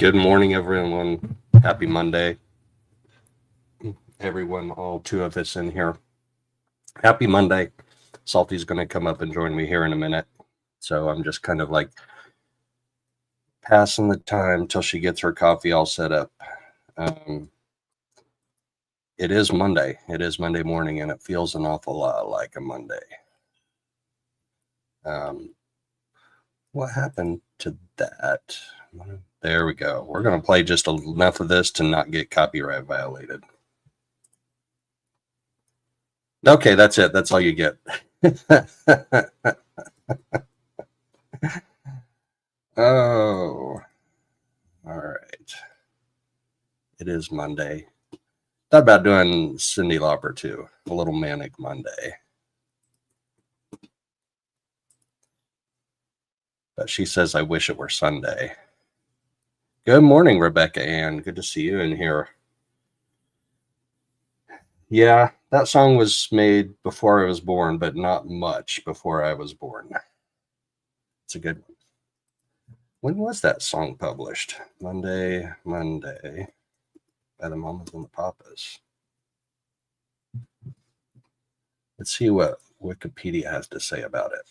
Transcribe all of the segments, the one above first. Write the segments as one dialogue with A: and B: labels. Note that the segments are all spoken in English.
A: Good morning, everyone. Happy Monday. Everyone, all two of us in here. Happy Monday. Salty's going to come up and join me here in a minute. So I'm just kind of like passing the time till she gets her coffee all set up. It is Monday. It is Monday morning, and it feels an awful lot like a Monday. What happened to that? There we go. We're going to play just enough of this to not get copyright violated. Okay, that's it. That's all you get. Oh, all right. It is Monday. Thought about doing Cyndi Lauper too. A little manic Monday. But she says, I wish it were Sunday. Good morning, Rebecca Ann. Good to see you in here. Yeah, that song was made before I was born, but not much before I was born. It's a good one. When was that song published? Monday by the Mamas and the Papas. Let's see what Wikipedia has to say about it.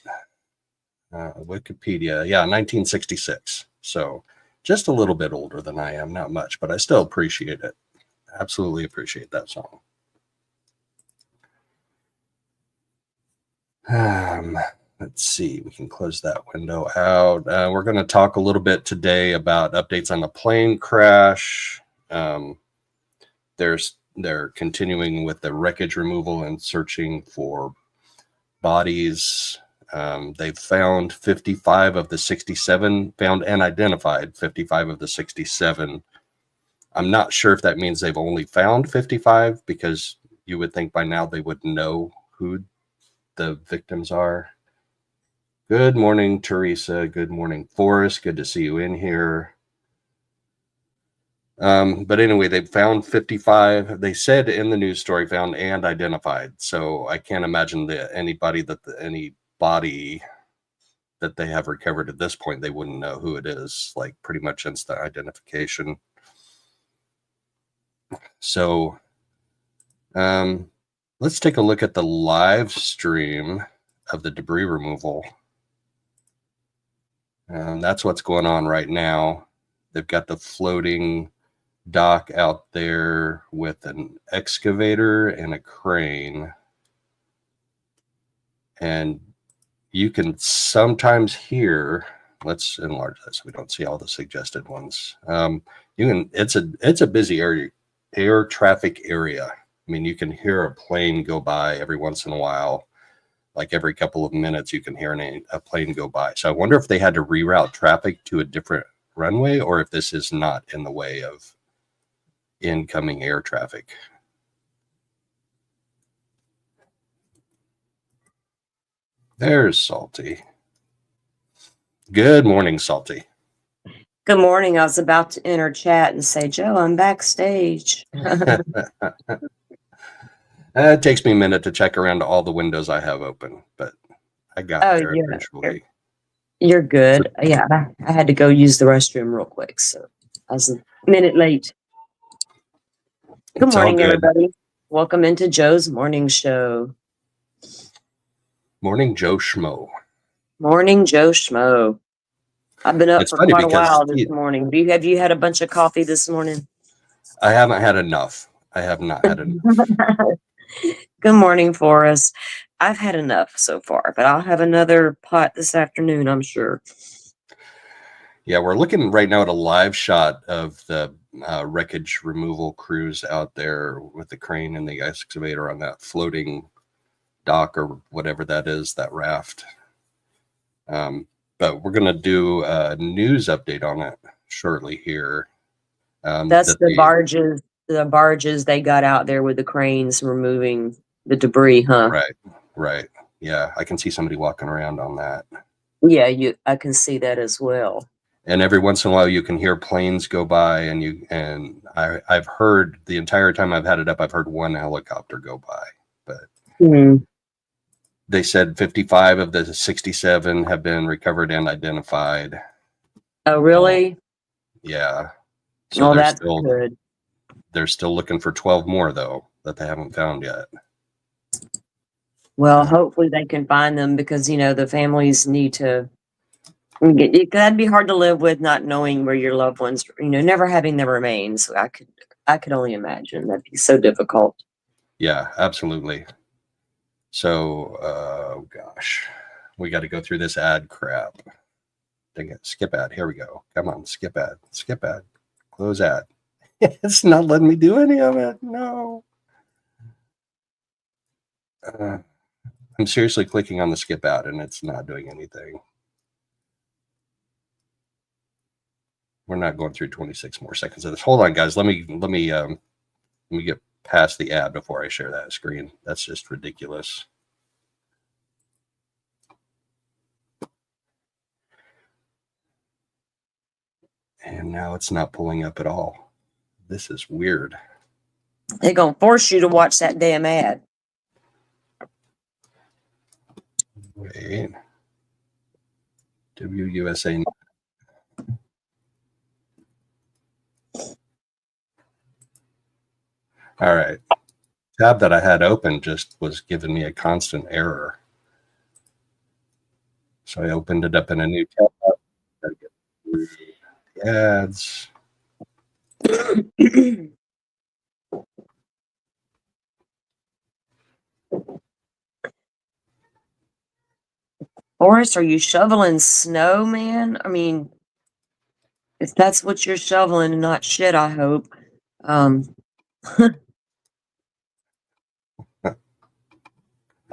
A: Wikipedia, yeah, 1966. So just a little bit older than I am, not much, but I still appreciate it. Absolutely appreciate that song. Let's see, we can close that window out. We're going to talk a little bit today about updates on the plane crash. They're continuing with the wreckage removal and searching for bodies. They've found 55 of the 67, found and identified 55 of the 67. I'm not sure if that means they've only found 55, because you would think by now they would know who the victims are. Good morning, Teresa. Good morning, Forrest. Good to see you in here. But anyway, they found 55. They said in the news story, found and identified. So I can't imagine that any body that they have recovered at this point, they wouldn't know who it is, like pretty much instant identification. So let's take a look at the live stream of the debris removal. That's what's going on right now. They've got the floating dock out there with an excavator and a crane. And you can sometimes hear, let's enlarge this so we don't see all the suggested ones. It's a busy air traffic area. I mean, you can hear a plane go by every once in a while. Like every couple of minutes, you can hear a plane go by. So I wonder if they had to reroute traffic to a different runway, or if this is not in the way of incoming air traffic. There's Salty. Good morning, Salty.
B: Good morning. I was about to enter chat and say, Joe, I'm backstage.
A: It takes me a minute to check around all the windows I have open, but I got there eventually.
B: You're good. So, yeah, I had to go use the restroom real quick, so I was a minute late. Good morning, everybody. Welcome into Joe's morning show.
A: Morning, Joe Schmoe.
B: Morning, Joe Schmoe. I've been up for quite a while this morning. Have you had a bunch of coffee this morning?
A: I haven't had enough. I have not had enough.
B: Good morning, Forrest. I've had enough so far, but I'll have another pot this afternoon, I'm sure.
A: Yeah, we're looking right now at a live shot of the wreckage removal crews out there with the crane and the excavator on that floating dock or whatever that is, that raft. But we're going to do a news update on it shortly here.
B: That's the barges. The barges they got out there with the cranes removing the debris, huh?
A: Right. Yeah, I can see somebody walking around on that.
B: Yeah, I can see that as well.
A: And every once in a while, you can hear planes go by, and I've heard the entire time I've had it up, I've heard one helicopter go by, but they said 55 of the 67 have been recovered and identified.
B: Oh, really?
A: Yeah. So
B: Oh, that's good.
A: they're still looking for 12 more though that they haven't found yet.
B: Well, hopefully they can find them because the families need to. That'd be hard to live with, not knowing where your loved ones, never having their remains. I could only imagine that'd be so difficult.
A: Yeah, absolutely. So, gosh, we got to go through this ad crap. Dang it, skip ad. Here we go. Come on, skip ad. Skip ad. Close ad. It's not letting me do any of it. No. I'm seriously clicking on the skip ad and it's not doing anything. We're not going through 26 more seconds of this. Hold on, guys. Let me get past the ad before I share that screen. That's just ridiculous. And now it's not pulling up at all. This is weird.
B: They're gonna force you to watch that damn ad.
A: Wait. WUSA. All right. Tab that I had open just was giving me a constant error. So I opened it up in a new tab. Gotta get through the ads.
B: Horace, are you shoveling snow, man? I mean, if that's what you're shoveling and not shit, I hope. I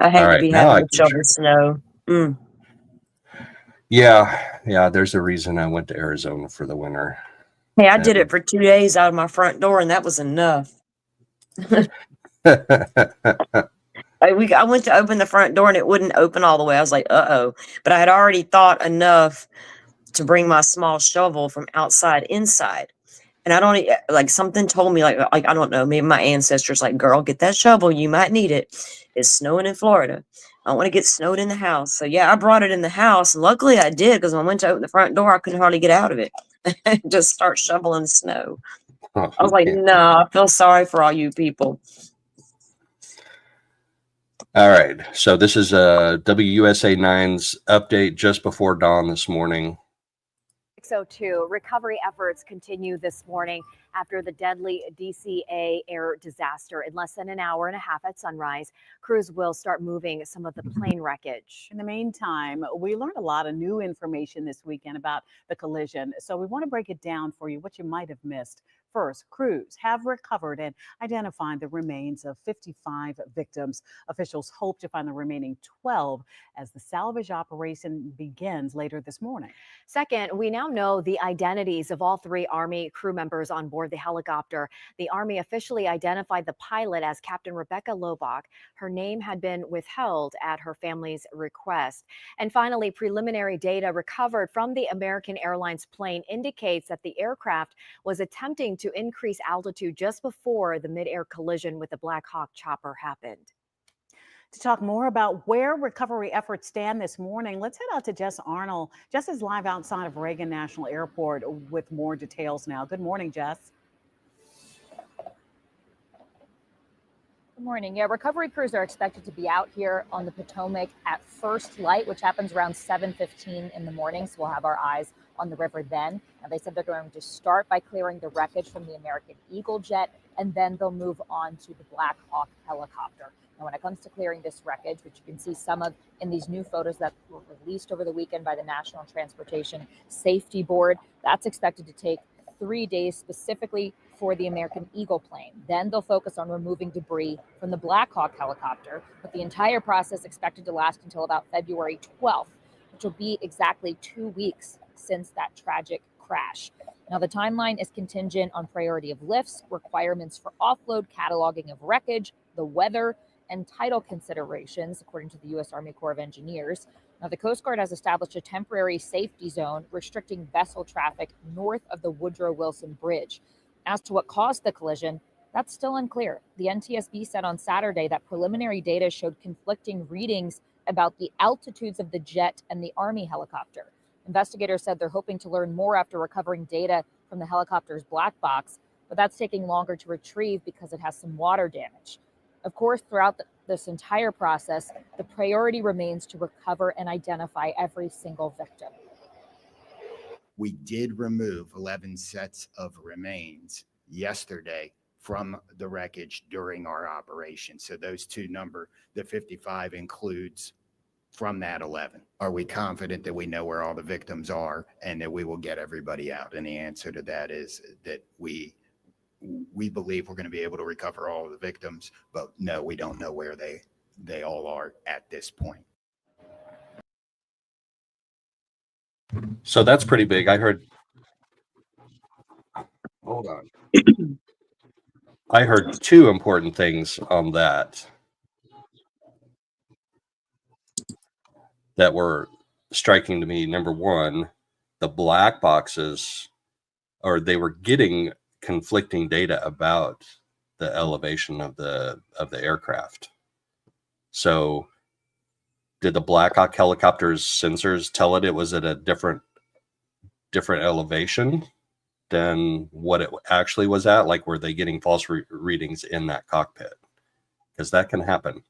B: hate to be having to shovel snow.
A: Yeah. There's a reason I went to Arizona for the winter.
B: Hey, I did it for 2 days out of my front door, and that was enough. I went to open the front door, and it wouldn't open all the way. I was like, uh-oh. But I had already thought enough to bring my small shovel from outside inside. And I don't like something told me like I don't know, maybe my ancestors like, girl, get that shovel, you might need it. It's snowing in Florida. I don't want to get snowed in the house. So yeah, I brought it in the house. And luckily I did, because when I went to open the front door, I couldn't hardly get out of it. Just start shoveling snow. I was like, no, I feel sorry for all you people.
A: All right. So this is WUSA 9's update just before dawn this morning.
C: 602. Recovery efforts continue this morning after the deadly DCA air disaster. In less than an hour and a half at sunrise, crews will start moving some of the plane wreckage.
D: In the meantime, we learned a lot of new information this weekend about the collision, so we want to break it down for you, what you might have missed. First, crews have recovered and identified the remains of 55 victims. Officials hope to find the remaining 12 as the salvage operation begins later this morning.
C: Second, we now know the identities of all 3 Army crew members on board the helicopter. The Army officially identified the pilot as Captain Rebecca Lobach. Her name had been withheld at her family's request. And finally, preliminary data recovered from the American Airlines plane indicates that the aircraft was attempting to increase altitude just before the mid-air collision with the Black Hawk chopper happened.
D: To talk more about where recovery efforts stand this morning, let's head out to Jess Arnold. Jess is live outside of Reagan National Airport with more details now. Good morning, Jess.
E: Good morning. Yeah, recovery crews are expected to be out here on the Potomac at first light, which happens around 7:15 in the morning. So we'll have our eyes on the river then. And they said they're going to start by clearing the wreckage from the American Eagle jet, and then they'll move on to the Black Hawk helicopter. Now, when it comes to clearing this wreckage, which you can see some of in these new photos that were released over the weekend by the National Transportation Safety Board, that's expected to take 3 days specifically for the American Eagle plane. Then they'll focus on removing debris from the Black Hawk helicopter, with the entire process expected to last until about February 12th, which will be exactly 2 weeks since that tragic crash. Now, the timeline is contingent on priority of lifts, requirements for offload, cataloging of wreckage, the weather, and title considerations, according to the U.S. Army Corps of Engineers. Now, the Coast Guard has established a temporary safety zone restricting vessel traffic north of the Woodrow Wilson Bridge. As to what caused the collision, that's still unclear. The NTSB said on Saturday that preliminary data showed conflicting readings about the altitudes of the jet and the Army helicopter. Investigators said they're hoping to learn more after recovering data from the helicopter's black box, but that's taking longer to retrieve because it has some water damage. Of course, throughout this entire process, the priority remains to recover and identify every single victim.
F: We did remove 11 sets of remains yesterday from the wreckage during our operation. So those two number, the 55 includes from that 11. Are we confident that we know where all the victims are and that we will get everybody out? And the answer to that is that we believe we're going to be able to recover all of the victims, but no, we don't know where they all are at this point.
A: So that's pretty big. I heard. Hold on. I heard two important things on that were striking to me. Number one, the black boxes, or they were getting conflicting data about the elevation of the aircraft. So did the Black Hawk helicopter's sensors tell it was at a different elevation than what it actually was at? Like, were they getting false readings in that cockpit? Because that can happen.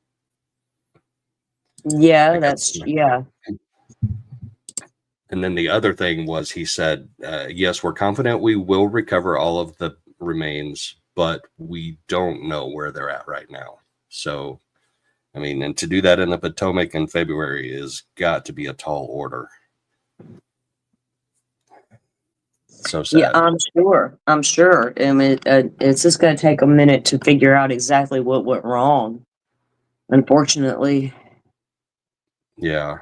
B: Yeah, yeah.
A: And then the other thing was, he said, yes, we're confident we will recover all of the remains, but we don't know where they're at right now. So, I mean, and to do that in the Potomac in February is got to be a tall order. So sad.
B: Yeah, I'm sure. I mean, it's just going to take a minute to figure out exactly what went wrong, unfortunately.
A: Yeah.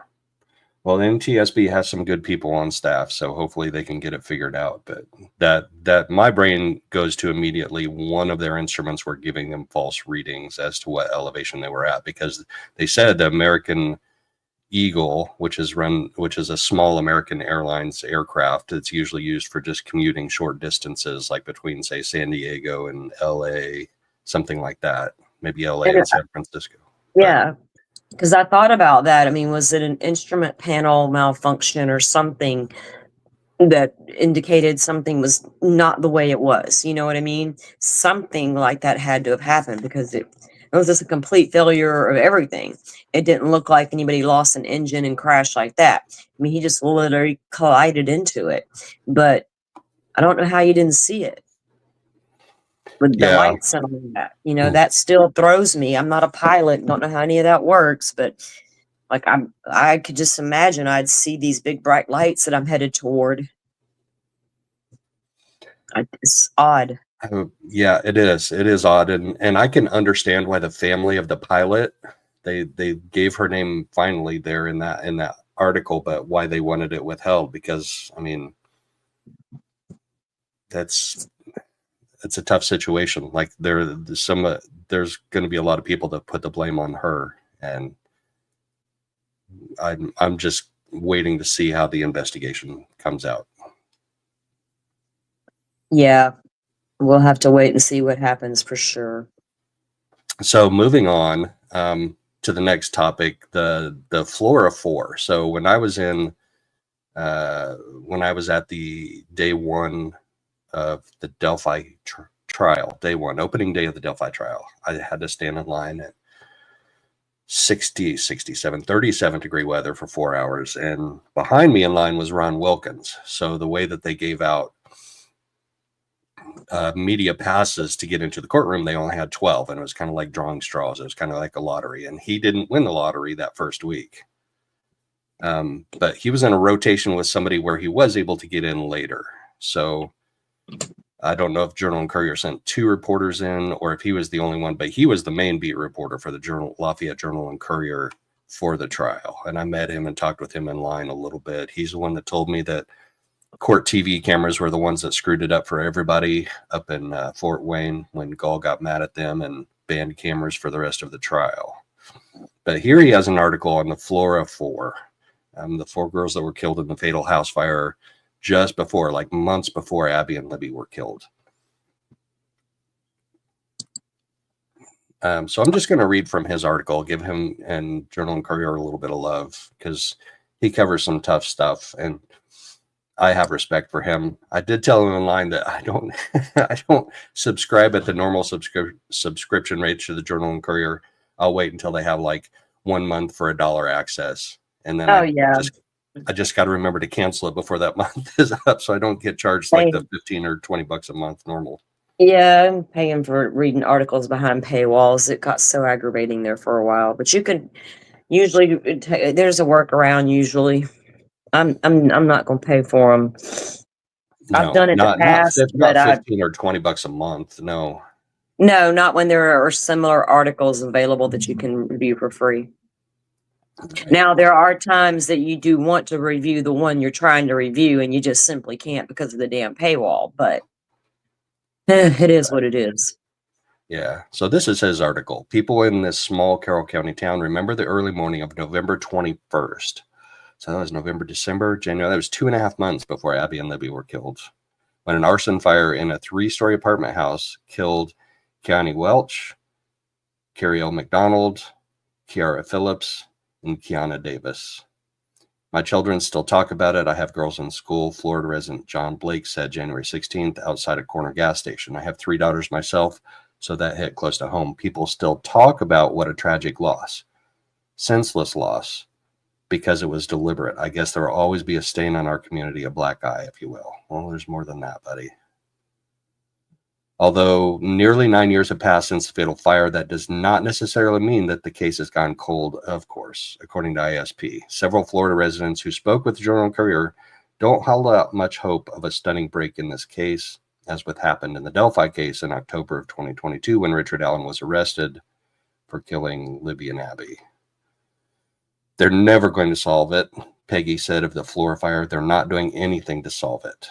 A: Well, the NTSB has some good people on staff, so hopefully they can get it figured out. But that my brain goes to immediately, one of their instruments were giving them false readings as to what elevation they were at, because they said the American Eagle, which is a small American Airlines aircraft that's usually used for just commuting short distances, like between, say, San Diego and LA, something like that, maybe LA and San Francisco.
B: Yeah. Because I thought about that. I mean, was it an instrument panel malfunction or something that indicated something was not the way it was? You know what I mean? Something like that had to have happened, because it was just a complete failure of everything. It didn't look like anybody lost an engine and crashed like that. I mean, he just literally collided into it. But I don't know how you didn't see it. With the lights and all that, you know, that still throws me. I'm not a pilot, don't know how any of that works, but like I could just imagine I'd see these big bright lights that I'm headed toward. It's odd.
A: Yeah, it is. It is odd, and I can understand why the family of the pilot, they gave her name finally there in that article, but why they wanted it withheld, because I mean, it's a tough situation. Like there's going to be a lot of people that put the blame on her, and I'm just waiting to see how the investigation comes out.
B: Yeah, we'll have to wait and see what happens for sure.
A: So moving on to the next topic, the Flora 4. So when I was at the day one of the Delphi trial, day one, opening day of the Delphi trial, I had to stand in line at 37 degree weather for 4 hours. And behind me in line was Ron Wilkins. So the way that they gave out media passes to get into the courtroom, they only had 12, and it was kind of like drawing straws. It was kind of like a lottery, and he didn't win the lottery that first week. But he was in a rotation with somebody where he was able to get in later. So I don't know if Journal and Courier sent 2 reporters in, or if he was the only one, but he was the main beat reporter for the Lafayette Journal and Courier for the trial. And I met him and talked with him in line a little bit. He's the one that told me that court TV cameras were the ones that screwed it up for everybody up in Fort Wayne when Gall got mad at them and banned cameras for the rest of the trial. But here he has an article on the Flora 4, the 4 girls that were killed in the fatal house fire just before, like months before Abby and Libby were killed. So I'm just going to read from his article, give him and Journal and Courier a little bit of love, because he covers some tough stuff. And I have respect for him. I did tell him in line that I don't I don't subscribe at the normal subscription rate to the Journal and Courier. I'll wait until they have like 1 month for $1 access, and then
B: Oh yeah.
A: I just got to remember to cancel it before that month is up, so I don't get charged like the 15 or 20 bucks a month normal.
B: Yeah, I'm paying for reading articles behind paywalls. It got so aggravating there for a while, but you can usually there's a workaround. Usually, I'm not going to pay for them. I've done it in the past,
A: not
B: but
A: 15 or 20 bucks a month. No,
B: not when there are similar articles available that you can review for free.
A: Right.
B: Now, there are times that you do want to review the one you're trying to review, and you just simply can't because of the damn paywall. But it is what it is.
A: Yeah. So this is his article. People in this small Carroll County town remember the early morning of November 21st. So that was November, December, January. That was 2.5 months before Abby and Libby were killed, when an arson fire in a 3-story apartment house killed Keani Welch, Carrie L. McDonald, Kiara Phillips, and Kiana Davis. My children still talk about it. I have girls in school. Florida resident John Blake said January 16th outside a corner gas station. I have 3 daughters myself, so that hit close to home. People still talk about what a tragic loss, senseless loss, because it was deliberate. I guess there will always be a stain on our community, a black eye, if you will. Well, there's more than that, buddy. Although nearly 9 years have passed since the fatal fire, that does not necessarily mean that the case has gone cold, of course, according to ISP. Several Florida residents who spoke with the Journal and Courier don't hold out much hope of a stunning break in this case, as what happened in the Delphi case in October of 2022 when Richard Allen was arrested for killing Libby and Abby. They're never going to solve it, Peggy said of the Flora fire. They're not doing anything to solve it.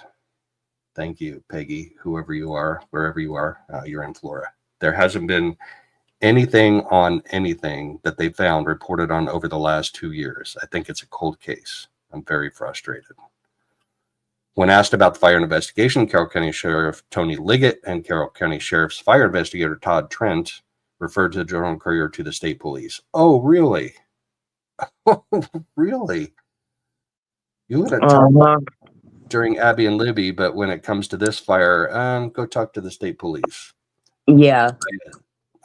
A: Thank you, Peggy, whoever you are, wherever you are, you're in Florida. There hasn't been anything on anything that they found reported on over the last 2 years. I think it's a cold case. I'm very frustrated. When asked about the fire investigation, Carroll County Sheriff Tony Liggett and Carroll County Sheriff's fire investigator Todd Trent referred to the Journal and Courier to the state police. Oh, really? Really? You wouldn't talk during Abby and Libby, but when it comes to this fire, go talk to the state police.
B: Yeah.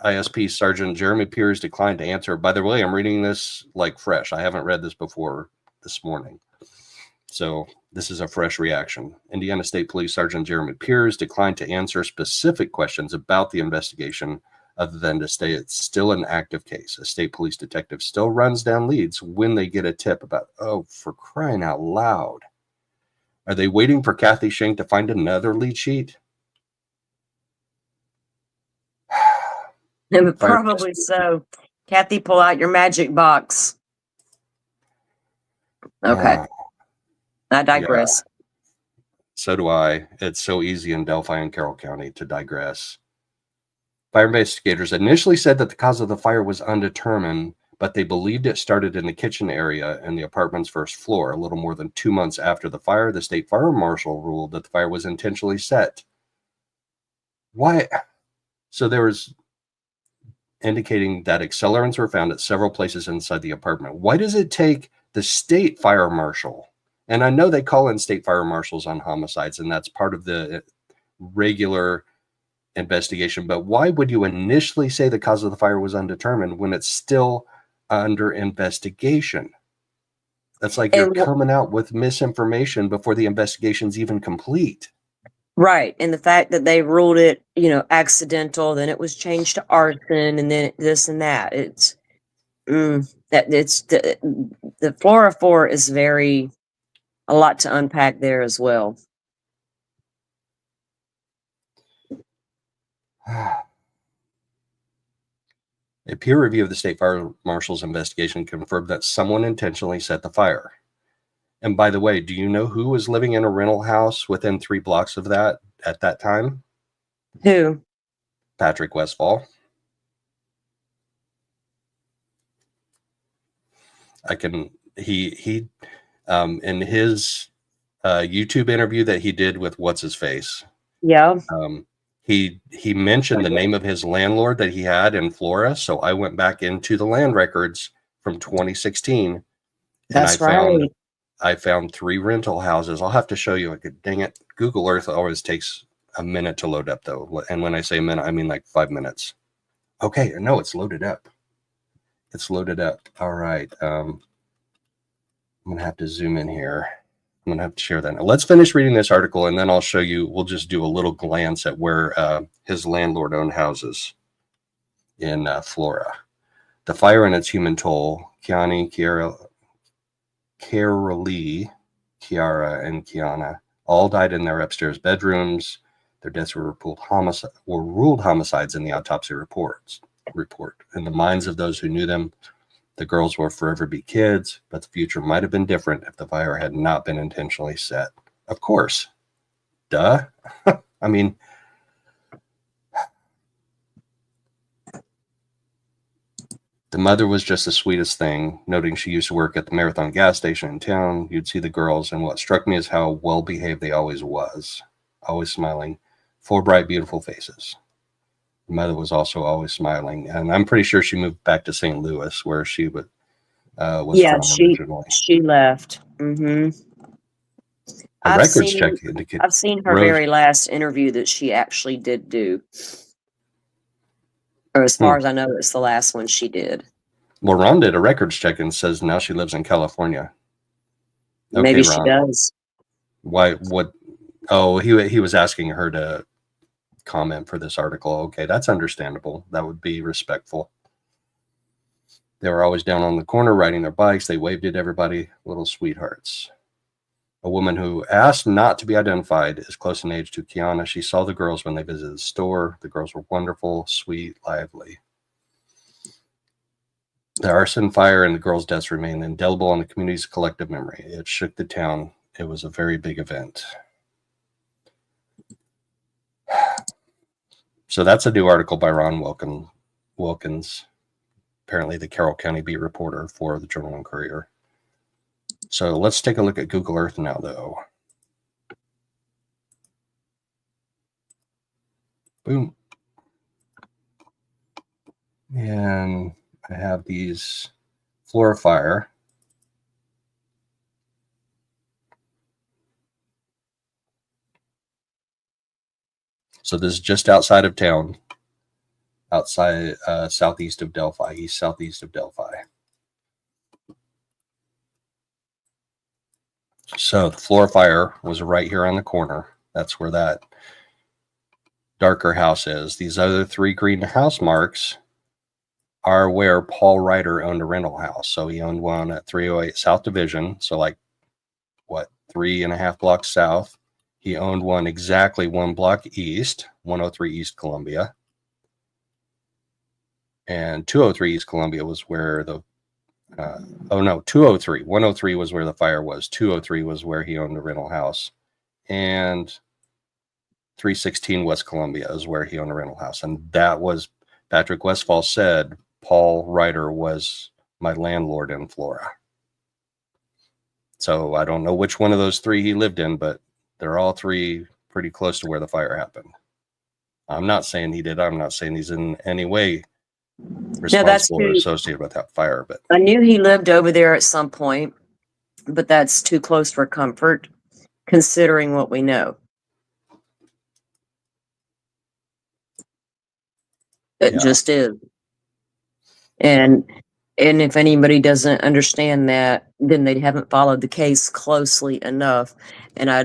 A: ISP Sergeant Jeremy Pierce declined to answer. By the way, I'm reading this like fresh. I haven't read this before this morning, so this is a fresh reaction. Indiana State Police Sergeant Jeremy Pierce declined to answer specific questions about the investigation, other than to say it's still an active case. A state police detective still runs down leads when they get a tip about, oh, for crying out loud. Are they waiting for Kathy Schenck to find another lead sheet?
B: Probably so. Kathy, pull out your magic box. Okay. I digress.
A: Yeah. So do I. It's so easy in Delphi and Carroll County to digress. Fire investigators initially said that the cause of the fire was undetermined, but they believed it started in the kitchen area in the apartment's first floor. A little more than 2 months after the fire, the state fire marshal ruled that the fire was intentionally set. Why? So there was indicating that accelerants were found at several places inside the apartment. Why does it take the state fire marshal? And I know they call in state fire marshals on homicides, and that's part of the regular investigation, but why would you initially say the cause of the fire was undetermined when it's still under investigation? That's like you're coming out with misinformation before the investigation's even complete.
B: Right. And the fact that they ruled it, accidental, then it was changed to arson, and then this and that. It's the Flora 4 is a lot to unpack there as well.
A: A peer review of the state fire marshal's investigation confirmed that someone intentionally set the fire. And by the way, do you know who was living in a rental house within 3 blocks of that at that time?
B: Who?
A: Patrick Westfall. He in his YouTube interview that he did with what's his face.
B: Yeah.
A: He mentioned the name of his landlord that he had in Flora. So I went back into the land records from 2016.
B: That's right.
A: I found 3 rental houses. I'll have to show you. Dang it. Google Earth always takes a minute to load up, though. And when I say a minute, I mean like 5 minutes. Okay. No, it's loaded up. It's loaded up. All right. I'm going to have to zoom in here. I'm going to have to share that. Now, let's finish reading this article, and then I'll show you. We'll just do a little glance at where his landlord owned houses in Flora. The fire and its human toll. Kiara, and Kiana all died in their upstairs bedrooms. Their deaths were ruled homicides in the autopsy report. In the minds of those who knew them, the girls will forever be kids, but the future might have been different if the fire had not been intentionally set. Of course. Duh. I mean, the mother was just the sweetest thing, noting she used to work at the Marathon gas station in town. You'd see the girls, and what struck me is how well-behaved they always was, always smiling, 4 bright, beautiful faces. The mother was also always smiling, and I'm pretty sure she moved back to St. Louis, where she was from originally.
B: She left. Mm-hmm.
A: The records check indicate
B: I've seen her very last interview that she actually did do. Or as far as I know, it's the last one she did.
A: Well, Ron did a records check and says now she lives in California. Okay,
B: maybe
A: Ron,
B: she does.
A: Why? What? Oh, he was asking her to comment for this article. Okay, that's understandable. That would be respectful. They were always down on the corner riding their bikes. They waved at everybody. Little sweethearts. A woman who asked not to be identified is close in age to Kiana. She saw the girls when they visited the store. The girls were wonderful, sweet, lively. The arson fire and the girls' deaths remain indelible on the community's collective memory. It shook the town. It was a very big event. So that's a new article by Ron Wilkins, apparently the Carroll County beat reporter for the Journal and Courier. So let's take a look at Google Earth now, though. Boom. And I have these Flora fire. So this is just outside of town, outside southeast of Delphi, east southeast of Delphi. So the Flora fire was right here on the corner. That's where that darker house is. These other 3 green house marks are where Paul Ryder owned a rental house. So he owned one at 308 South Division. So like, 3.5 blocks south. He owned one exactly 1 block east, 103 East Columbia. And 203 East Columbia was where the 203. 103 was where the fire was. 203 was where he owned a rental house. And 316 West Columbia is where he owned a rental house. And that was, Patrick Westfall said, Paul Ryder was my landlord in Flora. So I don't know which one of those 3 he lived in, but they're all 3 pretty close to where the fire happened. I'm not saying he did. I'm not saying he's in any way responsible or associated with that fire. But
B: I knew he lived over there at some point, but that's too close for comfort, considering what we know. It just is. And if anybody doesn't understand that, then they haven't followed the case closely enough. And I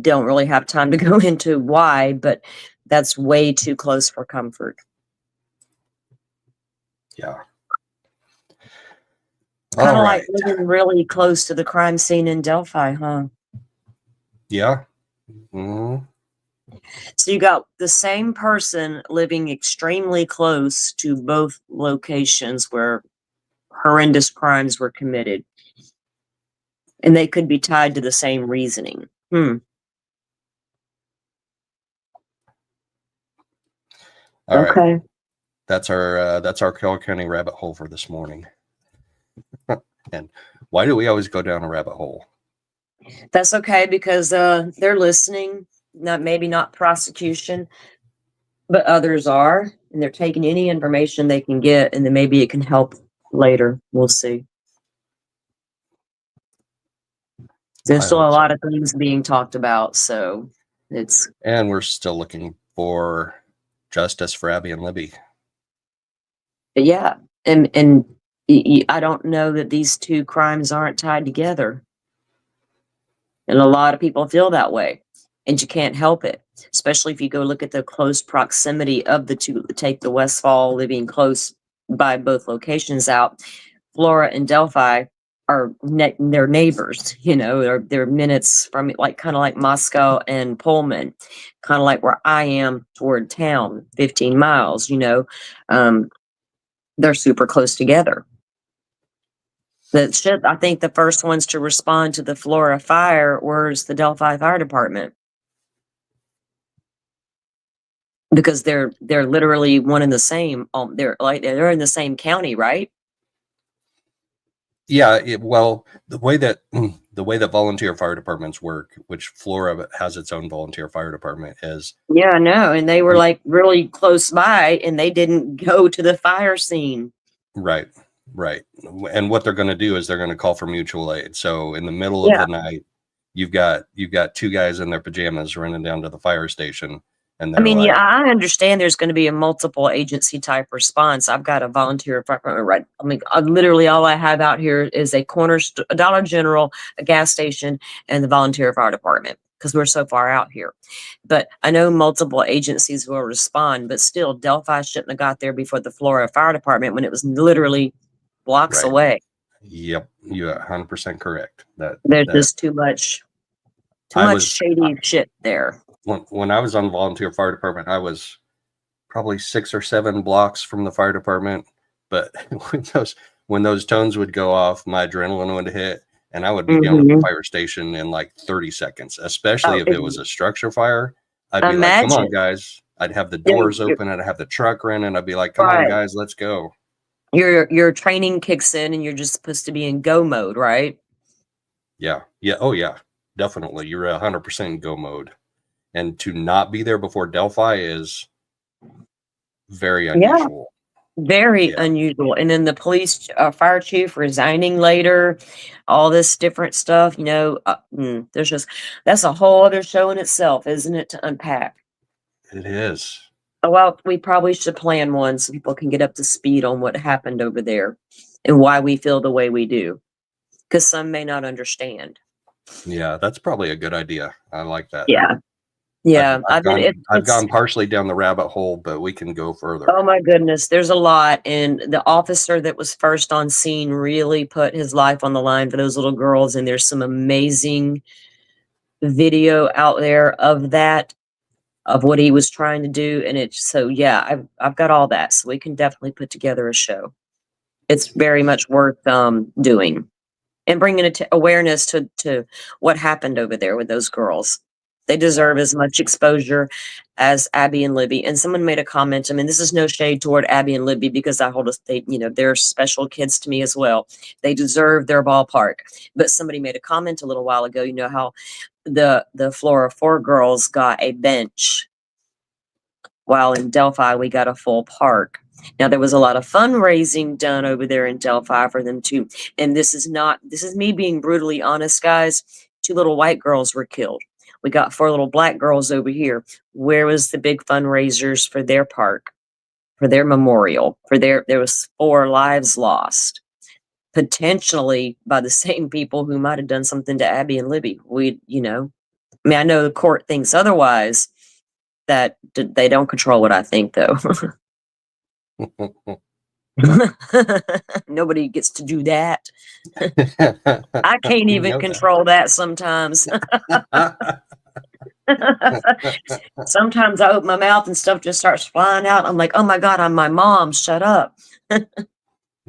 B: don't really have time to go into why, but that's way too close for comfort.
A: Yeah.
B: Kind of like living really close to the crime scene in Delphi, huh?
A: Yeah. Mm-hmm.
B: So you got the same person living extremely close to both locations where horrendous crimes were committed. And they could be tied to the same reasoning.
A: All
B: okay.
A: Right. That's our Carroll County rabbit hole for this morning. And why do we always go down a rabbit hole?
B: That's okay, because they're listening. Maybe not prosecution, but others are, and they're taking any information they can get, and then maybe it can help later. We'll see. There's
A: I
B: still a
A: hope
B: lot
A: so.
B: of things being talked about, so it's
A: And we're still looking for justice for Abby and Libby.
B: yeah, and I don't know that these two crimes aren't tied together, and a lot of people feel that way, and you can't help it, especially if you go look at the close proximity of the two. Take the Westfall living close by both locations out. Flora and Delphi are they're neighbors, you know, they're minutes from, like, kind of like Moscow and Pullman, kind of like where I am toward town, 15 miles, you know. They're super close together. I think the first ones to respond to the Flora fire was the Delphi Fire Department, because they're literally one and the same. They're in the same county, right?
A: Yeah, well, the way that volunteer fire departments work, which Flora has its own volunteer fire department, is
B: Yeah, I know. And they were
A: you-
B: like really close by, and they didn't go to the fire scene.
A: right, right. And what they're going to do is they're going to call for mutual aid. So in the middle of
B: Yeah.
A: the night, you've got two guys in their pajamas running down to the fire station, and
B: I
A: they're
B: mean,
A: like,
B: yeah, I understand there's going to be a multiple agency type response. I've got a volunteer fire department, right? I mean, literally all I have out here is a a Dollar General, a gas station, and the volunteer fire department, because we're so far out here. But I know multiple agencies will respond, but still, Delphi shouldn't have got there before the Florida Fire Department when it was literally blocks
A: right.
B: away.
A: Yep, you're 100% correct.
B: There's just too much shady shit there.
A: When I was on the volunteer fire department, I was probably 6 or 7 blocks from the fire department. But when those tones would go off, my adrenaline would hit, and I would be down at the fire station in like 30 seconds, especially if it was a structure fire. I'd be like, come on, guys. I'd have the doors open, and I'd have the truck running. I'd be like, come on, guys, let's go.
B: Your training kicks in, and you're just supposed to be in go mode, right?
A: Yeah. Oh, yeah. Definitely. You're 100% in go mode. And to not be there before Delphi is very unusual.
B: Very unusual. And then the police fire chief resigning later, all this different stuff, you know, that's a whole other show in itself, isn't it, to unpack?
A: It is.
B: Well, we probably should plan one so people can get up to speed on what happened over there and why we feel the way we do, because some may not understand.
A: Yeah, that's probably a good idea. I like that.
B: Yeah.
A: I've gone partially down the rabbit hole, but we can go further.
B: Oh my goodness, there's a lot. And the officer that was first on scene really put his life on the line for those little girls. And there's some amazing video out there of that, of what he was trying to do. And I've got all that. So we can definitely put together a show. It's very much worth doing and bringing awareness to what happened over there with those girls. They deserve as much exposure as Abby and Libby. And someone made a comment. I mean, this is no shade toward Abby and Libby, because they're special kids to me as well. They deserve their ballpark. But somebody made a comment a little while ago, you know, how the Flora 4 girls got a bench, while in Delphi we got a full park. Now, there was a lot of fundraising done over there in Delphi for them too. And this is me being brutally honest, guys. 2 little white girls were killed. We got 4 little black girls over here. Where was the big fundraisers for their park, for their memorial, there was 4 lives lost, potentially by the same people who might have done something to Abby and Libby. I mean, I know the court thinks otherwise, that they don't control what I think, though. Nobody gets to do that. I can't even control that sometimes. Sometimes I open my mouth and stuff just starts flying out. I'm like, oh my God, I'm my mom. Shut up.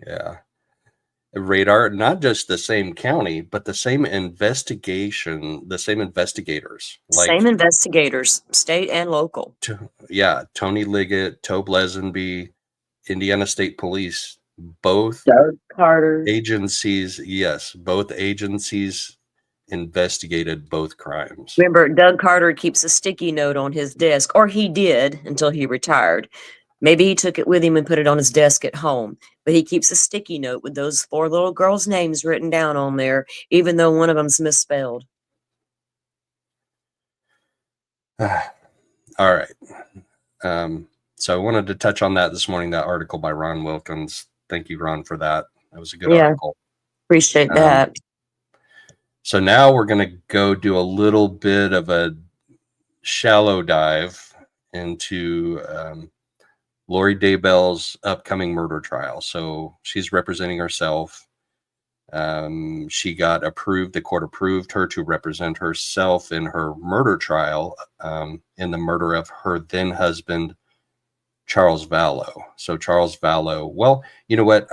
A: Yeah. Radar, not just the same county, but the same investigation, the same investigators.
B: Same investigators, state and local.
A: Tony Liggett, Tobe Lesenby, Indiana State Police, both
B: Doug Carter
A: agencies. Yes, both agencies investigated both crimes.
B: Remember, Doug Carter keeps a sticky note on his desk, or he did until he retired. Maybe he took it with him and put it on his desk at home. but he keeps a sticky note with those 4 little girls' names written down on there, even though one of them's misspelled.
A: All right. So I wanted to touch on that this morning, that article by Ron Wilkins. Thank you, Ron, for that. That was a good article.
B: Appreciate that.
A: So now we're going to go do a little bit of a shallow dive into Lori Daybell's upcoming murder trial. So she's representing herself. She got approved. The court approved her to represent herself in her murder trial in the murder of her then husband, Charles Vallow. So Charles Vallow, well, you know what?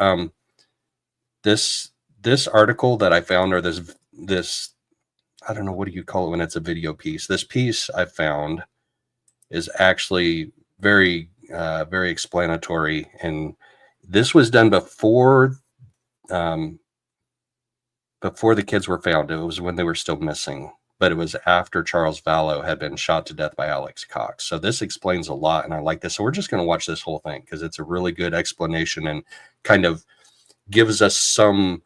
A: This article that I found, or this, I don't know, what do you call it when it's a video piece? This piece I found is actually very, very explanatory. And this was done before the kids were found. It was when they were still missing, but it was after Charles Vallow had been shot to death by Alex Cox. So this explains a lot, and I like this. So we're just going to watch this whole thing because it's a really good explanation and kind of gives us some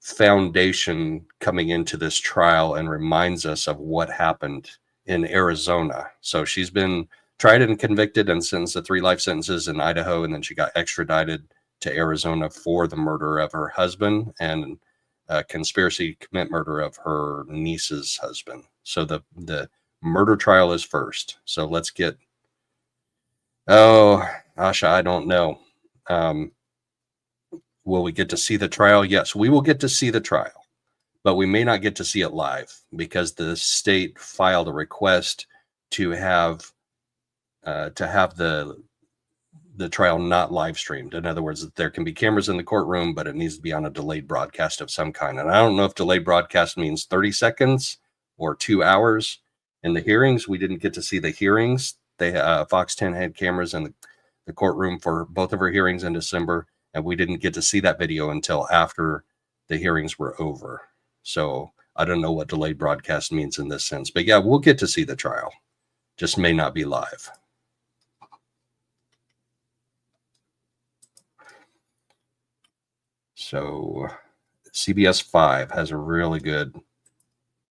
A: foundation coming into this trial and reminds us of what happened in Arizona. So she's been tried and convicted and sentenced to 3 life sentences in Idaho, and then she got extradited to Arizona for the murder of her husband and conspiracy to commit murder of her niece's husband. So the murder trial is first. So let's get, Asha, I don't know. Will we get to see the trial? Yes, we will get to see the trial, but we may not get to see it live because the state filed a request to have the trial not live streamed. In other words, there can be cameras in the courtroom, but it needs to be on a delayed broadcast of some kind. And I don't know if delayed broadcast means 30 seconds or 2 hours. In the hearings, we didn't get to see the hearings. Fox 10 had cameras in the courtroom for both of her hearings in December, and we didn't get to see that video until after the hearings were over. So I don't know what delayed broadcast means in this sense, but yeah, we'll get to see the trial. Just may not be live. So CBS 5 has a really good.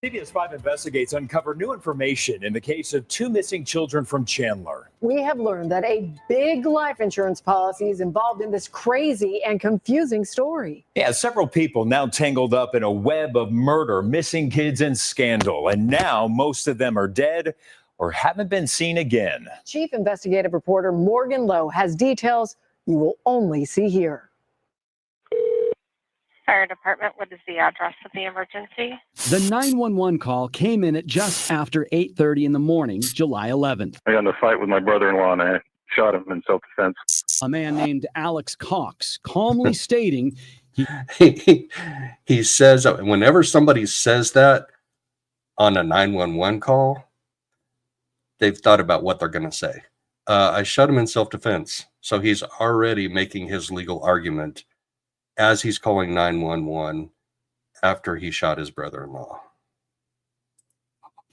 G: CBS 5 Investigates uncovered new information in the case of 2 missing children from Chandler.
H: We have learned that a big life insurance policy is involved in this crazy and confusing story.
G: Yeah, several people now tangled up in a web of murder, missing kids, and scandal. And now most of them are dead or haven't been seen again.
H: Chief investigative reporter Morgan Lowe has details you will only see here.
I: Fire department, what is the address of the emergency?
J: The 911 call came in at just after 8:30 in the morning, July 11th.
K: I got in a fight with my brother-in-law and I shot him in self-defense.
J: A man named Alex Cox calmly stating
A: he says, whenever somebody says that on a 911 call, they've thought about what they're going to say. I shot him in self-defense. So he's already making his legal argument as he's calling 911 after he shot his brother-in-law.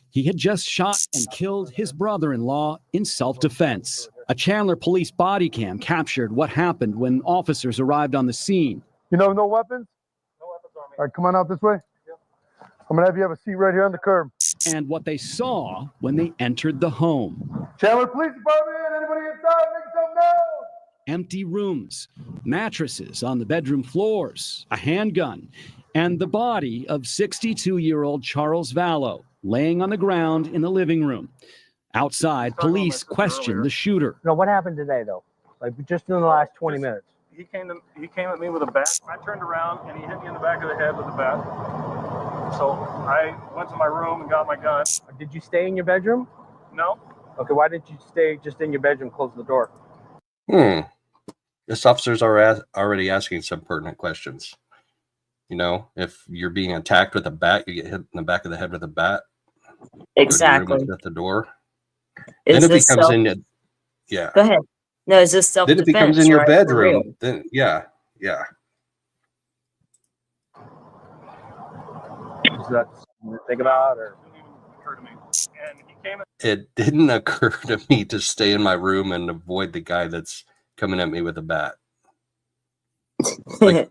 J: He had just shot and killed his brother-in-law in self-defense. A Chandler police body cam captured what happened when officers arrived on the scene.
L: You know, no weapons? No weapons on me. All right, come on out this way. Yep. I'm going to have you have a seat right here on the curb.
J: And what they saw when they entered the home.
L: Chandler Police Department, anybody inside, make some noise.
J: Empty rooms, mattresses on the bedroom floors, a handgun, and the body of 62-year-old Charles Vallow laying on the ground in the living room. Outside, police questioned the shooter.
M: You know, what happened today, though? Like, just in the last 20 minutes?
N: He came at me with a bat. I turned around, and he hit me in the back of the head with a bat. So I went to my room and got my gun.
M: Did you stay in your bedroom?
N: No.
M: Okay, why didn't you stay just in your bedroom, close the door?
A: This officers are already asking some pertinent questions. You know, if you're being attacked with a bat, you get hit in the back of the head with a bat.
B: Exactly.
A: At the door.
B: Is
A: then it becomes in. Yeah.
B: Go ahead. No, is this self-defense?
A: Then it becomes in your
B: right?
A: bedroom. Then yeah.
M: Is that something to think about, or?
A: It didn't occur to me to stay in my room and avoid the guy that's coming at me with a bat. Like,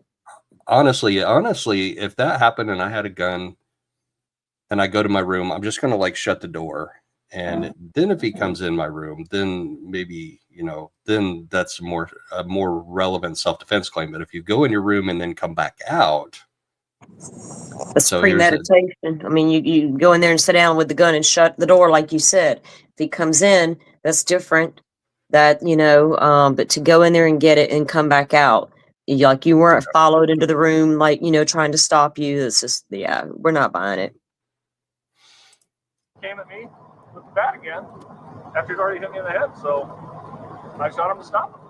A: honestly, if that happened and I had a gun and I go to my room, I'm just going to like shut the door. And then if he comes in my room, then maybe, then that's a more relevant self-defense claim. But if you go in your room and then come back out,
B: That's premeditation. I mean, you go in there and sit down with the gun and shut the door, like you said. If he comes in, that's different. That, but to go in there and get it and come back out, like you weren't followed into the room, like, trying to stop you. It's just, yeah, we're not buying it.
N: Came at me with the bat again after he'd already hit me in the head. So I shot him to stop him.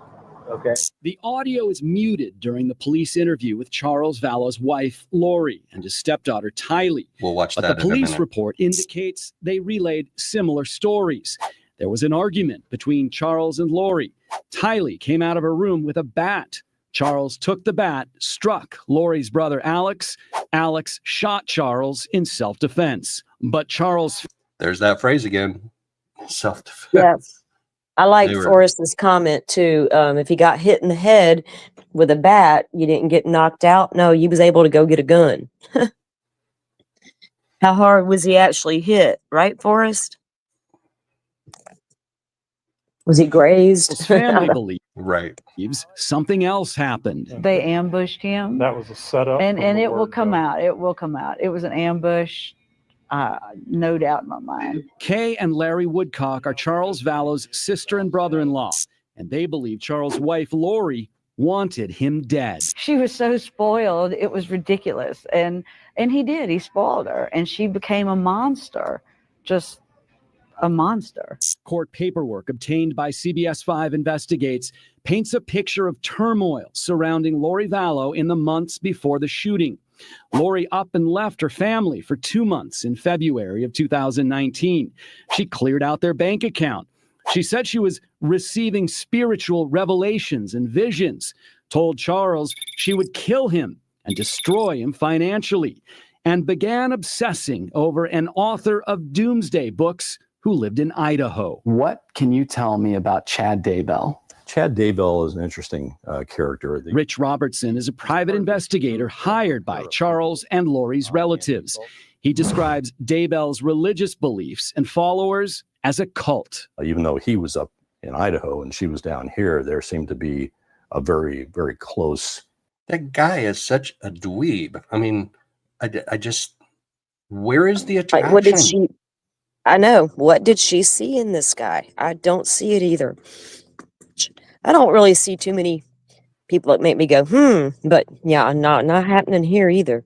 M: Okay.
J: The audio is muted during the police interview with Charles Vallow's wife, Lori, and his stepdaughter, Tylee.
A: We'll watch that.
J: But the police report indicates they relayed similar stories. There was an argument between Charles and Lori. Tylee came out of her room with a bat. Charles took the bat, struck Lori's brother, Alex. Alex shot Charles in self-defense. But Charles...
A: There's that phrase again. Self-defense.
B: Yes. I like Forrest's comment too. If he got hit in the head with a bat, you didn't get knocked out. No, you was able to go get a gun. How hard was he actually hit? Right, Forrest? Was he grazed?
J: His family
A: believes
J: something else happened.
O: They ambushed him.
N: That was a setup.
O: And it will come out. It will come out. It was an ambush. No doubt in my mind.
J: Kay and Larry Woodcock are Charles Vallow's sister and brother-in-law, and they believe Charles' wife, Lori, wanted him dead.
O: She was so spoiled, it was ridiculous. And he did. He spoiled her, and she became a monster. Just a monster.
J: Court paperwork obtained by CBS 5 Investigates paints a picture of turmoil surrounding Lori Vallow in the months before the shooting. Lori up and left her family for 2 months in February of 2019. She cleared out their bank account. She said she was receiving spiritual revelations and visions, told Charles she would kill him and destroy him financially, and began obsessing over an author of doomsday books who lived in Idaho.
P: What can you tell me about Chad Daybell?
Q: Chad Daybell is an interesting character.
J: Rich Robertson is a private investigator hired by Charles and Lori's relatives. He describes Daybell's religious beliefs and followers as a cult.
Q: Even though he was up in Idaho and she was down here, there seemed to be a very, very close.
A: That guy is such a dweeb. I mean, I just, where is the attraction?
B: What did she, I know, what did she see in this guy? I don't see it either. I don't really see too many people that make me go, but yeah, not happening here either.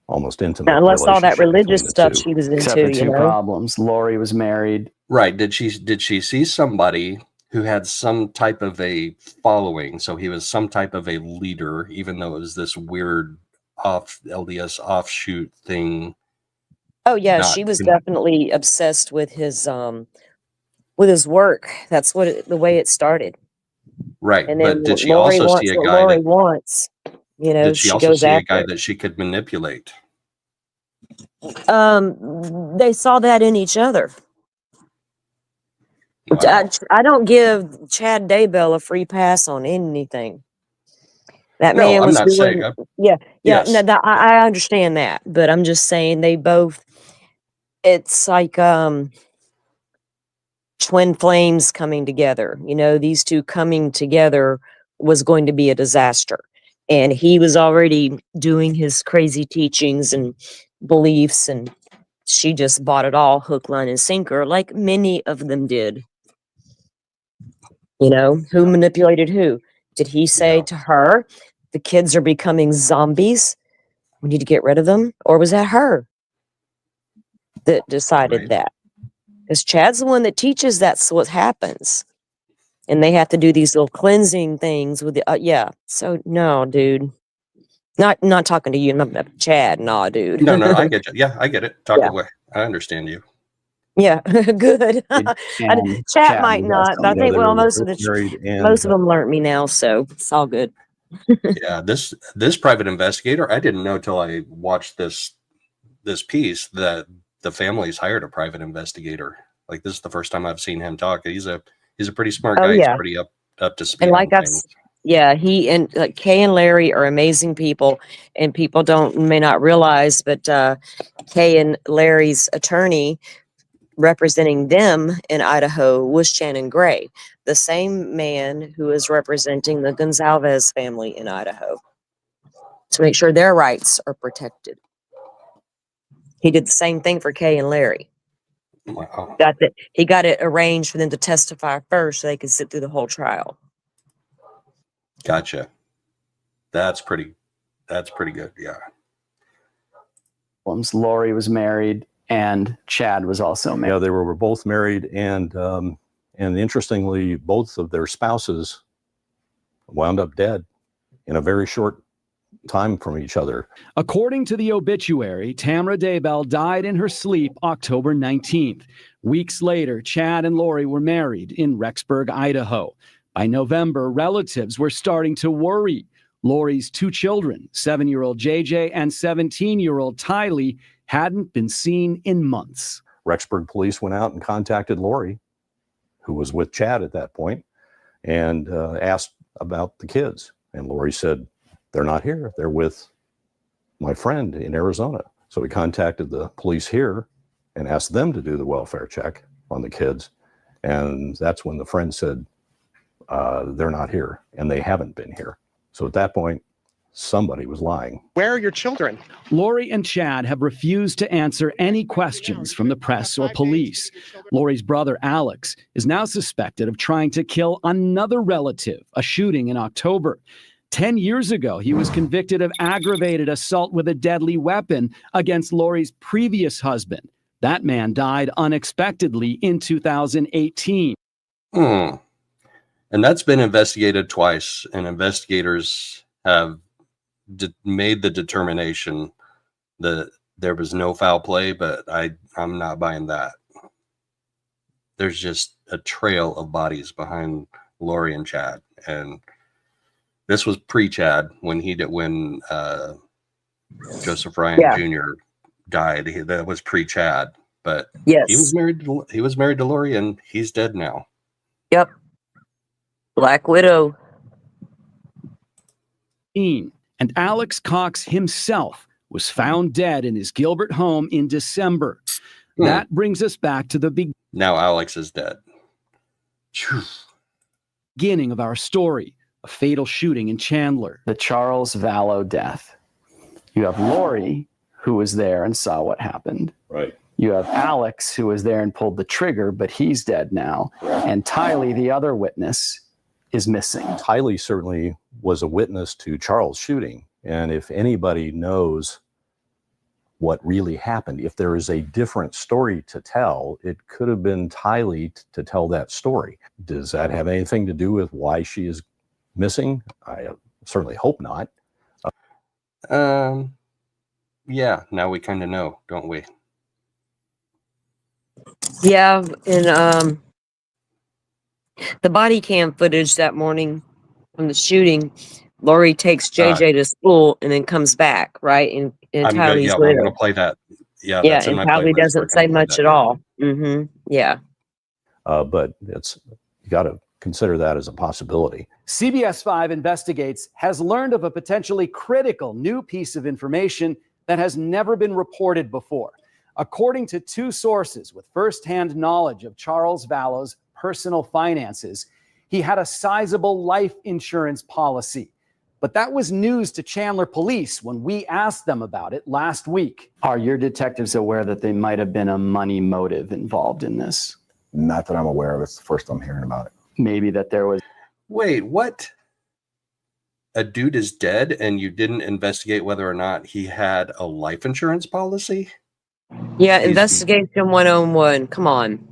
Q: Almost intimate.
B: Unless all that religious stuff she was
P: Except
B: into,
P: for two problems. Lori was married.
A: Right. Did she see somebody who had some type of a following? So he was some type of a leader, even though it was this weird LDS offshoot thing.
B: Oh yeah, she was definitely obsessed with his work. That's the way it started.
A: Right.
B: And then
A: but did she
B: Lori
A: also
B: wants
A: see a
B: what
A: guy
B: Lori
A: that
B: wants?
A: did she also
B: goes
A: see a
B: after
A: guy
B: it.
A: that she could manipulate?
B: They saw that in each other.
A: Wow.
B: I don't give Chad Daybell a free pass on anything. That
A: No,
B: man
A: I'm
B: was
A: not
B: doing,
A: saying.
B: yeah.
A: Yes.
B: No, I understand that, but I'm just saying they both. It's like twin flames coming together. These two coming together was going to be a disaster, and he was already doing his crazy teachings and beliefs, and she just bought it all hook, line, and sinker, like many of them did. Who manipulated who? Did he say to her, the kids are becoming zombies, we need to get rid of them? Or was that her that decided that? Because Chad's the one that teaches that's what happens. And they have to do these little cleansing things with the, yeah. So, no, dude. Not talking to you, not Chad. No, dude.
A: No, I get you. Yeah, I get it. Talk
B: Yeah.
A: away. I understand you.
B: Yeah, good. Chat might not, but I think, well, most of them learned me now, so it's all good.
A: Yeah, this private investigator, I didn't know till I watched this piece that the family's hired a private investigator. Like, this is the first time I've seen him talk. He's a pretty smart guy.
B: Yeah.
A: He's pretty up to speed
B: And like
A: on
B: I've,
A: things.
B: yeah, he and like Kay and Larry are amazing people, and people may not realize, but Kay and Larry's attorney representing them in Idaho was Shannon Gray, the same man who is representing the Gonzalez family in Idaho, to make sure their rights are protected. He did the same thing for Kay and Larry.
A: Wow.
B: He got it arranged for them to testify first so they could sit through the whole trial.
A: Gotcha. That's pretty good. Yeah.
P: Lori was married and Chad was also married.
Q: Yeah, they were both married, and interestingly, both of their spouses wound up dead in a very short time from each other.
J: According to the obituary, Tamara Daybell died in her sleep October 19th. Weeks later, Chad and Lori were married in Rexburg, Idaho. By November, relatives were starting to worry. Lori's two children, 7-year-old JJ and 17-year-old Tylee, hadn't been seen in months.
Q: Rexburg police went out and contacted Lori, who was with Chad at that point, and asked about the kids. And Lori said, "They're not here. They're with my friend in Arizona." So we contacted the police here and asked them to do the welfare check on the kids. And that's when the friend said, "They're not here, and they haven't been here." So at that point, somebody was lying.
R: Where are your children?
J: Lori and Chad have refused to answer any questions from the press or police. Lori's brother, Alex, is now suspected of trying to kill another relative, a shooting in October. 10 years ago, he was convicted of aggravated assault with a deadly weapon against Lori's previous husband. That man died unexpectedly in 2018.
A: And that's been investigated twice, and investigators have made the determination that there was no foul play, but I'm not buying that. There's just a trail of bodies behind Lori and Chad, and this was pre-Chad when Joseph Ryan Jr. died. That was pre-Chad, but
B: yes,
A: he was married to Lori, and he's dead now.
B: Yep. Black Widow.
J: And Alex Cox himself was found dead in his Gilbert home in December. That brings us back to the beginning.
A: Now Alex is dead.
J: Beginning of our story, a fatal shooting in Chandler.
P: The Charles Vallow death. You have Lori, who was there and saw what happened.
Q: Right.
P: You have Alex, who was there and pulled the trigger, but he's dead now. And Tylee, the other witness, is missing.
Q: Tylee certainly was a witness to Charles' shooting. And if anybody knows what really happened, if there is a different story to tell, it could have been Tylee to tell that story. Does that have anything to do with why she is missing? I certainly hope not.
A: Yeah, now we kind of know, don't we?
B: Yeah, and the body cam footage that morning from the shooting, Lori takes JJ to school and then comes back, right? And Tylee's
A: I'm
B: with her.
A: going to play that. Yeah,
B: Yeah,
A: that's in
B: and
A: my
B: Tylee
A: playlist.
B: doesn't say much at all. Yeah.
Q: But you got to consider that as a possibility.
J: CBS 5 Investigates has learned of a potentially critical new piece of information that has never been reported before. According to two sources with firsthand knowledge of Charles Vallow's personal finances, he had a sizable life insurance policy. But that was news to Chandler police when we asked them about it last week.
P: Are your detectives aware that there might have been a money motive involved in this?
S: Not that I'm aware of. It's the first I'm hearing about it.
P: Maybe that there was.
A: Wait, what? A dude is dead and you didn't investigate whether or not he had a life insurance policy?
B: Yeah, investigation 101. Come on.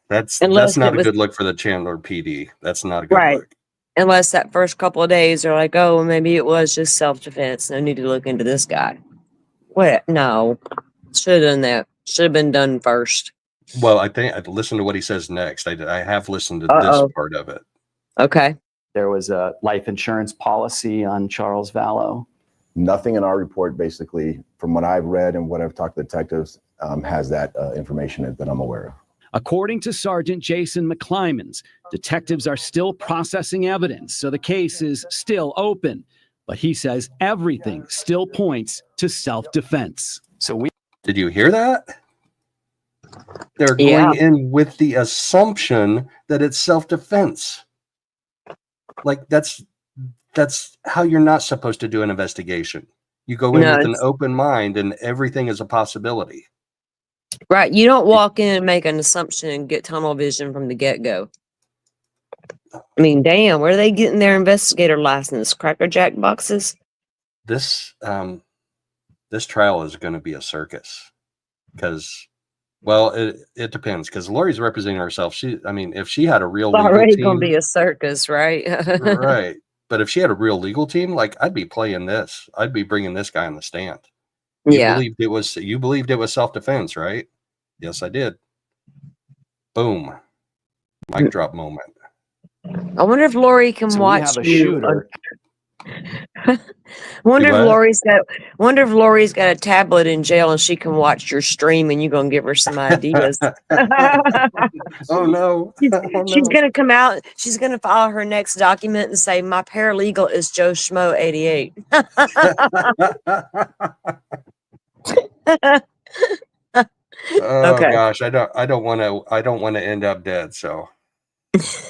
A: That's
B: Unless
A: not
B: it
A: a
B: was-
A: good look for the Chandler PD. That's not a good
B: Right.
A: look.
B: Unless that first couple of days are like, oh, maybe it was just self-defense. No need to look into this guy. What? No. Should have done that. Should have been done first.
A: Well, I think I've listened to what he says next. I have listened to this part of it.
B: Okay.
P: There was a life insurance policy on Charles Vallow.
S: Nothing in our report, basically, from what I've read and what I've talked to detectives, has that information that I'm aware of.
J: According to Sergeant Jason McClymans, detectives are still processing evidence, so the case is still open. But he says everything still points to self-defense.
A: Did you hear that? They're going in with the assumption that it's self-defense. Like that's how you're not supposed to do an investigation. You go in with an open mind and everything is a possibility.
B: Right. You don't walk in and make an assumption and get tunnel vision from the get-go. I mean, damn, where are they getting their investigator license? Cracker Jack boxes?
A: This trial is going to be a circus because, well, it depends because Lori's representing herself. If she had a real
B: It's
A: legal
B: already
A: team,
B: going to be a circus, right?
A: right. But if she had a real legal team, like I'd be playing this. I'd be bringing this guy on the stand. You believed it was self-defense, right? Yes, I did. Boom. Mic drop moment.
B: I wonder if Lori can watch you. Wonder if Lori's got a tablet in jail and she can watch your stream and you're gonna give her some ideas.
A: Oh no.
B: She's gonna come out, she's gonna file her next document and say, my paralegal is Joe Schmoe 88.
A: Oh
B: Okay.
A: gosh, I don't want to end up dead, so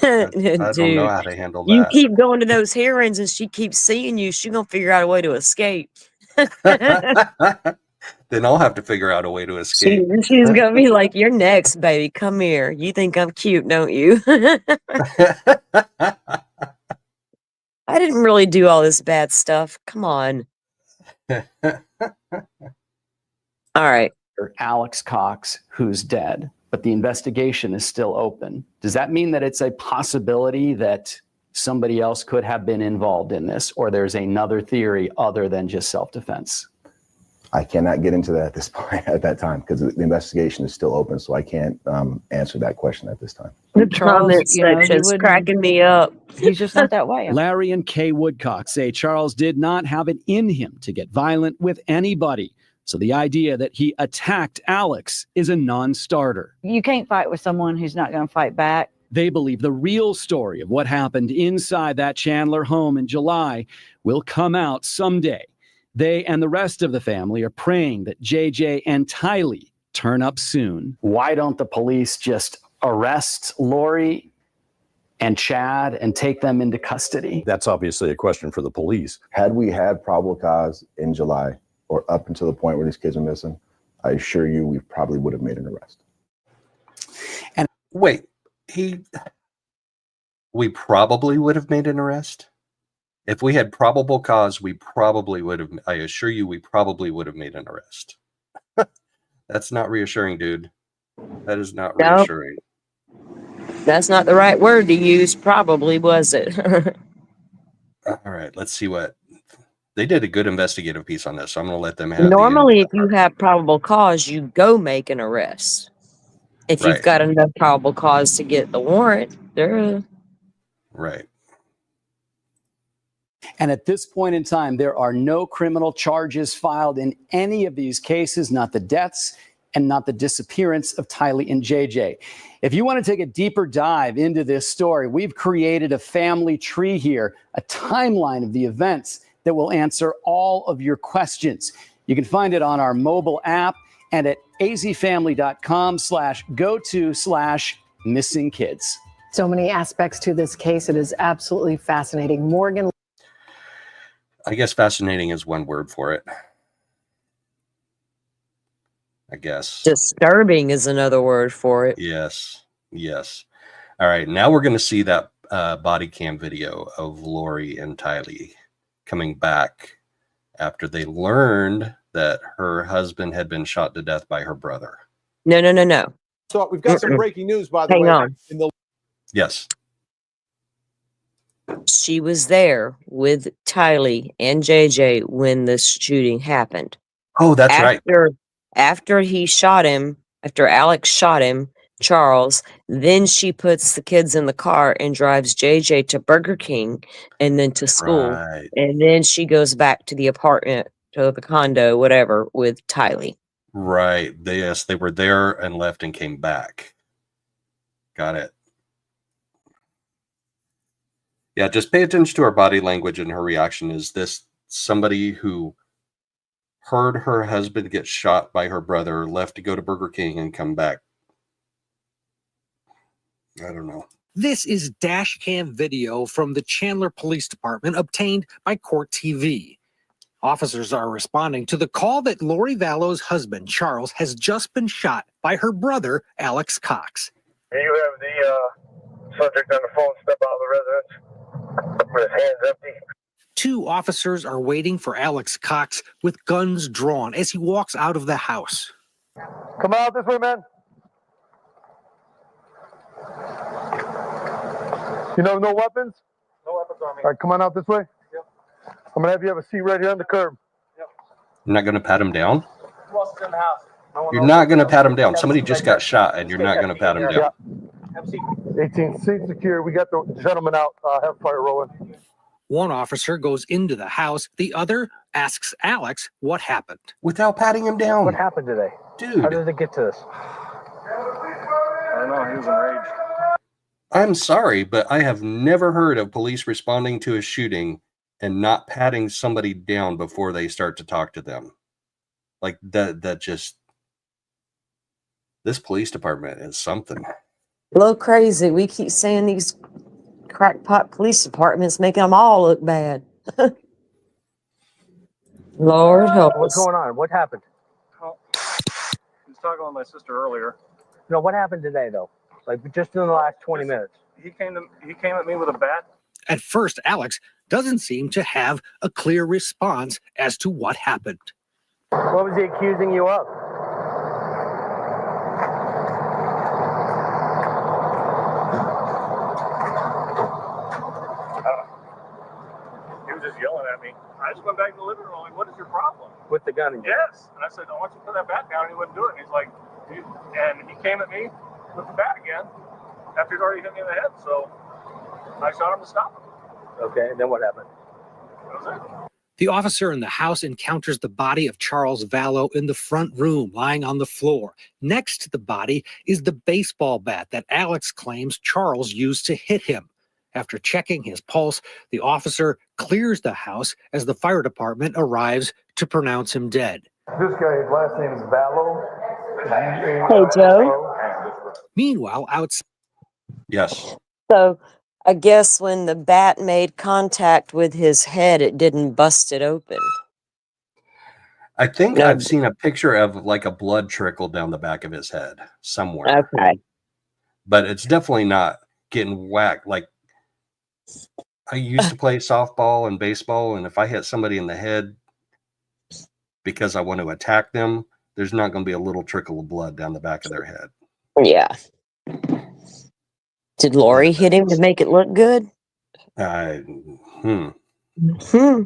A: I don't know how to handle
B: You
A: that.
B: keep going to those hearings and she keeps seeing you, she's gonna figure out a way to escape.
A: Then I'll have to figure out a way to escape.
B: She's gonna be like, you're next, baby. Come here. You think I'm cute, don't you? I didn't really do all this bad stuff. Come on. All right.
P: Alex Cox, who's dead, but the investigation is still open. Does that mean that it's a possibility that somebody else could have been involved in this, or there's another theory other than just self-defense?
S: I cannot get into that at this point, at that time, because the investigation is still open, so I can't answer that question at this time.
B: The comment section's cracking me up.
O: He's just not that way.
J: Larry and Kay Woodcock say Charles did not have it in him to get violent with anybody. So the idea that he attacked Alex is a non-starter.
O: You can't fight with someone who's not going to fight back.
J: They believe the real story of what happened inside that Chandler home in July will come out someday. They and the rest of the family are praying that JJ and Tylee turn up soon.
P: Why don't the police just arrest Lori and Chad and take them into custody?
Q: That's obviously a question for the police.
S: Had we had probable cause in July or up until the point where these kids are missing, I assure you we probably would have made an arrest.
A: And wait, we probably would have made an arrest? If we had probable cause, we probably would have, I assure you, we probably would have made an arrest. That's not reassuring, dude. That is not reassuring.
B: That's not the right word to use, probably, was it?
A: All right, let's see what. They did a good investigative piece on this, so I'm going to let them have
B: Normally, if you have probable cause, you go make an arrest. If you've got enough probable cause to get the warrant,
A: Right.
J: And at this point in time, there are no criminal charges filed in any of these cases, not the deaths and not the disappearance of Tylee and JJ. If you want to take a deeper dive into this story, we've created a family tree here, a timeline of the events that will answer all of your questions. You can find it on our mobile app and at azfamily.com/go-to/missing-kids.
H: So many aspects to this case. It is absolutely fascinating. Morgan.
A: I guess fascinating is one word for it. I guess.
B: Disturbing is another word for it.
A: Yes. Yes. All right. Now we're going to see that body cam video of Lori and Tylee coming back after they learned that her husband had been shot to death by her brother.
B: No.
R: So we've got some breaking news, by the way.
B: Hang on.
A: Yes.
B: She was there with Tylee and JJ when the shooting happened.
A: Oh, that's right.
B: After he shot him, after Alex shot him, Charles, then she puts the kids in the car and drives JJ to Burger King and then to school.
A: Right.
B: And then she goes back to the apartment, to the condo, whatever, with Tylee.
A: Right. Yes, they were there and left and came back. Got it. Yeah, just pay attention to her body language and her reaction. Is this somebody who heard her husband get shot by her brother, left to go to Burger King and come back? I don't know.
T: This is dash cam video from the Chandler Police Department obtained by Court TV. Officers are responding to the call that Lori Vallow's husband, Charles, has just been shot by her brother, Alex Cox.
L: You have the subject on the phone step out of the residence with his hands empty.
T: 2 officers are waiting for Alex Cox with guns drawn as he walks out of the house.
L: Come out this way, man. You know, no weapons?
N: No weapons on me.
L: All right, come on out this way.
N: Yep.
L: I'm going to have you have a seat right here on the curb.
N: Yep.
A: You're not going to pat him down?
N: Who else is in the house? No one
A: You're
N: else
A: not
N: is
A: going to
N: in the
A: pat him
N: house.
A: down. Somebody just got shot, and you're not going to pat him down.
L: Yeah.
N: Have a seat.
L: 18, seat secure. We got the gentleman out. Have fire rolling.
T: One officer goes into the house. The other asks Alex what happened.
A: Without patting him down.
N: What happened today?
A: Dude.
N: How did it get to this? I don't know. He was enraged.
A: I'm sorry, but I have never heard of police responding to a shooting and not patting somebody down before they start to talk to them. Like that just, this police department is something.
B: A little crazy. We keep saying these crackpot police departments make them all look bad. Lord help
M: What's
B: us.
M: going on? What happened?
N: Oh, I was talking with my sister earlier.
M: No, what happened today though? Like just in the last 20 minutes.
N: He came at me with a bat.
T: At first, Alex doesn't seem to have a clear response as to what happened.
M: What was he accusing you of?
N: He was just yelling at me. I just went back to the living room. Like, what is your problem?
M: With the gun in your
N: Yes. And I said, I want you to put that bat down. And he wouldn't do it. And he's like, and he came at me with the bat again after he'd already hit me in the head. So I shot him to stop him.
M: Okay, and then what happened?
N: That was it.
T: The officer in the house encounters the body of Charles Vallow in the front room, lying on the floor. Next to the body is the baseball bat that Alex claims Charles used to hit him. After checking his pulse, the officer clears the house as the fire department arrives to pronounce him dead.
L: This guy's last name is Vallow.
B: Hey, Joe.
T: Meanwhile, outside.
A: Yes.
B: So I guess when the bat made contact with his head, it didn't bust it open.
A: I think
B: No.
A: I've seen a picture of like a blood trickle down the back of his head somewhere.
B: Okay.
A: But it's definitely not getting whacked. Like, I used to play softball and baseball, and if I hit somebody in the head because I want to attack them, there's not going to be a little trickle of blood down the back of their head.
B: Yeah. Did Lori hit him to make it look good?
A: Hmm.
B: Hmm.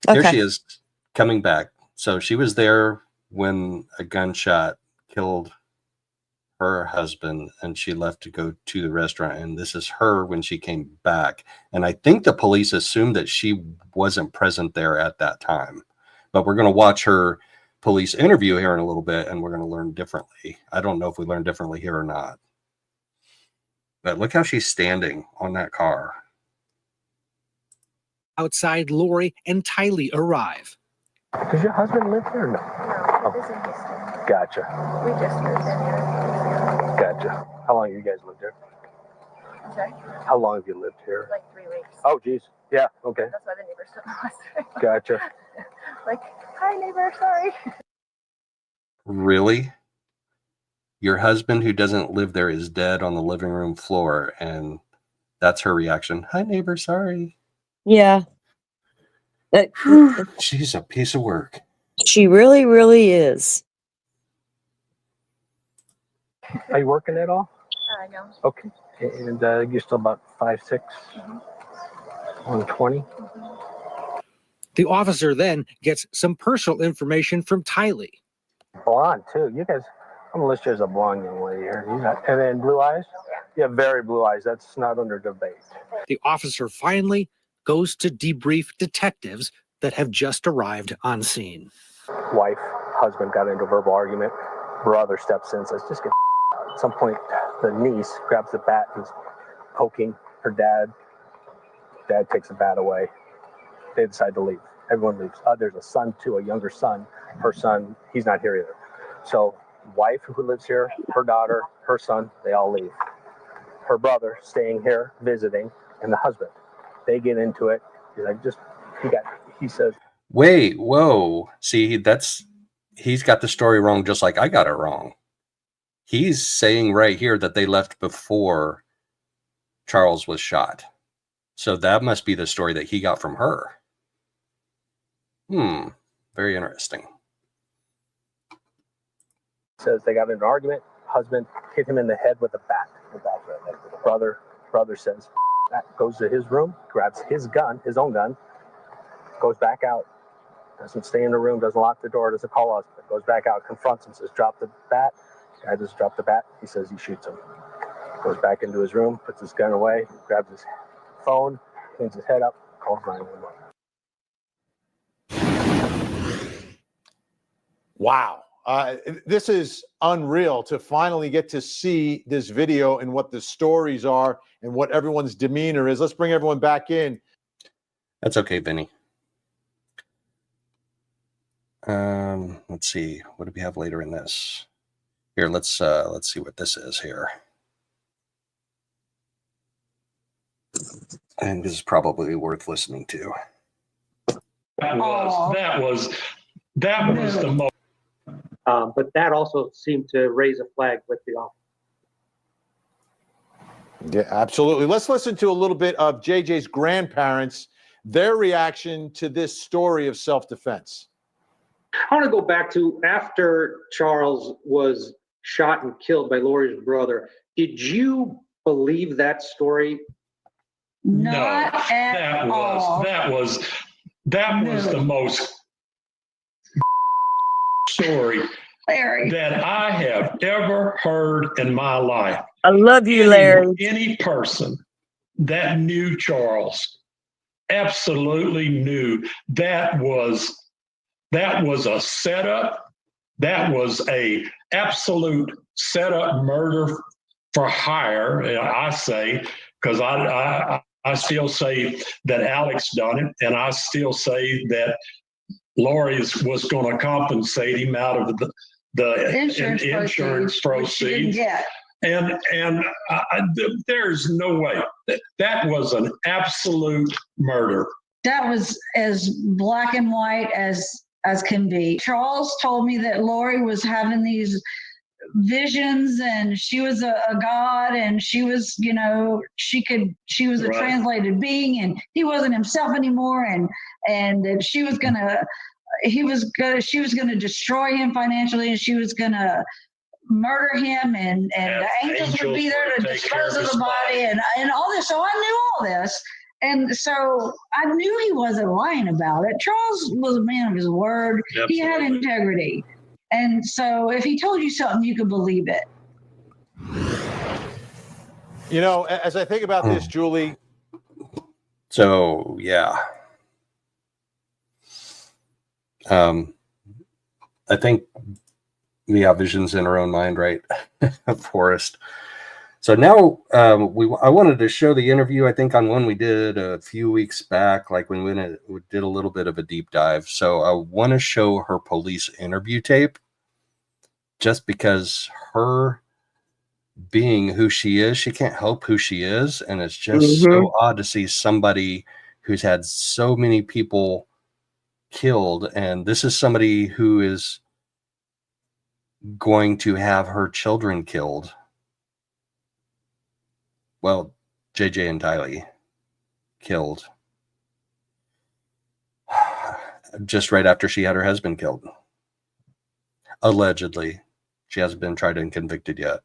A: There
B: Okay.
A: she is coming back. So she was there when a gunshot killed her husband and she left to go to the restaurant. And this is her when she came back. And I think the police assumed that she wasn't present there at that time. But we're going to watch her police interview here in a little bit and we're going to learn differently. I don't know if we learn differently here or not. But look how she's standing on that car.
T: Outside, Lori and Tylee arrive.
M: Does your husband live here or no?
U: No, he lives in Houston.
M: Gotcha.
U: We just moved in here.
M: Gotcha. How long have you guys lived here?
U: I'm sorry?
M: How long have you lived here?
U: Like 3 weeks.
M: Oh, geez. Yeah, okay.
U: That's why the neighbors took the last
M: Gotcha.
U: Like, hi, neighbor, sorry.
A: Really? Your husband who doesn't live there is dead on the living room floor, and that's her reaction. Hi, neighbor, sorry.
B: Yeah.
A: She's a piece of work.
B: She really, really is.
M: Are you working at all?
U: No.
M: Okay. And you're still about 5'6", 120?
T: The officer then gets some personal information from Tylee.
M: Blonde, too. You guys, I'm going to list you as a blonde young lady here. You got, and then blue eyes? Yeah, very blue eyes. That's not under debate.
T: The officer finally goes to debrief detectives that have just arrived on scene.
M: Wife, husband got into a verbal argument. Brother steps in and says, just get out. At some point, the niece grabs the bat and is poking her dad. Dad takes the bat away. They decide to leave. Everyone leaves. There's a son too, a younger son. Her son, he's not here either. So wife who lives here, her daughter, her son, they all leave. Her brother staying here, visiting, and the husband. They get into it. He's like, he says,
A: wait, whoa. See, he's got the story wrong just like I got it wrong. He's saying right here that they left before Charles was shot. So that must be the story that he got from her. Very interesting.
M: Says they got in an argument. Husband hit him in the head with a bat. Brother says, goes to his room, grabs his gun, his own gun, goes back out, doesn't stay in the room, doesn't lock the door, doesn't call us, but goes back out, confronts him, says, drop the bat. Guy just dropped the bat. He says he shoots him. Goes back into his room, puts his gun away, grabs his phone, cleans his head up, calls 911.
R: Wow. This is unreal to finally get to see this video and what the stories are and what everyone's demeanor is. Let's bring everyone back in.
A: That's okay, Vinny. Let's see. What do we have later in this? Here, let's see what this is here. And this is probably worth listening to.
C: That was the most. But that also seemed to raise a flag with the officer.
R: Yeah, absolutely. Let's listen to a little bit of JJ's grandparents, their reaction to this story of self-defense.
C: I want to go back to after Charles was shot and killed by Lori's brother. Did you believe that story?
V: Not at all.
C: That was the most story
V: Larry,
C: that I have ever heard in my life.
B: I love you, Larry.
C: Any person that knew Charles absolutely knew that was a setup. That was a absolute setup murder for hire, I say, because I still say that Alex done it, and I still say that Lori was going to compensate him out of the insurance proceeds. And there's no way. That was an absolute murder.
V: that was as black and white as can be. Charles told me that Lori was having these visions and she was a god and she was, you know, she was a translated being and he wasn't himself anymore, and that she was gonna destroy him financially, and she was gonna murder him, and the angels would be there to dispose of the body and all this. So I knew all this. And so I knew he wasn't lying about it. Charles was a man of his word. Absolutely. He had integrity. And so if he told you something, you could believe it.
R: You know, as I think about this, Julie.
A: So, yeah. I think we have visions in our own mind, right? Forrest. So now I wanted to show the interview, I think, on one we did a few weeks back, like when we did a little bit of a deep dive. So I want to show her police interview tape just because her being who she is, she can't help who she is. And it's just so odd to see somebody who's had so many people killed. And this is somebody who is going to have her children killed. Well, JJ and Tylee killed just right after she had her husband killed. Allegedly. She hasn't been tried and convicted yet.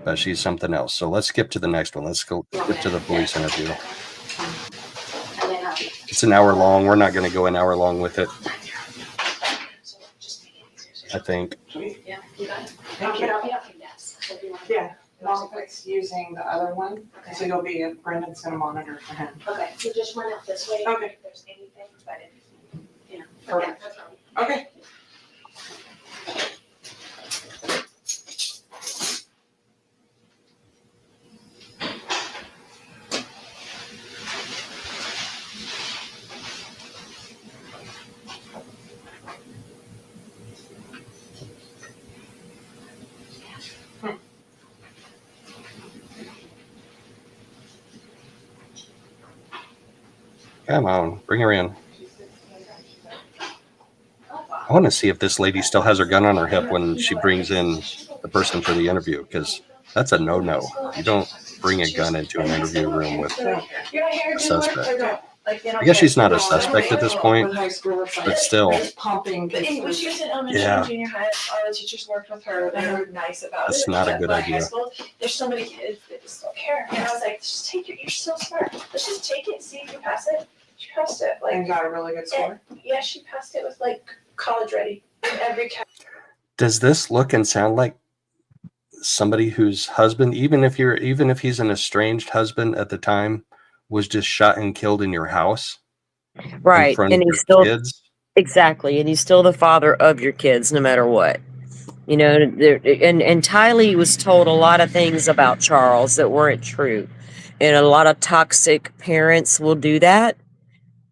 A: But she's something else. So let's skip to the next one. Let's go skip to the police interview. It's an hour long. We're not going to go an hour long with it, I think.
W: Yeah, you got it. Yeah. Moffitt's using the other one, so you'll be at Brendan's gonna monitor for him.
U: Okay, so just run out this way.
W: Okay.
U: If there's anything, but if, you know.
W: Perfect. Okay.
A: Come on, bring her in. I want to see if this lady still has her gun on her hip when she brings in the person for the interview, because that's a no-no. You don't bring a gun into an interview room with a suspect. I guess she's not a suspect at this point, but still.
U: When she was in elementary and junior high, all the teachers worked with her. They were nice about it.
A: That's not a
U: But
A: good
U: by
A: idea.
U: high school, there's so many kids that just don't care. And I was like, just take it. You're so smart. Let's just take it and see if you pass it. She passed it.
W: And got a really good score?
U: Yeah, she passed it with like college ready in every category.
A: Does this look and sound like somebody whose husband, even if he's an estranged husband at the time, was just shot and killed in your house?
B: Right.
A: In front
B: And
A: of
B: he's
A: your
B: still
A: kids?
B: exactly, and he's still the father of your kids, no matter what. You know, and Tylee was told a lot of things about Charles that weren't true. And a lot of toxic parents will do that.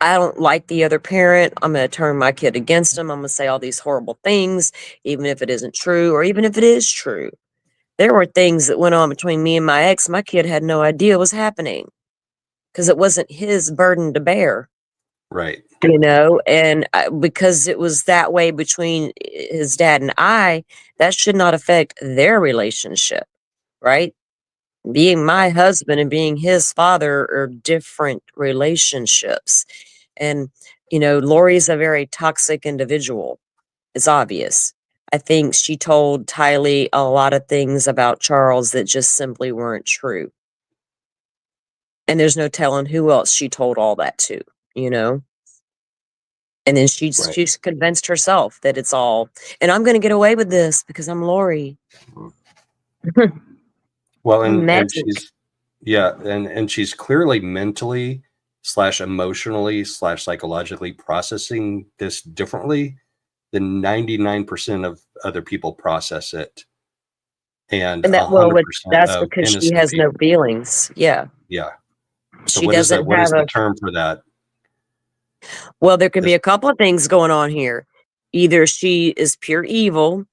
B: I don't like the other parent. I'm going to turn my kid against him. I'm going to say all these horrible things, even if it isn't true, or even if it is true. There were things that went on between me and my ex. My kid had no idea was happening because it wasn't his burden to bear.
A: Right.
B: You know, and because it was that way between his dad and I, that should not affect their relationship, right? Being my husband and being his father are different relationships. And, you know, Lori's a very toxic individual. It's obvious. I think she told Tylee a lot of things about Charles that just simply weren't true. And there's no telling who else she told all that to, you know? And then she's convinced herself that it's all, and I'm going to get away with this because I'm Lori.
A: Well, and
B: Magic.
A: she's, yeah, and she's clearly mentally / emotionally / psychologically processing this differently than 99% of other people process it. And
B: that
A: 100%
B: that's
A: of
B: because she
A: innocent
B: has no
A: people.
B: feelings. Yeah.
A: Yeah. So
B: She
A: what is
B: doesn't
A: what is
B: have
A: the
B: a
A: term for that?
B: well, there could be a couple of things going on here. Either she is pure evil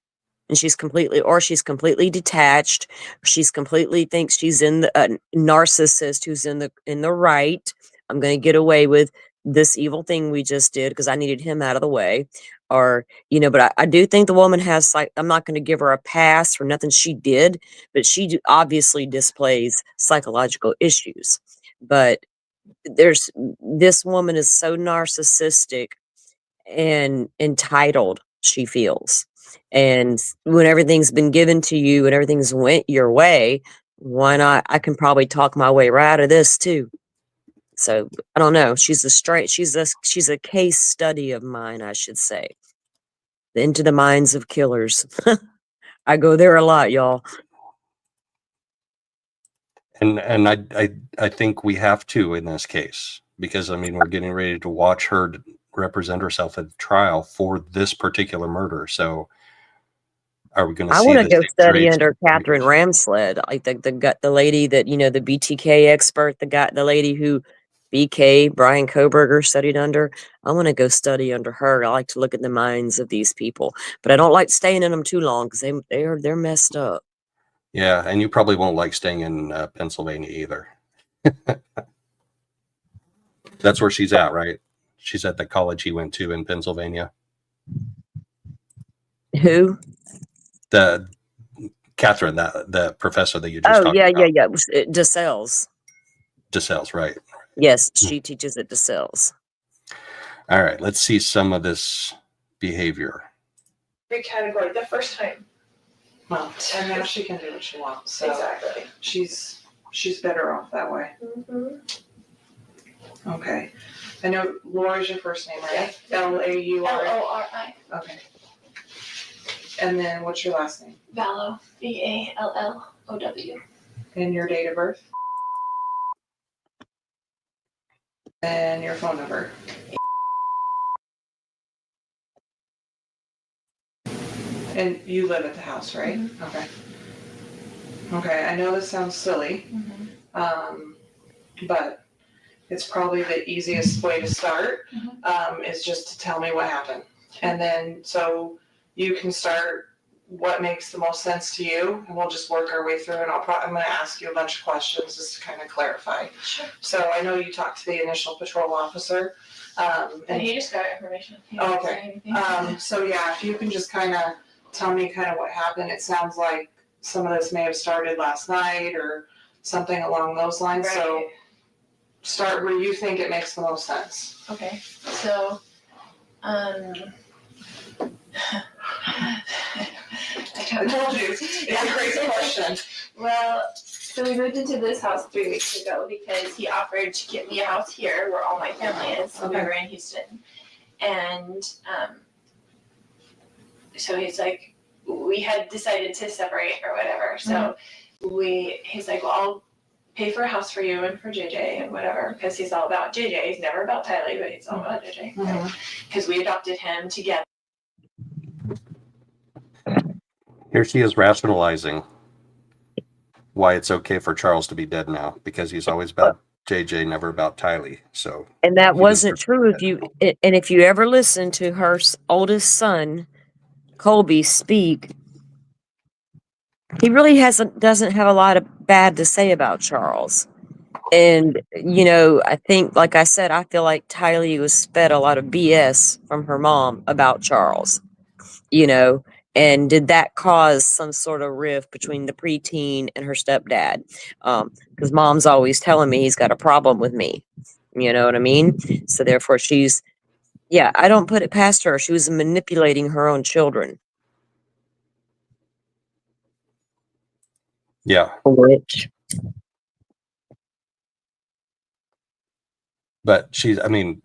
B: and she's completely detached. She's completely thinks she's in the narcissist who's in the right. I'm going to get away with this evil thing we just did because I needed him out of the way. Or, you know, but I do think the woman has, like, I'm not going to give her a pass for nothing she did, but she obviously displays psychological issues. But this woman is so narcissistic and entitled, she feels. And when everything's been given to you and everything's went your way, why not? I can probably talk my way right out of this too. So I don't know. She's a case study of mine, I should say. Into the minds of killers. I go there a lot, y'all.
A: And I think we have to in this case, because I mean we're getting ready to watch her represent herself at trial for this particular murder. So are we going to see?
B: I want to go study
A: traits?
B: under Catherine Ramsled, like the lady that, you know, the BTK expert, the lady who BK Brian Koberger studied under. I want to go study under her. I like to look at the minds of these people, but I don't like staying in them too long because they're messed up.
A: Yeah, and you probably won't like staying in Pennsylvania either. That's where she's at, right? She's at the college he went to in Pennsylvania.
B: Who?
A: The Catherine, the professor that you just talked about.
B: Yeah. DeSales.
A: DeSales, right?
B: Yes, she teaches at DeSales.
A: All right, let's see some of this behavior.
U: Every category the first time.
W: Well, and now she can do what she wants. So
U: Exactly.
W: she's better off that way.
U: Mm-hmm.
W: Okay. I know Laura's your first name, right? Lauri.
U: Lori.
W: Okay. And then what's your last name?
U: Vallow. VALLOW.
W: And your date of birth? And your phone number? And you live at the house, right?
U: Mm-hmm.
W: Okay. Okay, I know this sounds silly, but it's probably the easiest way to start, is just to tell me what happened. And then, so you can start what makes the most sense to you, and we'll just work our way through. And I'm going to ask you a bunch of questions just to kind of clarify.
U: Sure.
W: So I know you talked to the initial patrol officer.
U: And he just got information. He didn't say
W: Okay.
U: anything.
W: So yeah, if you can just kind of tell me kind of what happened. It sounds like some of this may have started last night or something along those lines.
U: Right.
W: So start where you think it makes the most sense.
U: Okay. So, I
W: told you. It's a crazy question.
U: Well, so we moved into this house 3 weeks ago because he offered to get me a house here where all my family is. So we
W: Okay.
U: were in Houston. And so he's like, we had decided to separate or whatever. So he's like, well, I'll pay for a house for you and for JJ and whatever, because he's all about JJ. He's never about Tylee, but he's all about JJ. Because we adopted him together.
A: Here she is rationalizing why it's okay for Charles to be dead now, because he's always about JJ, never about Tylee. So,
B: and that wasn't true. If you ever listen to her oldest son, Colby, speak, he really doesn't have a lot of bad to say about Charles. And, I think, like I said, I feel like Tylee was fed a lot of BS from her mom about Charles, and did that cause some sort of rift between the preteen and her stepdad? Because mom's always telling me he's got a problem with me. You know what I mean? So therefore I don't put it past her. She was manipulating her own children.
A: yeah.
B: Which,
A: But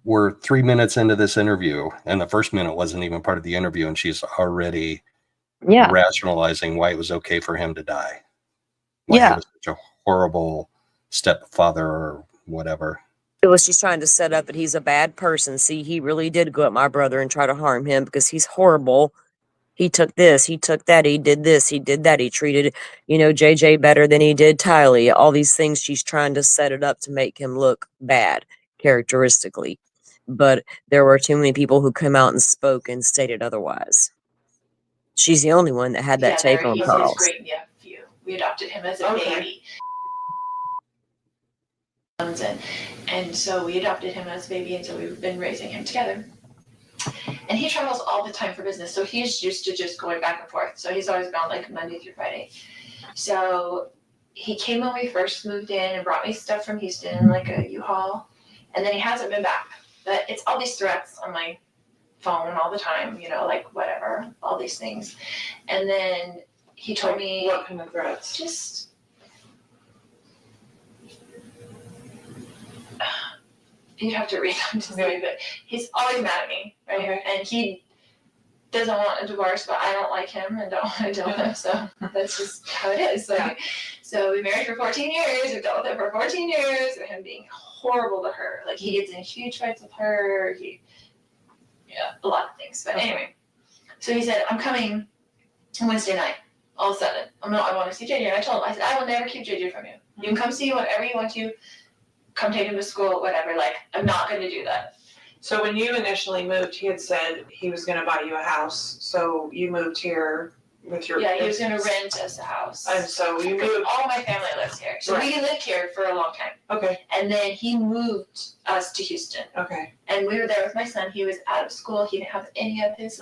A: we're 3 minutes into this interview, and the first minute wasn't even part of the interview, and she's already rationalizing why it was okay for him to die. Why he was such a horrible stepfather or whatever.
B: she's trying to set up that he's a bad person. See, he really did go at my brother and try to harm him because he's horrible. He took this, he took that, he did this, he did that. He treated, JJ better than he did Tylee. All these things, she's trying to set it up to make him look bad, characteristically. But there were too many people who came out and spoke and stated otherwise. She's the only one that had that take on
U: He's
B: Charles.
U: his great nephew. We adopted him as a baby. And so we adopted him as a baby, and so we've been raising him together. And he travels all the time for business, so he's used to just going back and forth. So he's always gone like Monday through Friday. So he came when we first moved in and brought me stuff from Houston, like a U-Haul, and then he hasn't been back. But it's all these threats on my phone all the time, like whatever, all these things. And then he told me,
W: what kind of threats?
U: Just you'd have to read them to see, but he's always mad at me, right? Okay. And he doesn't want a divorce, but I don't like him and don't want to deal with him, so that's just how it is. So we married for 14 years, we dealt with him for 14 years, and him being horrible to her. Like, he gets in huge fights with her, a lot of things. But anyway, so he said, I'm coming Wednesday night, all of a sudden. I want to see JJ. And I told him, I said, I will never keep JJ from you. You can come see whenever you want to. Come take him to school, whatever. Like, I'm not going to do that.
W: So when you initially moved, he had said he was going to buy you a house. So you moved here with your...
U: Yeah, he was going to rent us a house.
W: And so you moved...
U: All my family lives here. So we lived here for a long time.
W: Okay.
U: And then he moved us to Houston.
W: Okay.
U: And we were there with my son. He was out of school. He didn't have any of his,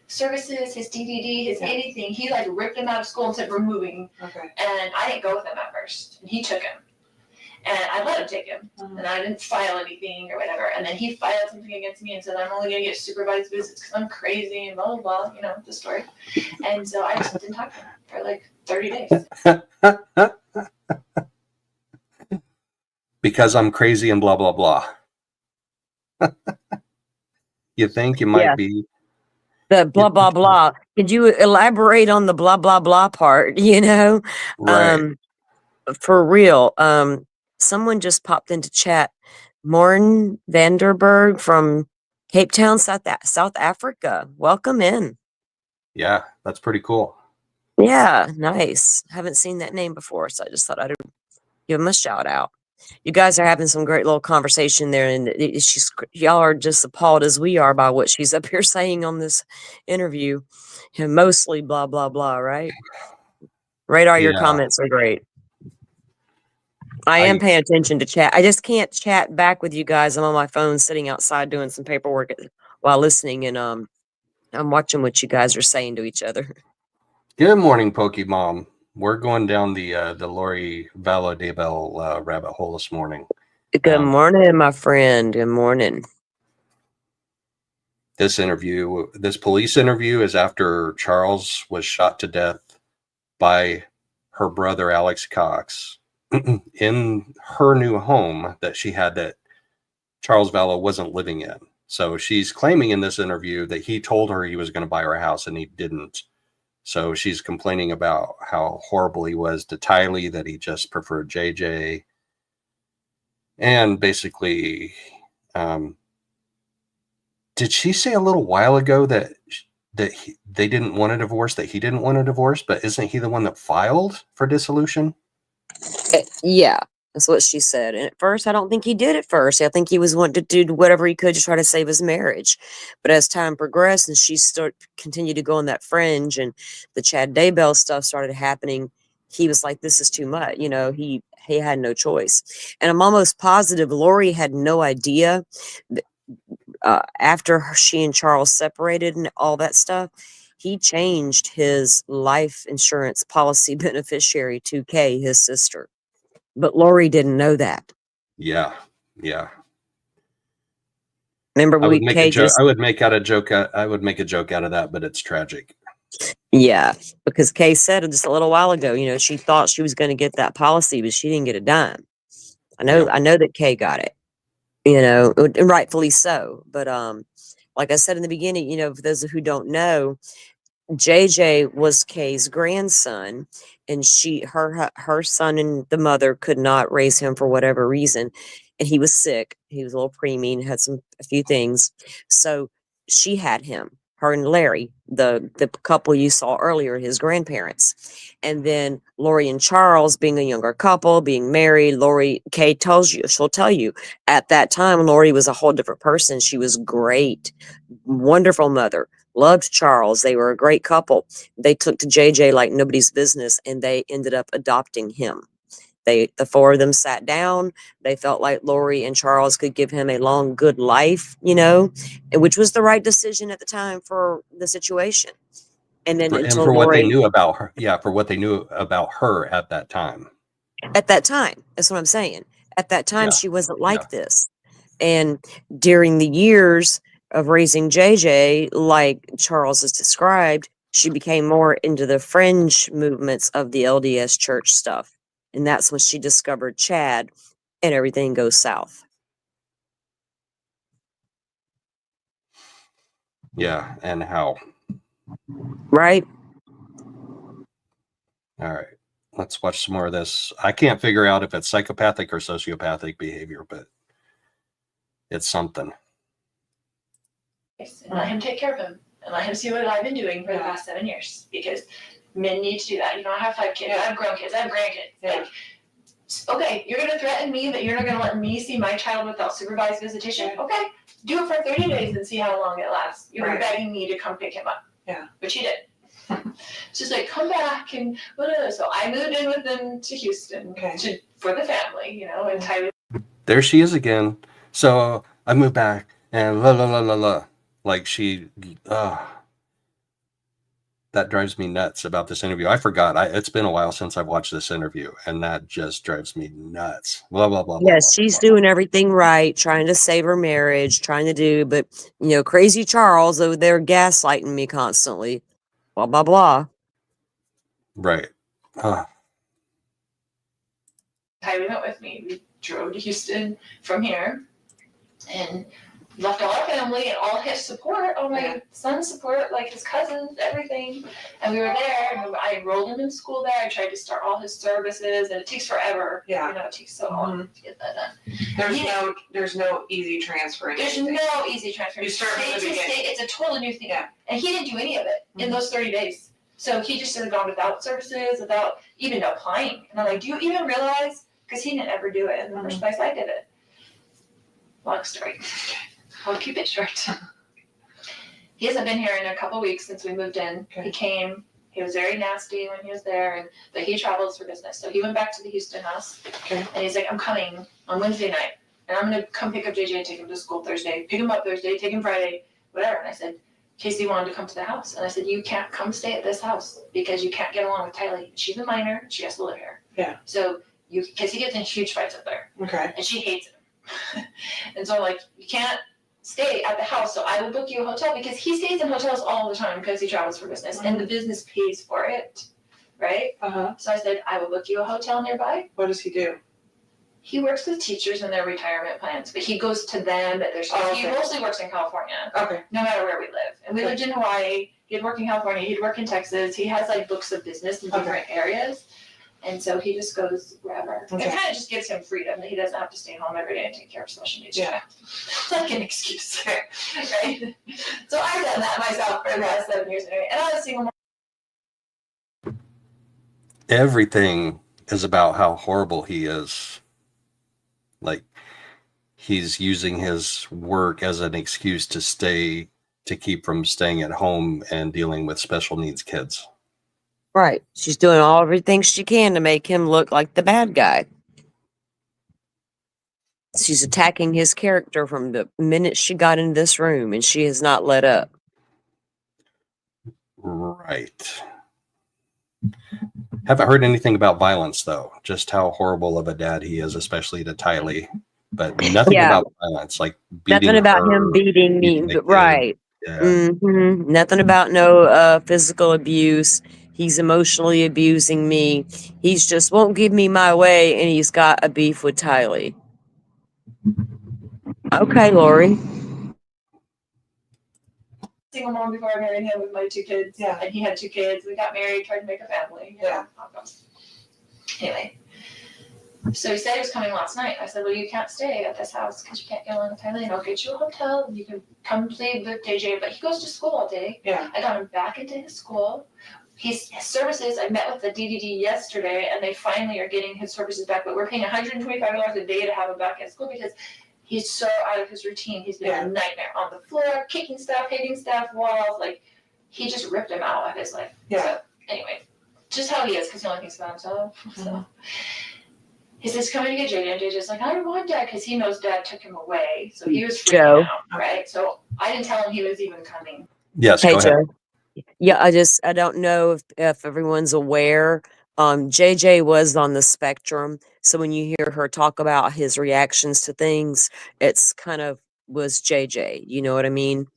U: services, his DDD, his anything. He, ripped him out of school and said, we're moving.
W: Okay.
U: And I didn't go with him at first. And he took him. And I let him take him, and I didn't file anything or whatever. And then he filed something against me and said, I'm only going to get supervised visits because I'm crazy and blah, blah, blah, the story. And so I just didn't talk to him for 30 days.
A: Because I'm crazy and blah, blah, blah. You think you might be?
B: The blah, blah, blah. Could you elaborate on the blah, blah, blah part,
A: Right.
B: For real. Someone just popped into chat. Morn Vanderberg from Cape Town, South Africa. Welcome in.
A: Yeah, that's pretty cool.
B: Yeah, nice. Haven't seen that name before, so I just thought I'd give him a shout out. You guys are having some great little conversation there, and y'all are just appalled as we are by what she's up here saying on this interview. And mostly blah blah blah, right? Radar, your
A: Yeah.
B: comments are great. I am paying attention to chat. I just can't chat back with you guys. I'm on my phone sitting outside doing some paperwork while listening, and I'm watching what you guys are saying to each other.
A: Good morning, Pokemon. We're going down the Lori Vallow Daybell rabbit hole this morning.
B: Good morning, my friend. Good morning.
A: This police interview is after Charles was shot to death by her brother, Alex Cox, in her new home that she had that Charles Vallow wasn't living in. So she's claiming in this interview that he told her he was going to buy her a house and he didn't. So she's complaining about how horrible he was to Tylee, that he just preferred JJ. And basically, did she say a little while ago that they didn't want a divorce, that he didn't want a divorce, but isn't he the one that filed for dissolution?
B: Yeah, that's what she said. And at first, I don't think he did at first. I think he was wanting to do whatever he could to try to save his marriage. But as time progressed and she continued to go on that fringe and the Chad Daybell stuff started happening, he was like, this is too much. You know, he had no choice. And I'm almost positive Lori had no idea that, after she and Charles separated and all that stuff, he changed his life insurance policy beneficiary to Kay, his sister. But Lori didn't know that.
A: Yeah.
B: Remember,
A: I would make a joke. I would make a joke out of that, but it's tragic.
B: Yeah, because Kay said it just a little while ago. You know, she thought she was going to get that policy, but she didn't get a dime. I know that Kay got it. You know, and rightfully so. But like I said in the beginning, you know, for those who don't know, JJ was Kay's grandson, and her son and the mother could not raise him for whatever reason, and he was sick. He was a little preemie, had a few things, so she had him. Her and Larry, the couple you saw earlier, his grandparents, and then Lori and Charles, being a younger couple, being married. Kay she'll tell you at that time Lori was a whole different person. She was great, wonderful mother. Loved Charles. They were a great couple. They took to JJ like nobody's business, and they ended up adopting him. The four of them sat down. They felt like Lori and Charles could give him a long, good life, you know, which was the right decision at the time for the situation. And then
A: for what they knew about her. Yeah, for what they knew about her at that time.
B: At that time, that's what I'm saying. At that time, she wasn't like this. And during the years of raising JJ, like Charles has described, she became more into the fringe movements of the LDS church stuff. And that's when she discovered Chad, and everything goes south.
A: Yeah, and how.
B: Right?
A: All right. Let's watch some more of this. I can't figure out if it's psychopathic or sociopathic behavior, but it's something.
D: And let him take care of him and let him see what I've been doing for the past 7 years, because men need to do that. You know, I have 5 kids, I have grown kids, I have grandkids. Like, okay, you're going to threaten me that you're not going to let me see my child without supervised visitation. Okay, do it for 30 days and see how long it lasts. You're begging me to come pick him up. Yeah, but she did. It's just like, come back and whatever. So I moved in with them to Houston for the family, you know, and Tyler.
A: There she is again. So I moved back and la la la la la. Like that drives me nuts about this interview. I forgot. It's been a while since I've watched this interview, and that just drives me nuts. Blah blah blah.
B: Yes, she's doing everything right, trying to save her marriage, but you know, crazy Charles over there gaslighting me constantly. Blah blah blah.
A: Right.
D: Tyler went with me. We drove to Houston from here and left all our family and all his support, all my son's support, like his cousins, everything. And we were there, and I enrolled him in school there. I tried to start all his services, and it takes forever. Yeah. You know, it takes so long to get that done.
W: There's no easy transfer.
D: There's no easy transfer.
W: You start from the beginning.
D: It's a totally new thing. Yeah. And he didn't do any of it in those 30 days. So he just sort of gone without services, without even applying. And I'm like, do you even realize because he didn't ever do it in the first place. I did it. Long story. I'll keep it short. He hasn't been here in a couple weeks since we moved in. Okay. He came. He was very nasty when he was there, but he travels for business. So he went back to the Houston house, and he's like, I'm coming on Wednesday night, and I'm going to come pick up JJ and take him to school Thursday, pick him up Thursday, take him Friday, whatever. And I said, Casey wanted to come to the house. And I said, you can't come stay at this house because you can't get along with Tylee. She's a minor. She has to live here. Yeah. So because he gets in huge fights up there. Okay. And she hates him. And so I'm like, you can't stay at the house, so I will book you a hotel, because he stays in hotels all the time because he travels for business, and the business pays for it, right? So I said, I will book you a hotel nearby. What does he do? He works with teachers in their retirement plans, but he goes to them at their school. He mostly works in California. Okay. No matter where we live. And we lived in Hawaii. He'd work in California. He'd work in Texas. He has like books of business in different areas. And so he just goes wherever. It kind of just gives him freedom that he doesn't have to stay home every day and take care of special needs. Yeah. It's like an excuse, right? So I've done that myself for the last 7 years anyway. And I was single.
A: Everything is about how horrible he is. Like, he's using his work as an excuse to keep from staying at home and dealing with special needs kids.
B: Right. She's doing everything she can to make him look like the bad guy. She's attacking his character from the minute she got in this room, and she has not let up.
A: Right. Haven't heard anything about violence, though. Just how horrible of a dad he is, especially to Tylee. But nothing about violence, like beating
B: nothing about
A: her,
B: him beating me,
A: beating the
B: right.
A: kid. Yeah.
B: Nothing about no physical abuse. He's emotionally abusing me. He's just won't give me my way, and he's got a beef with Tylee. Okay, Lori.
D: Single mom before I married him with my 2 kids. Yeah. And he had 2 kids. We got married, tried to make a family. Yeah. Anyway. So he said he was coming last night. I said, well, you can't stay at this house because you can't get along with Tylee, and I'll get you a hotel and you can come play with JJ. But he goes to school all day. Yeah. I got him back into his school. His services, I met with the DDD yesterday, and they finally are getting his services back, but we're paying $125 a day to have him back at school because he's so out of his routine. He's been a nightmare on the floor, kicking stuff, hitting stuff, walls. Like, he just ripped him out of his life. Yeah. So, anyway, just how he is, because he only thinks about himself. So he says, coming to get JJ, and JJ's like, I don't want Dad, because he knows Dad took him away. So he was freaking out, right? So I didn't tell him he was even coming.
A: Yes,
B: hey,
A: go ahead.
B: Joe. Yeah, I don't know if everyone's aware. JJ was on the spectrum, so when you hear her talk about his reactions to things, it's kind of was JJ. You know what I mean?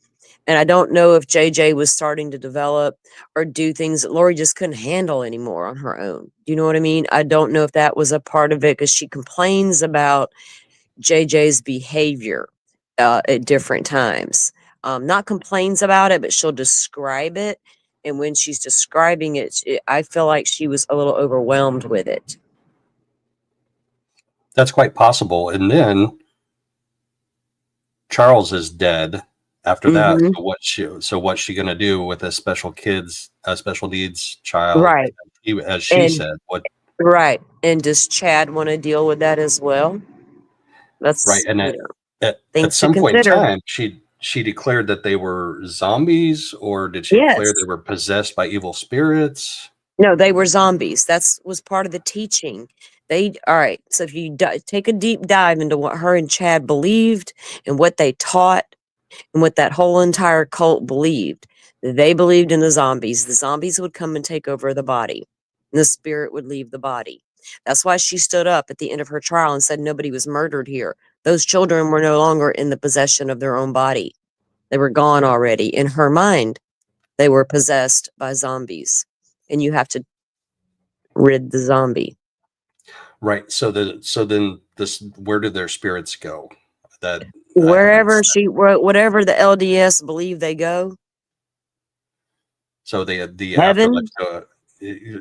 B: And I don't know if JJ was starting to develop or do things that Lori just couldn't handle anymore on her own. You know what I mean? I don't know if that was a part of it, because she complains about JJ's behavior at different times. Not complains about it, but she'll describe it. And when she's describing it, I feel like she was a little overwhelmed with it.
A: That's quite possible. And then Charles is dead after that. So what's she going to do with a special needs child?
B: Right.
A: As she said, what?
B: Right. And does Chad want to deal with that as well? That's
A: right. And at some point in time, she declared that they were zombies, or did she declare they were possessed by evil spirits?
B: No, they were zombies. Was part of the teaching. All right. So if you take a deep dive into what her and Chad believed and what they taught and what that whole entire cult believed, they believed in the zombies. The zombies would come and take over the body, and the spirit would leave the body. That's why she stood up at the end of her trial and said nobody was murdered here. Those children were no longer in the possession of their own body. They were gone already. In her mind, they were possessed by zombies, and you have to rid the zombie.
A: Right. So then where did their spirits go? That
B: wherever whatever the LDS believe they go.
A: So the
B: heaven.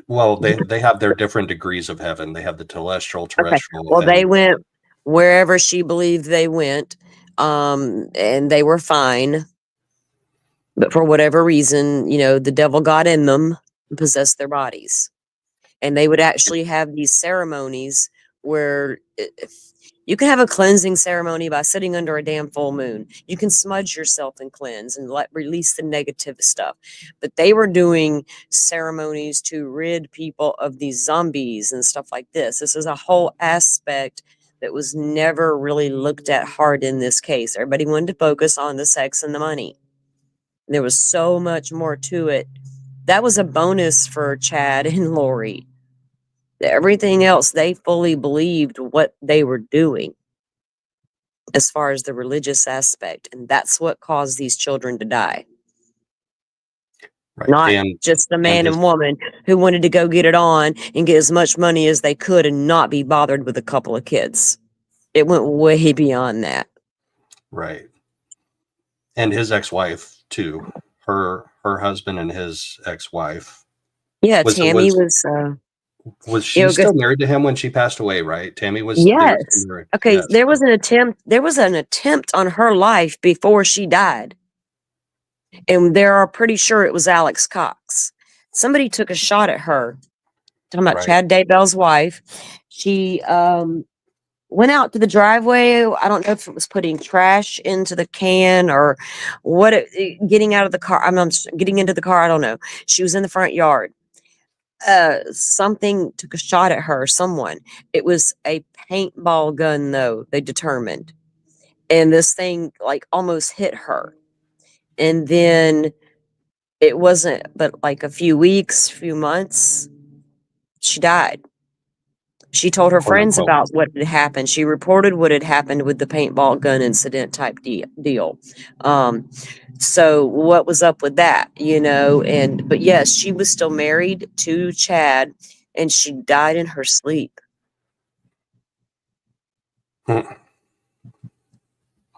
A: Well, they have their different degrees of heaven. They have the terrestrial.
B: Okay. Well, they went wherever she believed they went, and they were fine. But for whatever reason, the devil got in them and possessed their bodies. And they would actually have these ceremonies where you can have a cleansing ceremony by sitting under a damn full moon. You can smudge yourself and cleanse and release the negative stuff. But they were doing ceremonies to rid people of these zombies and stuff like this. This is a whole aspect that was never really looked at hard in this case. Everybody wanted to focus on the sex and the money. There was so much more to it. That was a bonus for Chad and Lori. Everything else, they fully believed what they were doing as far as the religious aspect. And that's what caused these children to die.
A: Right.
B: Not
A: And
B: just the man
A: his,
B: and woman who wanted to go get it on and get as much money as they could and not be bothered with a couple of kids. It went way beyond that.
A: right. And his ex-wife too. Her husband and his ex-wife.
B: Yeah,
A: Was
B: Tammy
A: was she still married to him when she passed away, right? Tammy was they were
B: yes.
A: still married.
B: Okay,
A: Yes.
B: there was an attempt on her life before she died. And they're pretty sure it was Alex Cox. Somebody took a shot at her. Talking about
A: Right.
B: Chad Daybell's wife. She went out to the driveway. I don't know if it was putting trash into the can or getting out of the car. I'm getting into the car. I don't know. She was in the front yard. Something took a shot at her. Someone. It was a paintball gun, though, they determined. And this thing like almost hit her. And then it wasn't but like a few months, she died. She told her
A: Quote
B: friends
A: unquote.
B: about what had happened. She reported what had happened with the paintball gun incident type deal. So what was up with that, but yes, she was still married to Chad and she died in her sleep.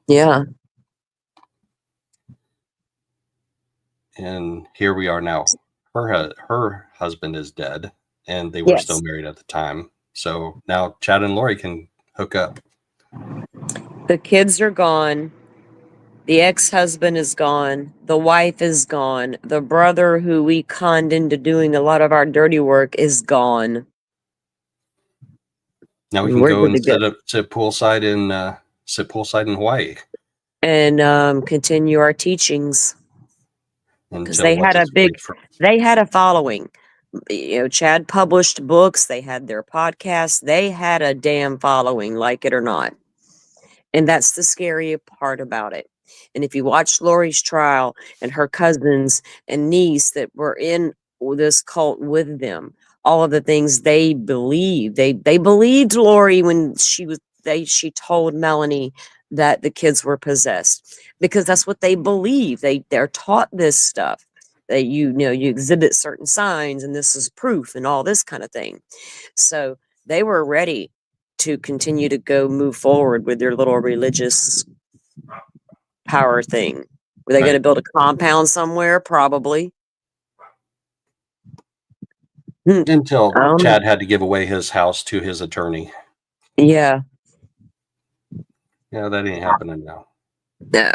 B: Yeah.
A: And here we are now. Her husband is dead, and they were still married at the time. So now Chad and Lori can hook up.
B: The kids are gone. The ex-husband is gone. The wife is gone. The brother who we conned into doing a lot of our dirty work is gone.
A: Now we can go and sit poolside in Hawaii.
B: And continue our teachings. Because
A: Until
B: they had a following. Chad published books. They had their podcasts. They had a damn following, like it or not. And that's the scary part about it. And if you watch Lori's trial and her cousins and niece that were in this cult with them, all of the things they believed, they believed Lori when she told Melanie that the kids were possessed, because that's what they believe. They're taught this stuff, that you exhibit certain signs and this is proof and all this kind of thing. So they were ready to continue to move forward with their little religious power thing. Were they going to build a compound somewhere? Probably.
A: Until Chad had to give away his house to his attorney.
B: Yeah.
A: Yeah, that ain't happening now.
B: No.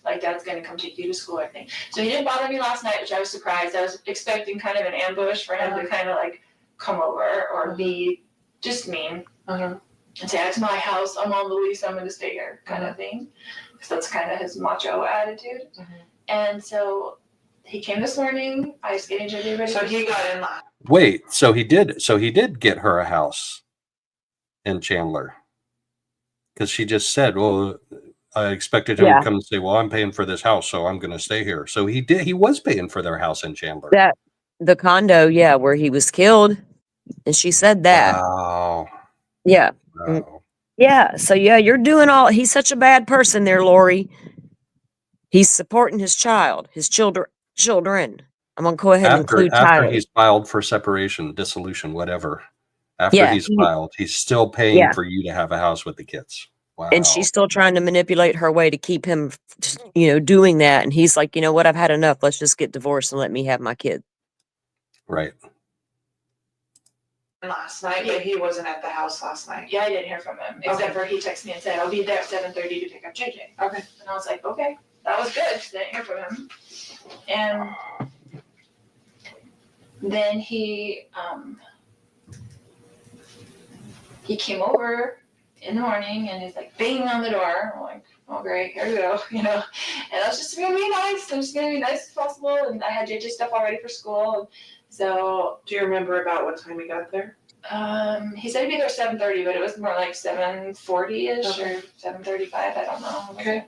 D: Like, Dad's going to come take you to school, I think. So he didn't bother me last night, which I was surprised. I was expecting kind of an ambush for him to kind of like come over or be just mean and say, it's my house, I'm on the lease, I'm going to stay here, kind of thing. Because that's kind of his macho attitude. And so he came this morning. I was getting ready. So he got in line.
A: Wait, so he did get her a house in Chandler. Because she just said, well, I expected him to come and say, well, I'm paying for this house, so I'm going to stay here. So he was paying for their house in Chandler.
B: The condo, where he was killed. And she said that.
A: Wow.
B: Yeah.
A: Wow.
B: Yeah. So you're doing he's such a bad person there, Lori. He's supporting his children. I'm going to go ahead and include
A: after
B: Tyler.
A: he's filed for separation, dissolution, whatever. After he's filed, he's still paying for you to have a house with the kids. Wow.
B: And she's still trying to manipulate her way to keep him, doing that. And he's like, you know what? I've had enough. Let's just get divorced and let me have my kid.
A: Right.
W: Last night, but he wasn't at the house last night.
D: Yeah, I didn't hear from him, except for he texted me and said, I'll be there at 7:30 to pick up JJ. Okay. And I was like, okay, that was good. Didn't hear from him. And then he, he came over in the morning and he's like banging on the door. I'm like, oh great, here we go, you know. And I was just gonna be nice. I'm just gonna be nice as possible. And I had JJ stuff all ready for school. And so,
W: do you remember about what time he got there?
D: He said he'd be there 7:30, but it was more like 7:40ish
W: Okay.
D: or 7:35. I don't know.
W: Okay.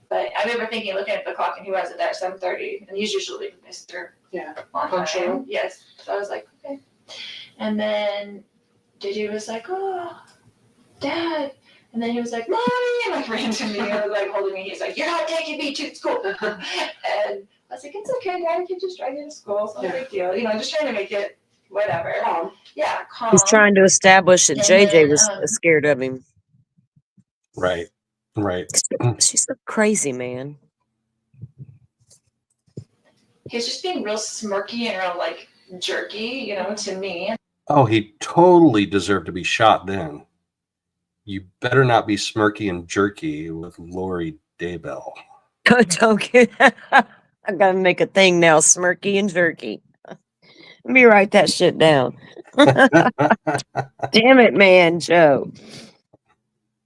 D: But I remember thinking, looking at the clock, and he wasn't there at 7:30, and he's usually Mr. On
W: Punctual.
D: time. Yes. So I was like, okay. And then JJ was like, oh, Dad. And then he was like, Mommy, and like ran to me and was like holding me. He's like, you're not taking me to school. And I was like, it's okay, Dad, I can just drive you to school. It's not a big deal. You know, just trying to make it whatever. Calm. Yeah, calm.
B: He's trying to establish that
D: And
B: JJ
D: then,
B: was scared of him.
A: Right.
B: She's so crazy, man.
D: he was just being real smirky and real like jerky, you know, to me.
A: Oh, he totally deserved to be shot then. You better not be smirky and jerky with Lori Daybell.
B: Don't get. I gotta make a thing now. Smirky and jerky. Let me write that shit down. Damn it, man, Joe.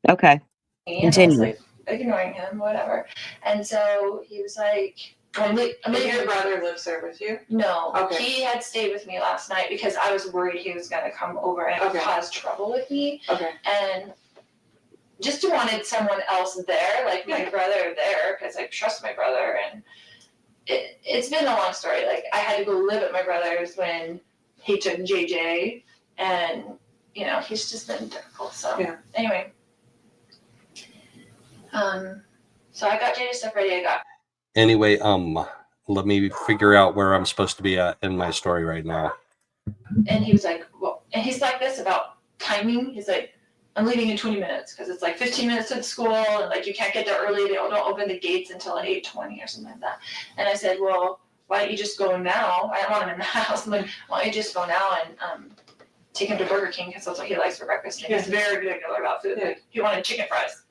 B: Okay.
D: And I was
B: Continue.
D: like ignoring him, whatever. And so he was like,
W: And your brother lives there with you?
D: No.
W: Okay.
D: He had stayed with me last night because I was worried he was going to come over and
W: Okay.
D: cause trouble with me.
W: Okay.
D: And just wanted someone else there, like my brother there, because I trust my brother. And it's been a long story. Like, I had to go live at my brother's when he took JJ. And, you know, he's just been difficult. So, anyway. So I got JJ stuff ready.
A: Anyway, let me figure out where I'm supposed to be at in my story right now.
D: And he was like, well, and he's like this about timing. He's like, I'm leaving in 20 minutes because it's like 15 minutes to the school and like you can't get there early. They don't open the gates until 8:20 or something like that. And I said, well, why don't you just go now? I don't want him in the house. I'm like, why don't you just go now and take him to Burger King because that's what he likes for breakfast. And he's very particular about food. Like, he wanted chicken fries.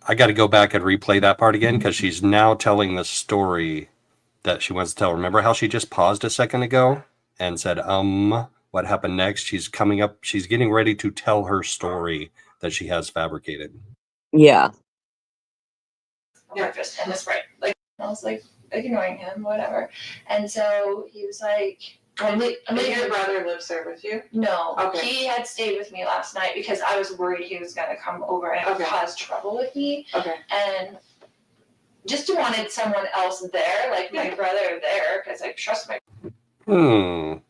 A: I got to go back and replay that part again because she's now telling the story that she wants to tell. Remember how she just paused a second ago and said, what happened next? She's coming up. She's getting ready to tell her story that she has fabricated.
B: Yeah.
D: Breakfast and this right. Like, I was like ignoring him, whatever. And so he was like,
W: your brother lives there with you?
D: No.
W: Okay.
D: He had stayed with me last night because I was worried he was going to come over and cause trouble with me.
W: Okay.
D: And just wanted someone else there, like my brother there, because I trust my.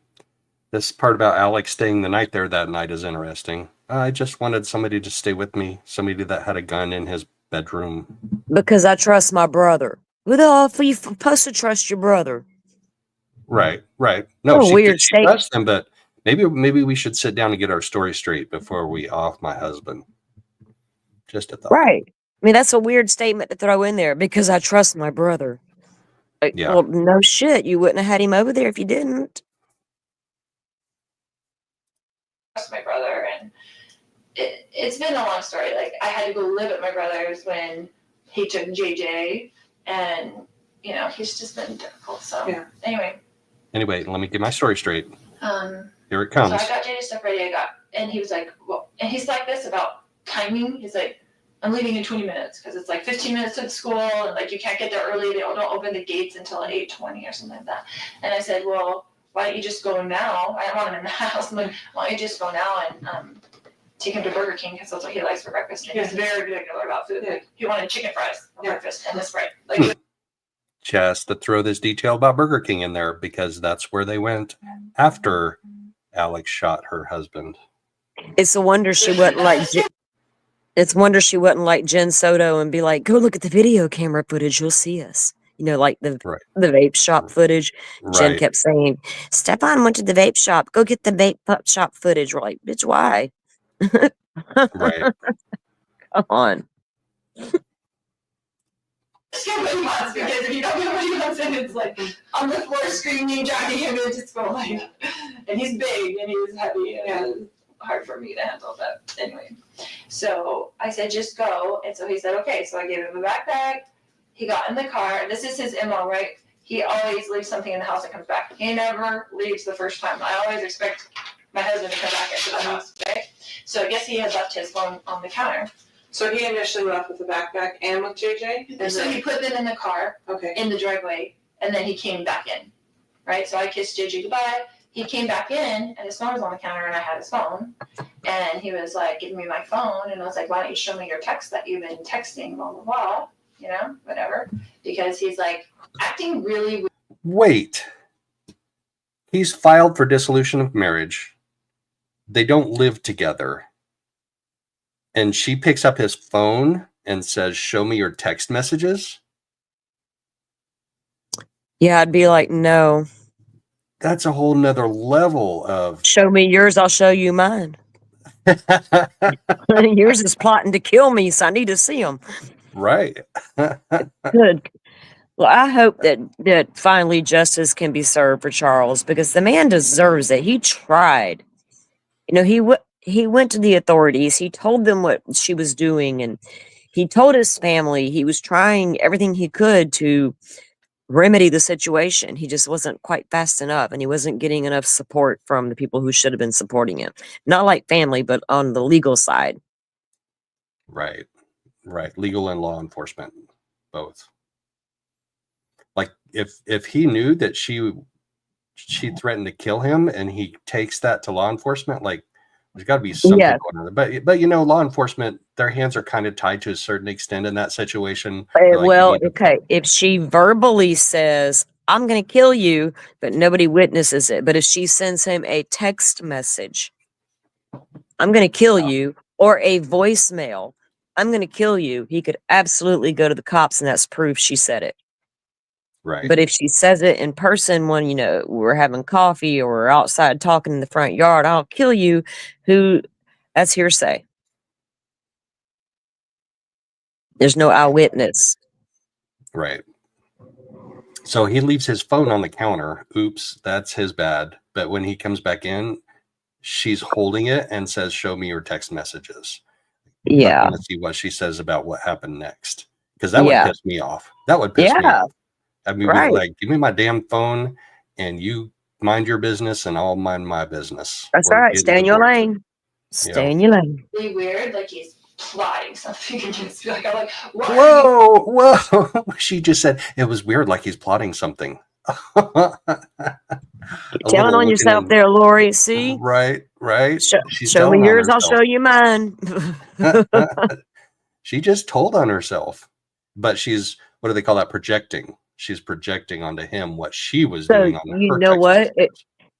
A: This part about Alex staying the night there that night is interesting. I just wanted somebody to stay with me, somebody that had a gun in his bedroom.
B: Because I trust my brother. Who the hell are you supposed to trust your brother?
A: Right. No,
B: weird
A: she trusts him, but maybe we should sit down and get our story straight before we off my husband. Just a thought.
B: Right. I mean, that's a weird statement to throw in there because I trust my brother. Like,
A: Yeah.
B: Well, no shit. You wouldn't have had him over there if you didn't.
D: Trust my brother, and it's been a long story. Like, I had to go live at my brother's when he took JJ, and you know he's just been difficult. So anyway,
A: Let me get my story straight. Here it
D: so
A: comes.
D: I got JJ stuff ready. And he was like, well, and he's like this about timing. He's like, I'm leaving in 20 minutes because it's like 15 minutes to the school and like you can't get there early. They don't open the gates until 8:20 or something like that. And I said, well, why don't you just go now? I don't want him in the house. I'm like, why don't you just go now and take him to Burger King because that's what he likes for breakfast. And he's very particular about food. Like, he wanted chicken fries for breakfast and this right. Like,
A: Just to throw this detail about Burger King in there because that's where they went after Alex shot her husband.
B: It's a wonder she wasn't like. It's a wonder she wasn't like Jen Soto and be like, "Go look at the video camera footage. You'll see us." You know, like the vape shop footage. Jen kept saying, "Stephon went to the vape shop. Go get the vape shop footage." We're like, "Bitch, why?"
A: Right.
D: Come on. Somebody wants because if you don't know what he wants, and it's like on the floor screaming, dragging him into school, like, and he's big and he's heavy, and it was hard for me to handle. But anyway, so I said, just go, and so he said, okay. So I gave him a backpack. He got in the car. This is his MO, right? He always leaves something in the house and comes back. He never leaves the first time. I always expect my husband to come back into the house, right? So I guess he had left his phone on the counter.
W: So he initially left with the backpack and with JJ?
D: And so he put them in the car,
W: Okay.
D: in the driveway, and then he came back in, right? So I kissed JJ goodbye. He came back in, and his phone was on the counter, and I had his phone. And he was like, give me my phone. And I was like, why don't you show me your text that you've been texting, blah, blah, blah, you know, whatever. Because he's like acting really weird.
A: Wait. He's filed for dissolution of marriage. They don't live together. And she picks up his phone and says, show me your text messages.
B: Yeah, I'd be like, no.
A: That's a whole nother level of...
B: Show me yours, I'll show you mine. Yours is plotting to kill me, so I need to see them.
A: Right.
B: Good. Well, I hope that finally justice can be served for Charles, because the man deserves it. He tried. You know, he went to the authorities. He told them what she was doing, and he told his family he was trying everything he could to remedy the situation. He just wasn't quite fast enough, and he wasn't getting enough support from the people who should have been supporting him. Not like family, but on the legal side.
A: Right. Right. Legal and law enforcement, both. Like if he knew that she threatened to kill him and he takes that to law enforcement, like there's got to be something going on. But you know, law enforcement, their hands are kind of tied to a certain extent in that situation. Like,
B: well, okay, if she verbally says, I'm going to kill you, but nobody witnesses it. But if she sends him a text message, I'm going to kill you, or a voicemail, I'm going to kill you, he could absolutely go to the cops, and that's proof she said it.
A: Right.
B: But if she says it in person when, you know, we're having coffee or we're outside talking in the front yard, I'll kill you, that's hearsay. There's no eyewitness.
A: Right. So he leaves his phone on the counter. Oops, that's his bad. But when he comes back in, she's holding it and says, show me your text messages.
B: Yeah.
A: I want to see what she says about what happened next. Because that would piss me off. That would piss me off. I mean,
B: Right.
A: like, give me my damn phone and you mind your business and I'll mind my business.
B: That's
A: We're
B: right.
A: getting
B: Stay in your
A: divorced.
B: lane. Stay in your lane.
D: Really weird, like he's plotting something against me. Like I'm like, what?
A: Whoa. She just said it was weird, like he's plotting something.
B: Telling on yourself there, Lori. See?
A: Right. She's
B: show me
A: telling on
B: yours, I'll
A: herself.
B: show you mine.
A: She just told on herself. But she's, what do they call that? Projecting. She's projecting onto him what she was doing on
B: you
A: her
B: know
A: text.
B: what?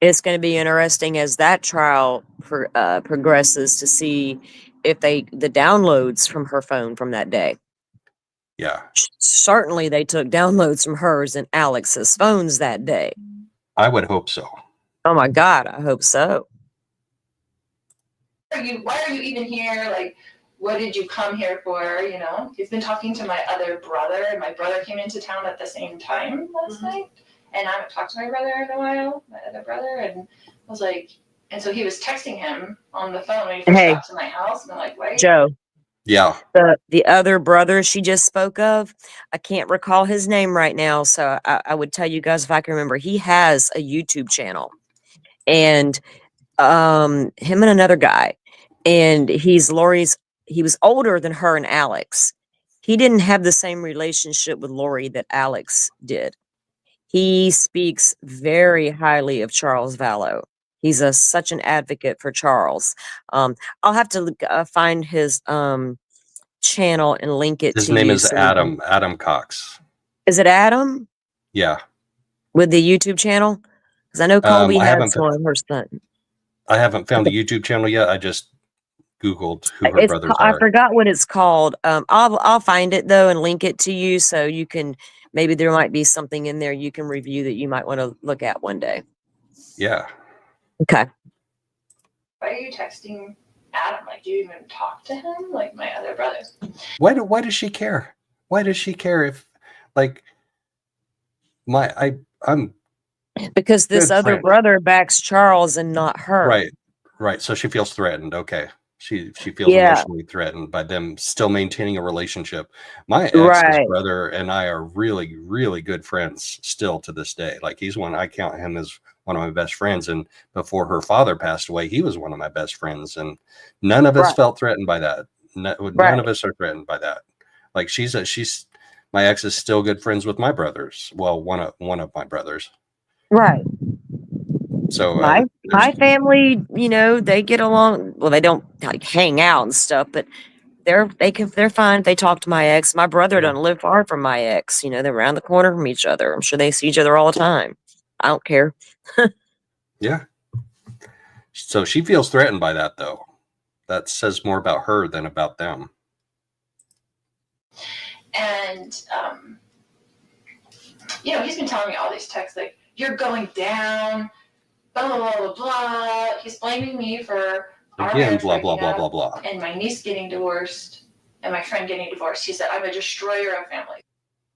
B: It's going to be interesting as that trial progresses to see if the downloads from her phone from that day.
A: Yeah.
B: Certainly they took downloads from hers and Alex's phones that day.
A: I would hope so.
B: Oh my God, I hope so.
D: Why are you even here? Like, what did you come here for? You know, he's been talking to my other brother, and my brother came into town at the same time last night. And I haven't talked to my brother in a while, my other brother, and I was like, and so he was texting him on the phone when he first got to my house, and I'm like, wait.
B: Joe.
A: Yeah.
B: The other brother she just spoke of, I can't recall his name right now, so I would tell you guys if I can remember. He has a YouTube channel, and him and another guy, and he was older than her and Alex. He didn't have the same relationship with Lori that Alex did. He speaks very highly of Charles Vallow. He's such an advocate for Charles. I'll have to find his channel and link it to you.
A: His name is Adam Cox.
B: Is it Adam?
A: Yeah.
B: With the YouTube channel? Because I know Colby has one, her son.
A: I haven't found the YouTube channel yet. I just Googled who her brothers are.
B: I forgot what it's called. I'll find it though and link it to you so you can, maybe there might be something in there you can review that you might want to look at one day.
A: Yeah.
B: Okay.
D: Why are you texting Adam? Like, do you even talk to him? Like my other brothers.
A: Why does she care? Why does she care if, like, I'm
B: because this other brother backs Charles and not her.
A: Right. So she feels threatened. Okay. She feels emotionally threatened by them still maintaining a relationship. My ex's brother and I are really, really good friends still to this day. Like I count him as one one of my best friends. And before her father passed away, he was one of my best friends. And none of us felt threatened by that. None of us are threatened by that. Like my ex is still good friends with my brothers. Well, one of my brothers.
B: Right.
A: So
B: my family, you know, they get along. Well, they don't like hang out and stuff, but they're fine. They talk to my ex. My brother doesn't live far from my ex. You know, they're around the corner from each other. I'm sure they see each other all the time. I don't care.
A: Yeah. So she feels threatened by that, though. That says more about her than about them.
D: And, you know, he's been telling me all these texts like, you're going down, blah, blah, blah, blah, blah. He's blaming me for our
A: Again,
D: marriage
A: blah, blah,
D: breaking
A: blah,
D: up
A: blah, blah.
D: and my niece getting divorced and my friend getting divorced. He said, I'm a destroyer of families.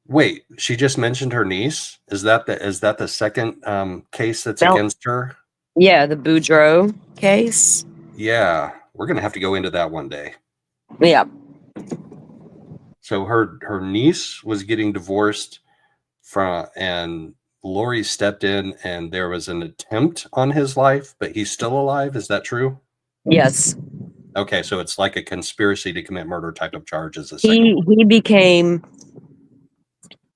A: Wait, she just mentioned her niece. Is that the second case that's against her?
B: Yeah, the Boudreaux case.
A: Yeah, we're gonna have to go into that one day.
B: Yeah.
A: So her niece was getting divorced and Lori stepped in, and there was an attempt on his life, but he's still alive. Is that true?
B: Yes.
A: Okay, so it's like a conspiracy to commit murder type of charge as a second one.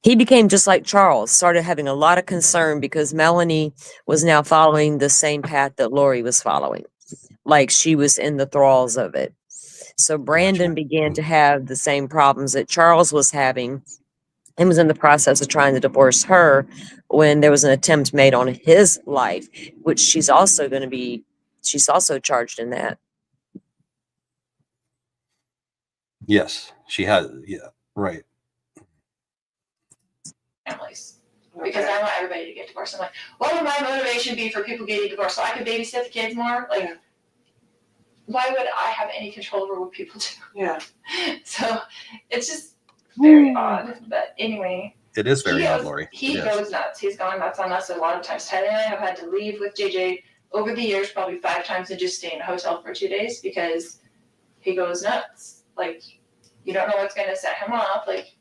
B: He became just like Charles, started having a lot of concern because Melanie was now following the same path that Lori was following. Like she was in the thralls of it. So Brandon began to have the same problems that Charles was having and was in the process of trying to divorce her when there was an attempt made on his life, which she's also charged in that.
A: Yes, she has. Yeah, right.
D: Families. Because I want everybody to get divorced. I'm like, what would my motivation be for people getting divorced? So I could babysit the kids more? Like, why would I have any control over what people do?
W: Yeah.
D: So it's just very odd. But anyway.
A: It is very odd, Lori.
D: He goes nuts. He's gone nuts on us a lot of times. Tyler and I have had to leave with JJ over the years, probably 5 times, and just stay in a hotel for 2 days because he goes nuts. Like, you don't know what's going to set him off. Like,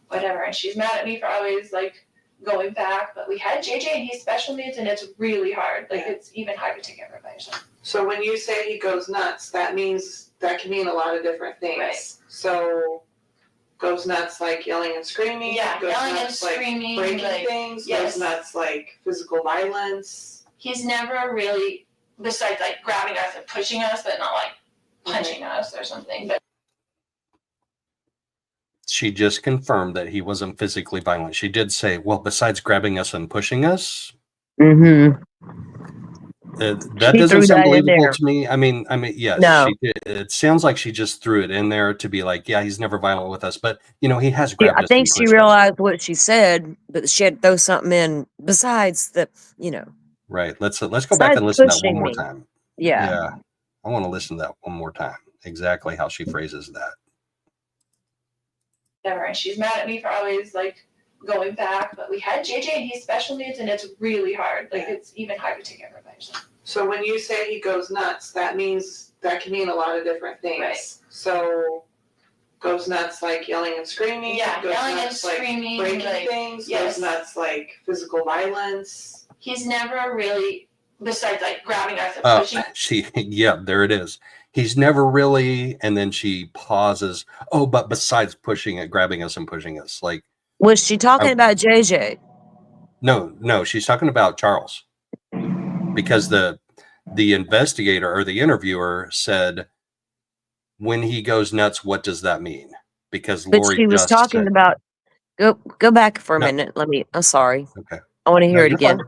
D: whatever. And she's mad at me for always, like, going back. But we had JJ, and he's special needs, and it's really hard. Like, it's even hard to take care of by yourself.
W: So when you say he goes nuts, that can mean a lot of different things.
D: Right.
W: So goes nuts like yelling and screaming.
D: Yeah,
W: goes
D: yelling
W: nuts
D: and screaming.
W: Like breaking
D: like,
W: things.
D: Yes.
W: Goes nuts like physical violence.
D: He's never really, besides like grabbing us and pushing us, but not like punching us or something. But
A: she just confirmed that he wasn't physically violent. She did say, well, besides grabbing us and pushing us.
B: Mm-hmm.
A: That doesn't sound believable to me. I mean, yes,
B: no.
A: She did. It sounds like she just threw it in there to be like, yeah, he's never violent with us, but you know, he has grabbed us.
B: I think she realized what she said, but she had to throw something in besides the, you know.
A: Right. Let's go back and listen to that one more time.
B: Yeah.
A: I want to listen to that one more time. Exactly how she phrases that.
D: Whatever. And she's mad at me for always like going back, but we had JJ and he's special needs, and it's really hard. Like it's even hard to take care of by yourself.
W: So when you say he goes nuts, that can mean a lot of different things.
D: Right.
W: So goes nuts like yelling and screaming.
D: Yeah,
W: goes
D: yelling
W: nuts
D: and screaming.
W: Like breaking
D: like,
W: things.
D: Yes.
W: Goes nuts like physical violence.
D: He's never really, besides like grabbing us and pushing.
A: There it is. He's never really, and then she pauses. Oh, but besides grabbing us and pushing us, like.
B: Was she talking about JJ?
A: No, she's talking about Charles. Because the investigator or the interviewer said, when he goes nuts, what does that mean? Because Lori
B: she was talking about, go back for a minute. I'm sorry.
A: Okay.
B: I want to hear it again.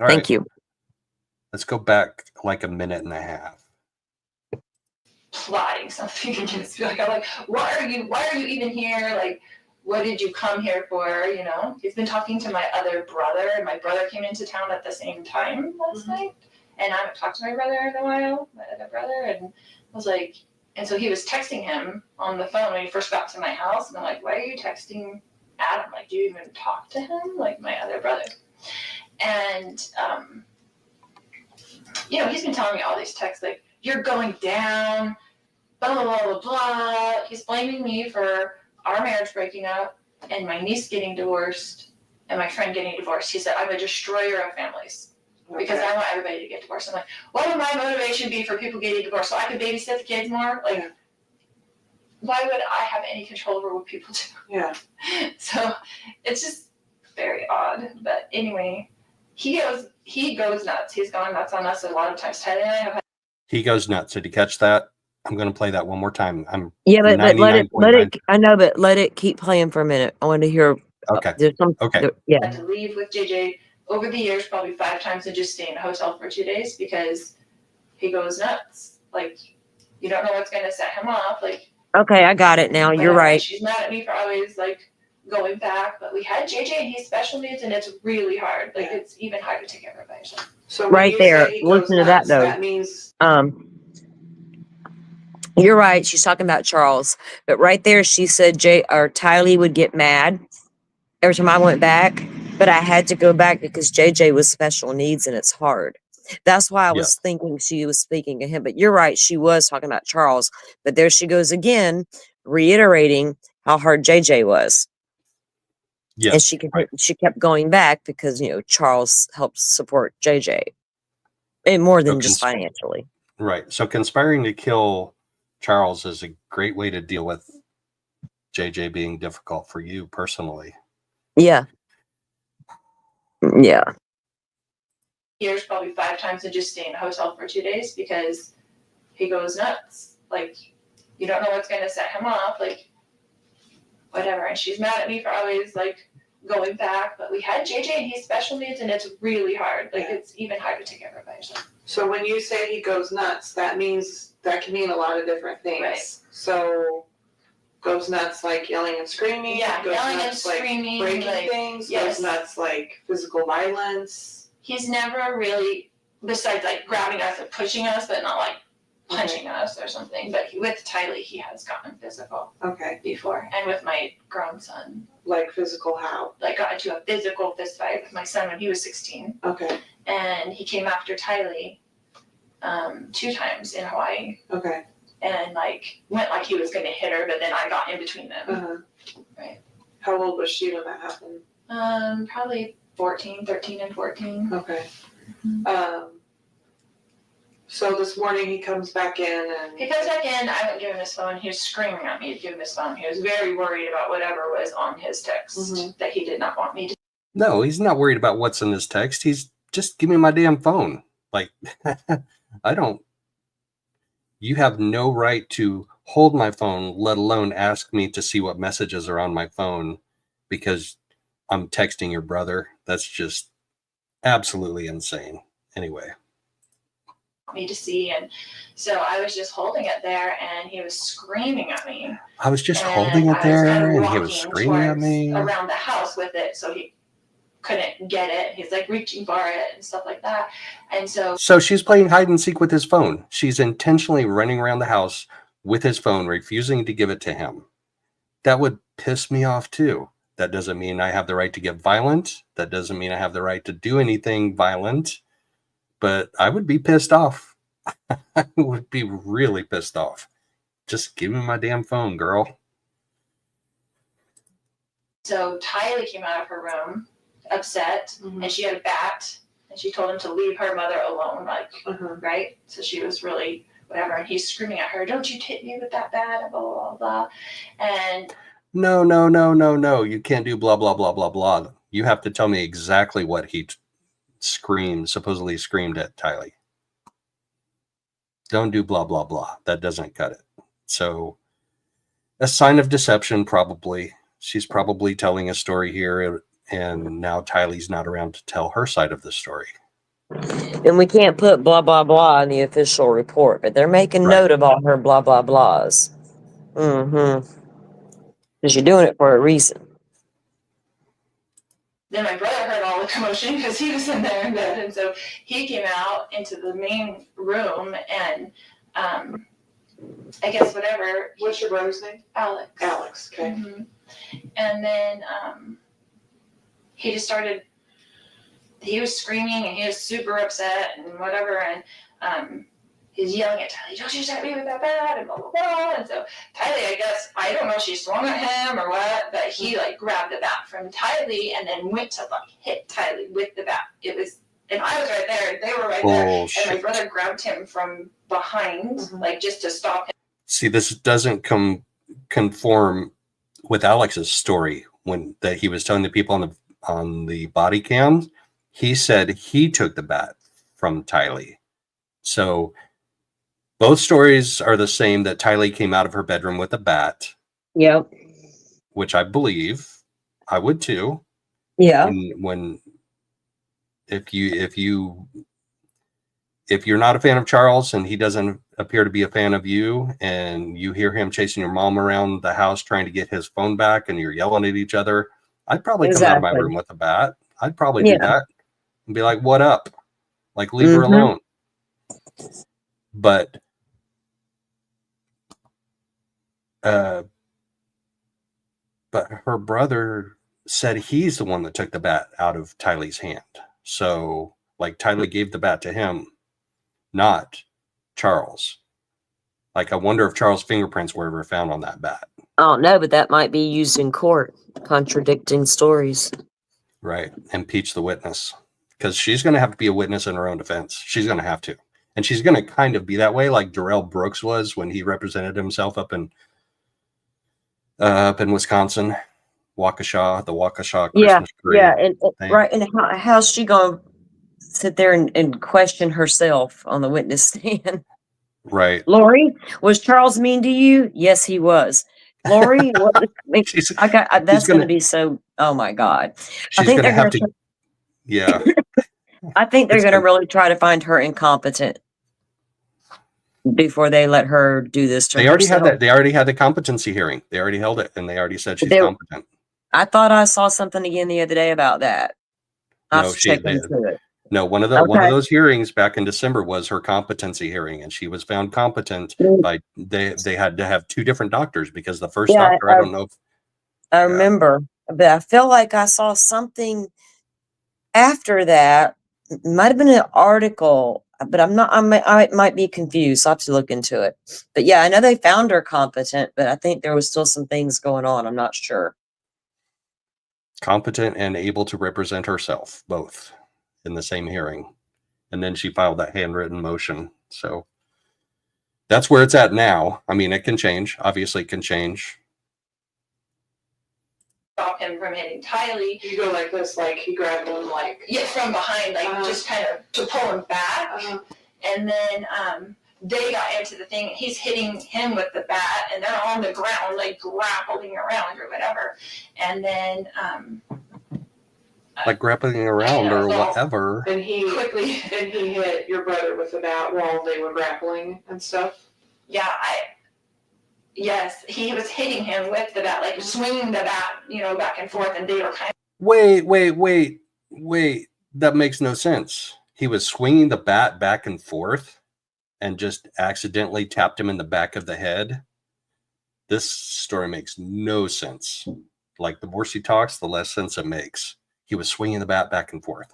A: Thank
B: you.
A: Let's go back like a minute and a half.
D: Plotting something against me. Like, I'm like, why are you even here? Like, what did you come here for? You know, he's been talking to my other brother, and my brother came into town at the same time last night. And I haven't talked to my brother in a while, my other brother, and I was like, and so he was texting him on the phone when he first got to my house, and I'm like, why are you texting Adam? Like, do you even talk to him? Like, my other brother. And, you know, he's been telling me all these texts, like, you're going down, blah, blah, blah, blah, blah. He's blaming me for our marriage breaking up and my niece getting divorced and my friend getting divorced. He said, I'm a destroyer of families because I want everybody to get divorced. I'm like, what would my motivation be for people getting divorced? So I could babysit the kids more? Like, why would I have any control over what people do?
W: Yeah.
D: So it's just very odd. But anyway, he goes nuts. He's gone nuts on us a lot of times. Tyler and I have had.
A: He goes nuts. Did you catch that? I'm going to play that one more time. I'm
B: Yeah, but let it
A: 99.9.
B: I know, but let it keep playing for a minute. I want to hear.
A: Okay.
B: There's some.
A: Okay.
B: Yeah.
D: Had to leave with JJ over the years, probably 5 times, and just stay in a hotel for 2 days because he goes nuts. Like, you don't know what's going to set him off. Like,
B: Okay, I got it now. You're right.
D: She's mad at me for always like going back, but we had JJ and he's special needs, and it's really hard. Like, it's even hard to take care of by yourself.
W: So when
B: Right
W: you
B: there.
W: say he goes
B: Listen to that
W: nuts,
B: though.
W: that means
B: You're right. She's talking about Charles, but right there she said Tylee would get mad every time I went back, but I had to go back because JJ was special needs and it's hard. That's why I was thinking she was speaking to him. But you're right, she was talking about Charles. But there she goes again, reiterating how hard JJ was.
A: Yes,
B: and she kept going back because Charles helped support JJ, and more than just financially.
A: Right. So conspiring to kill Charles is a great way to deal with JJ being difficult for you personally.
B: Yeah. Yeah.
D: Years, probably 5 times, and just stay in a hotel for 2 days because he goes nuts. Like, you don't know what's going to set him off. Like, whatever. And she's mad at me for always like going back, but we had JJ and he's special needs, and it's really hard. Like, it's even harder to take care of by yourself.
W: So when you say he goes nuts, that can mean a lot of different things.
D: Right.
W: So goes nuts like yelling and screaming.
D: Yeah,
W: goes
D: yelling
W: nuts
D: and screaming,
W: like breaking
D: like,
W: things.
D: yes.
W: Goes nuts like physical violence.
D: He's never really, besides like grabbing us and pushing us, but not like punching us or something. But with Tylee, he has gotten physical.
W: Okay.
D: Before, and with my grown son.
W: Like physical how?
D: Like got into a physical fist fight with my son when he was 16.
W: Okay.
D: And he came after Tylee 2 times in Hawaii.
W: Okay.
D: And like went like he was going to hit her, but then I got in between them.
W: Uh-huh.
D: Right.
W: How old was she when that happened?
D: Probably 13 and 14.
W: Okay. So this morning he comes back in and...
D: He comes back in, I wouldn't give him his phone. He was screaming at me to give him his phone. He was very worried about whatever was on his text that he did not want me to.
A: No, he's not worried about what's in his text. He's just, give me my damn phone. Like, you have no right to hold my phone, let alone ask me to see what messages are on my phone because I'm texting your brother. That's just absolutely insane. Anyway.
D: Me to see, and so I was just holding it there and he was screaming at me.
A: I was just holding it there and he was screaming at me
D: around the house with it, so he couldn't get it. He's like reaching for it and stuff like that. And so
A: she's playing hide and seek with his phone. She's intentionally running around the house with his phone, refusing to give it to him. That would piss me off too. That doesn't mean I have the right to get violent. That doesn't mean I have the right to do anything violent. But I would be pissed off. I would be really pissed off. Just give me my damn phone, girl.
D: So Tylee came out of her room upset, and she had a bat, and she told him to leave her mother alone, like, right? So she was really whatever, and he's screaming at her, don't you hit me with that bat, and blah, blah, blah, blah. And
A: No. You can't do blah, blah, blah, blah, blah. You have to tell me exactly what he supposedly screamed at Tylee. Don't do blah, blah, blah. That doesn't cut it. So a sign of deception, probably. She's probably telling a story here, and now Tylee's not around to tell her side of the story.
B: And we can't put blah, blah, blah in the official report, but they're making note of all her blah, blah, blahs. Because you're doing it for a reason.
D: then my brother heard all the commotion because he was in there in bed, and so he came out into the main room, and I guess whatever.
W: What's your brother's name?
D: Alex.
W: Alex, okay.
D: And then he just started, he was screaming and he was super upset and whatever, and he's yelling at Tylee, don't you hit me with that bat, and blah, blah, blah. And so Tylee, I guess, I don't know if she swung at him or what, but he like grabbed the bat from Tylee and then went to like hit Tylee with the bat. It was, and I was right there, and they were right there, and my brother grabbed him from behind, like just to stop him.
A: See, this doesn't conform with Alex's story when that he was telling the people on the body cams. He said he took the bat from Tylee. So both stories are the same, that Tylee came out of her bedroom with a bat.
B: Yep.
A: Which I believe I would too.
B: Yeah.
A: If you're not a fan of Charles and he doesn't appear to be a fan of you, and you hear him chasing your mom around the house trying to get his phone back and you're yelling at each other, I'd probably come out of my room with a bat. I'd probably do that and be like, what up? Like, leave her alone. But her brother said he's the one that took the bat out of Tylee's hand. So like Tylee gave the bat to him, not Charles. Like, I wonder if Charles' fingerprints were ever found on that bat.
B: I don't know, but that might be used in court, contradicting stories.
A: Right. Impeach the witness. Because she's going to have to be a witness in her own defense. She's going to have to. And she's going to kind of be that way like Darrell Brooks was when he represented himself up in Wisconsin. The Waukesha Christmas tree.
B: Yeah, and right. And how's she going to sit there and question herself on the witness stand?
A: Right.
B: Lori, was Charles mean to you? Yes, he was. Lori, that's going to be so. Oh my God! I think they're going to.
A: Yeah.
B: I think they're going to really try to find her incompetent before they let her do this to herself.
A: Had that. They already had the competency hearing. They already held it, and they already said she's competent.
B: I thought I saw something again the other day about that.
A: No, one of those hearings back in December was her competency hearing, and she was found competent by they had to have two different doctors, because the first doctor, I don't know if
B: I remember, but I feel like I saw something after that. It might have been an article, but I might be confused. I'll have to look into it. But yeah, I know they found her competent, but I think there was still some things going on. I'm not sure.
A: Competent and able to represent herself, both in the same hearing. And then she filed that handwritten motion. So that's where it's at now. I mean, it can change. Obviously, it can change.
D: Stop him from hitting Tylee.
W: You go like this, like he grabbed him, like
D: from behind, like just kind of to pull him back. And then they got into the thing, and he's hitting him with the bat, and they're on the ground, like grappling around or whatever. And then
A: like grappling around or whatever.
W: And he hit your brother with the bat while they were grappling and stuff.
D: Yeah, yes, he was hitting him with the bat, like swinging the bat, back and forth, and they were kind of.
A: Wait. That makes no sense. He was swinging the bat back and forth and just accidentally tapped him in the back of the head. This story makes no sense. Like, the more she talks, the less sense it makes. He was swinging the bat back and forth.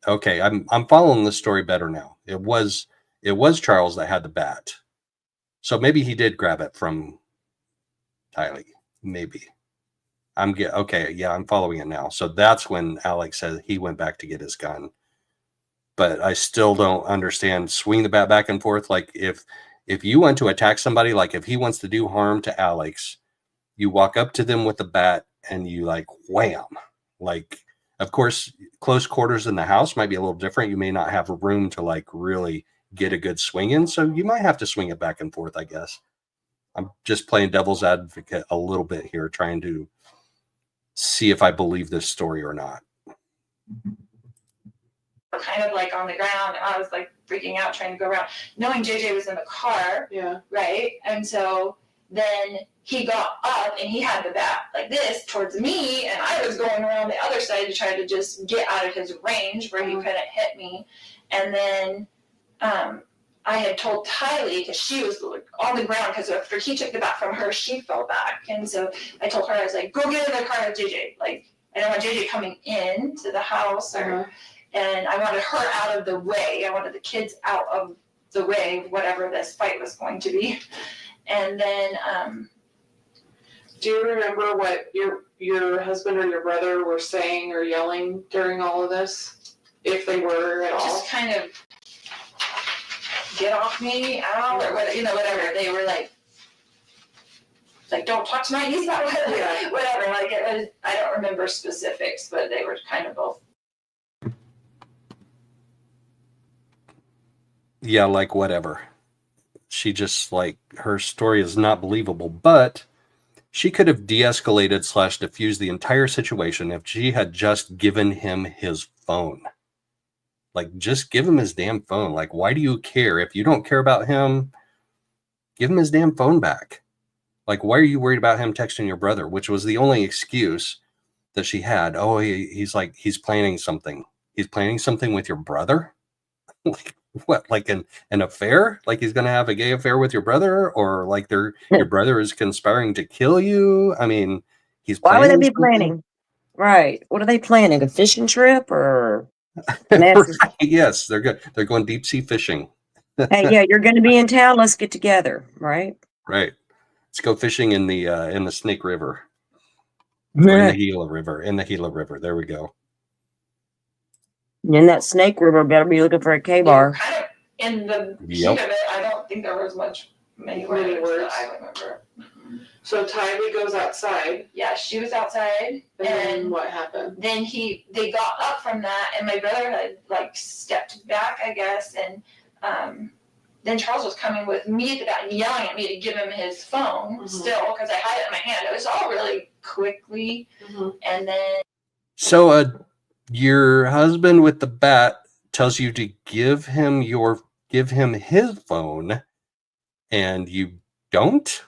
A: Okay, I'm following this story better now. It was Charles that had the bat. So maybe he did grab it from Tylee. Maybe. I'm following it now. So that's when Alex said he went back to get his gun. But I still don't understand swing the bat back and forth. Like, if you want to attack somebody, like if he wants to do harm to Alex, you walk up to them with the bat and you like wham. Like, of course, close quarters in the house might be a little different. You may not have room to like really get a good swing in. So you might have to swing it back and forth, I guess. I'm just playing devil's advocate a little bit here, trying to see if I believe this story or not.
D: Kind of like on the ground, and I was like freaking out trying to go around, knowing JJ was in the car.
W: Yeah.
D: Right. And so then he got up and he had the bat like this towards me, and I was going around the other side to try to just get out of his range where he couldn't hit me. And then I had told Tylee, because she was on the ground, because after he took the bat from her, she fell back. And so I told her, I was like, go get in the car with JJ. Like, I don't want JJ coming in to the house, or and I wanted her out of the way. I wanted the kids out of the way, whatever this fight was going to be. And then,
W: do you remember what your husband or your brother were saying or yelling during all of this, if they were at all?
D: Just kind of get off me, out, or whatever, whatever. They were like don't talk to my niece about it, whatever. Like it was, I don't remember specifics, but they were kind of both.
A: Yeah, like whatever. She just her story is not believable, but she could have de-escalated / diffused the entire situation if she had just given him his phone. Just give him his damn phone. Why do you care? If you don't care about him, give him his damn phone back. Why are you worried about him texting your brother? Which was the only excuse that she had. Oh, he's planning something. He's planning something with your brother? What, an affair? He's going to have a gay affair with your brother? Or your brother is conspiring to kill you? I mean, he's
B: Why would they be
A: something?
B: planning? Right. What are they planning? A fishing trip or?
A: Right, yes, they're good. They're going deep sea fishing.
B: Hey, yeah, you're going to be in town. Let's get together, right?
A: Right. Let's go fishing in the Snake River. Or in the Gila River. In the Gila River. There we go.
B: In that Snake River, better be looking for a K-bar.
D: Kind of in the heat of it, I don't think there was many words that I remember.
W: So Tylee goes outside.
D: Yeah, she was outside.
W: And then what happened?
D: Then they got up from that, and my brother had stepped back, I guess, and then Charles was coming with me at the back and yelling at me to give him his phone still, because I had it in my hand. It was all really quickly. And then
A: So your husband with the bat tells you to give him his phone, and you don't?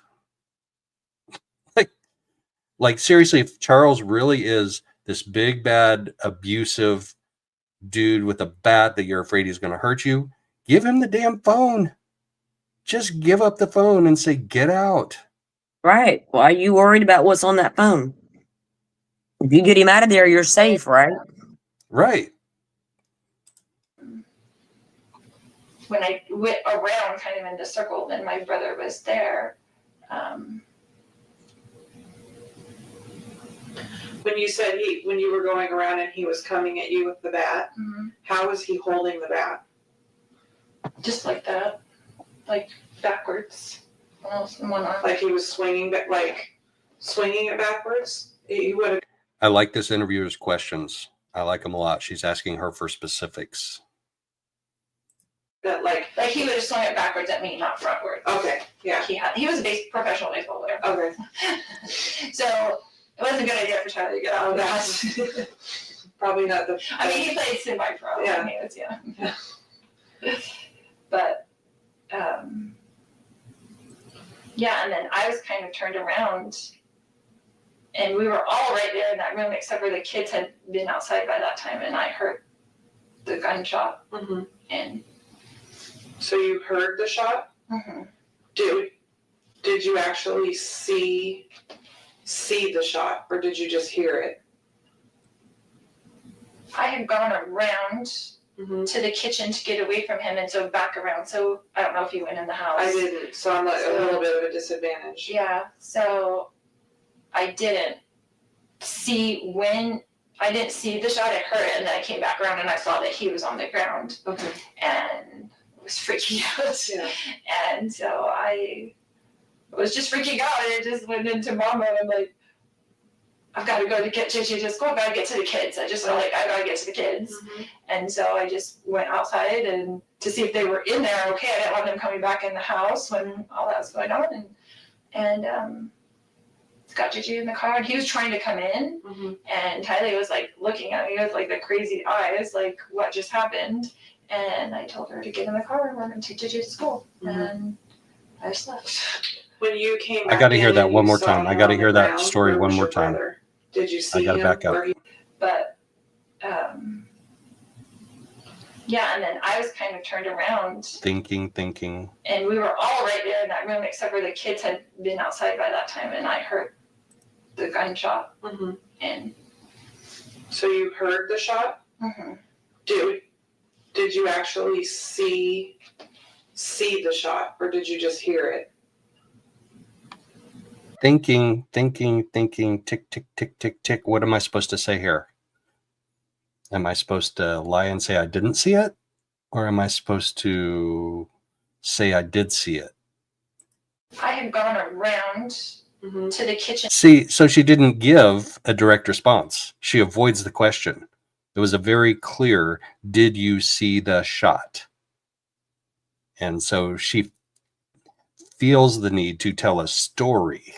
A: Seriously, if Charles really is this big, bad, abusive dude with a bat that you're afraid he's going to hurt you, give him the damn phone. Just give up the phone and say, get out.
B: Right. Why are you worried about what's on that phone? If you get him out of there, you're safe, right?
A: Right.
D: when I went around kind of in the circle, then my brother was there.
W: When you said when you were going around and he was coming at you with the bat, how was he holding the bat?
D: Just like that, like backwards.
W: Like he was swinging, but like swinging it backwards. He would have.
A: I like this interviewer's questions. I like them a lot. She's asking her for specifics.
W: That like
D: he would have swung it backwards at me, not frontward.
W: Okay, yeah.
D: He was a professional baseball player.
W: Okay.
D: So it wasn't a good idea for Charlie to get out of that.
W: Probably not the.
D: I mean, he played semi-pro.
W: Yeah.
D: I mean, it's, yeah. But yeah, and then I was kind of turned around, and we were all right there in that room, except for the kids had been outside by that time, and I heard the gunshot.
W: Mm-hmm.
D: And
W: so you heard the shot?
D: Mm-hmm.
W: Did you actually see the shot, or did you just hear it?
D: I had gone around to the kitchen to get away from him, and so back around. So I don't know if he went in the house.
W: I didn't, so I'm like a little bit of a disadvantage.
D: Yeah, so I didn't see the shot. I heard it, and then I came back around and I saw that he was on the ground.
W: Okay.
D: And was freaking out.
W: Yeah.
D: And so I was just freaking out, and it just went into mom mode. I'm like, I've got to go to get JJ to school. I've got to get to the kids. I just felt like I got to get to the kids.
W: Mm-hmm.
D: And so I just went outside and to see if they were in there okay. I didn't want them coming back in the house when all that was going on. And got JJ in the car, and he was trying to come in.
W: Mm-hmm.
D: And Tylee was like looking at me with like the crazy eyes, like what just happened. And I told her to get in the car and we're going to take JJ to school.
W: Mm-hmm.
D: And I just left.
W: When you came back
A: I got to hear
W: in
A: that
W: and
A: one
W: you
A: more
W: saw
A: time.
W: him
A: I got to
W: on
A: hear
W: the
A: that
W: ground,
A: story
W: where
A: one
W: was
A: more
W: your
A: time.
W: brother? Did you see
A: I got to
W: him?
A: back up.
D: But yeah, and then I was kind of turned around,
A: Thinking.
D: and we were all right there in that room, except for the kids had been outside by that time, and I heard the gunshot.
W: Mm-hmm.
D: And
W: So you heard the shot?
D: Mm-hmm.
W: Did you actually see the shot, or did you just hear it?
A: Thinking, tick, tick, tick, tick, tick. What am I supposed to say here? Am I supposed to lie and say I didn't see it? Or am I supposed to say I did see it?
D: I had gone around to the kitchen.
A: See, so she didn't give a direct response. She avoids the question. It was a very clear, did you see the shot? And so she feels the need to tell a story.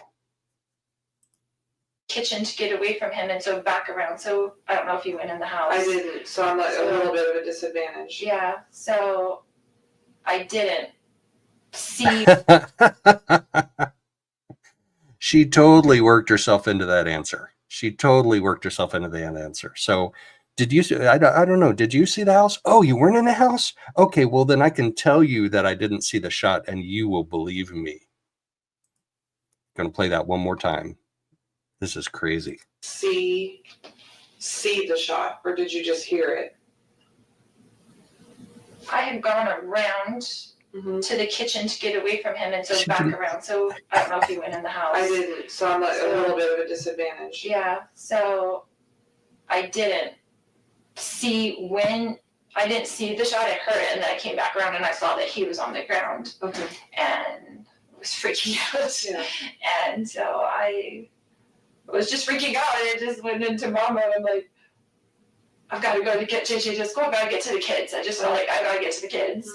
D: Kitchen to get away from him, and so back around. So I don't know if you went in the house.
W: I didn't, so I'm like a little bit of a disadvantage.
D: Yeah, so I didn't see.
A: She totally worked herself into that answer. She totally worked herself into that answer. So did you see, I don't know, did you see the house? Oh, you weren't in the house? Okay, well then I can tell you that I didn't see the shot and you will believe me. I'm going to play that one more time. This is crazy.
W: See the shot, or did you just hear it?
D: I had gone around to the kitchen to get away from him, and so back around. So I don't know if you went in the house.
W: I didn't, so I'm like a little bit of a disadvantage.
D: Yeah, so I didn't see I didn't see the shot. I heard it, and then I came back around and I saw that he was on the ground.
W: Okay.
D: And was freaking out.
W: Yeah.
D: And so I was just freaking out, and it just went into mama. I'm like, I've got to go to get JJ to school. I've got to get to the kids. I just felt like I got to get to the kids.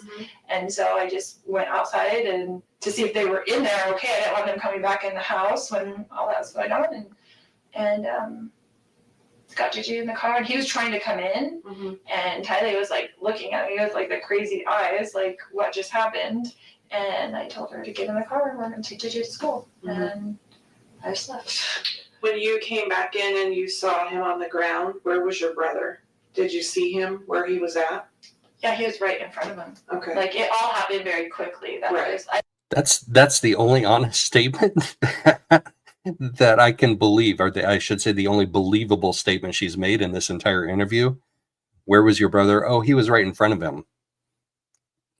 D: And so I just went outside and to see if they were in there. Okay, I didn't want them coming back in the house when all that was going on. And got JJ in the car, and he was trying to come in. And Tylee was like looking at me with like the crazy eyes, like what just happened. And I told her to get in the car and we're going to take JJ to school. And I just left.
W: When you came back in and you saw him on the ground, where was your brother? Did you see him where he was at?
D: Yeah, he was right in front of him.
W: Okay.
D: Like it all happened very quickly.
A: That's the only honest statement that I can believe, or I should say the only believable statement she's made in this entire interview. Where was your brother? Oh, he was right in front of him.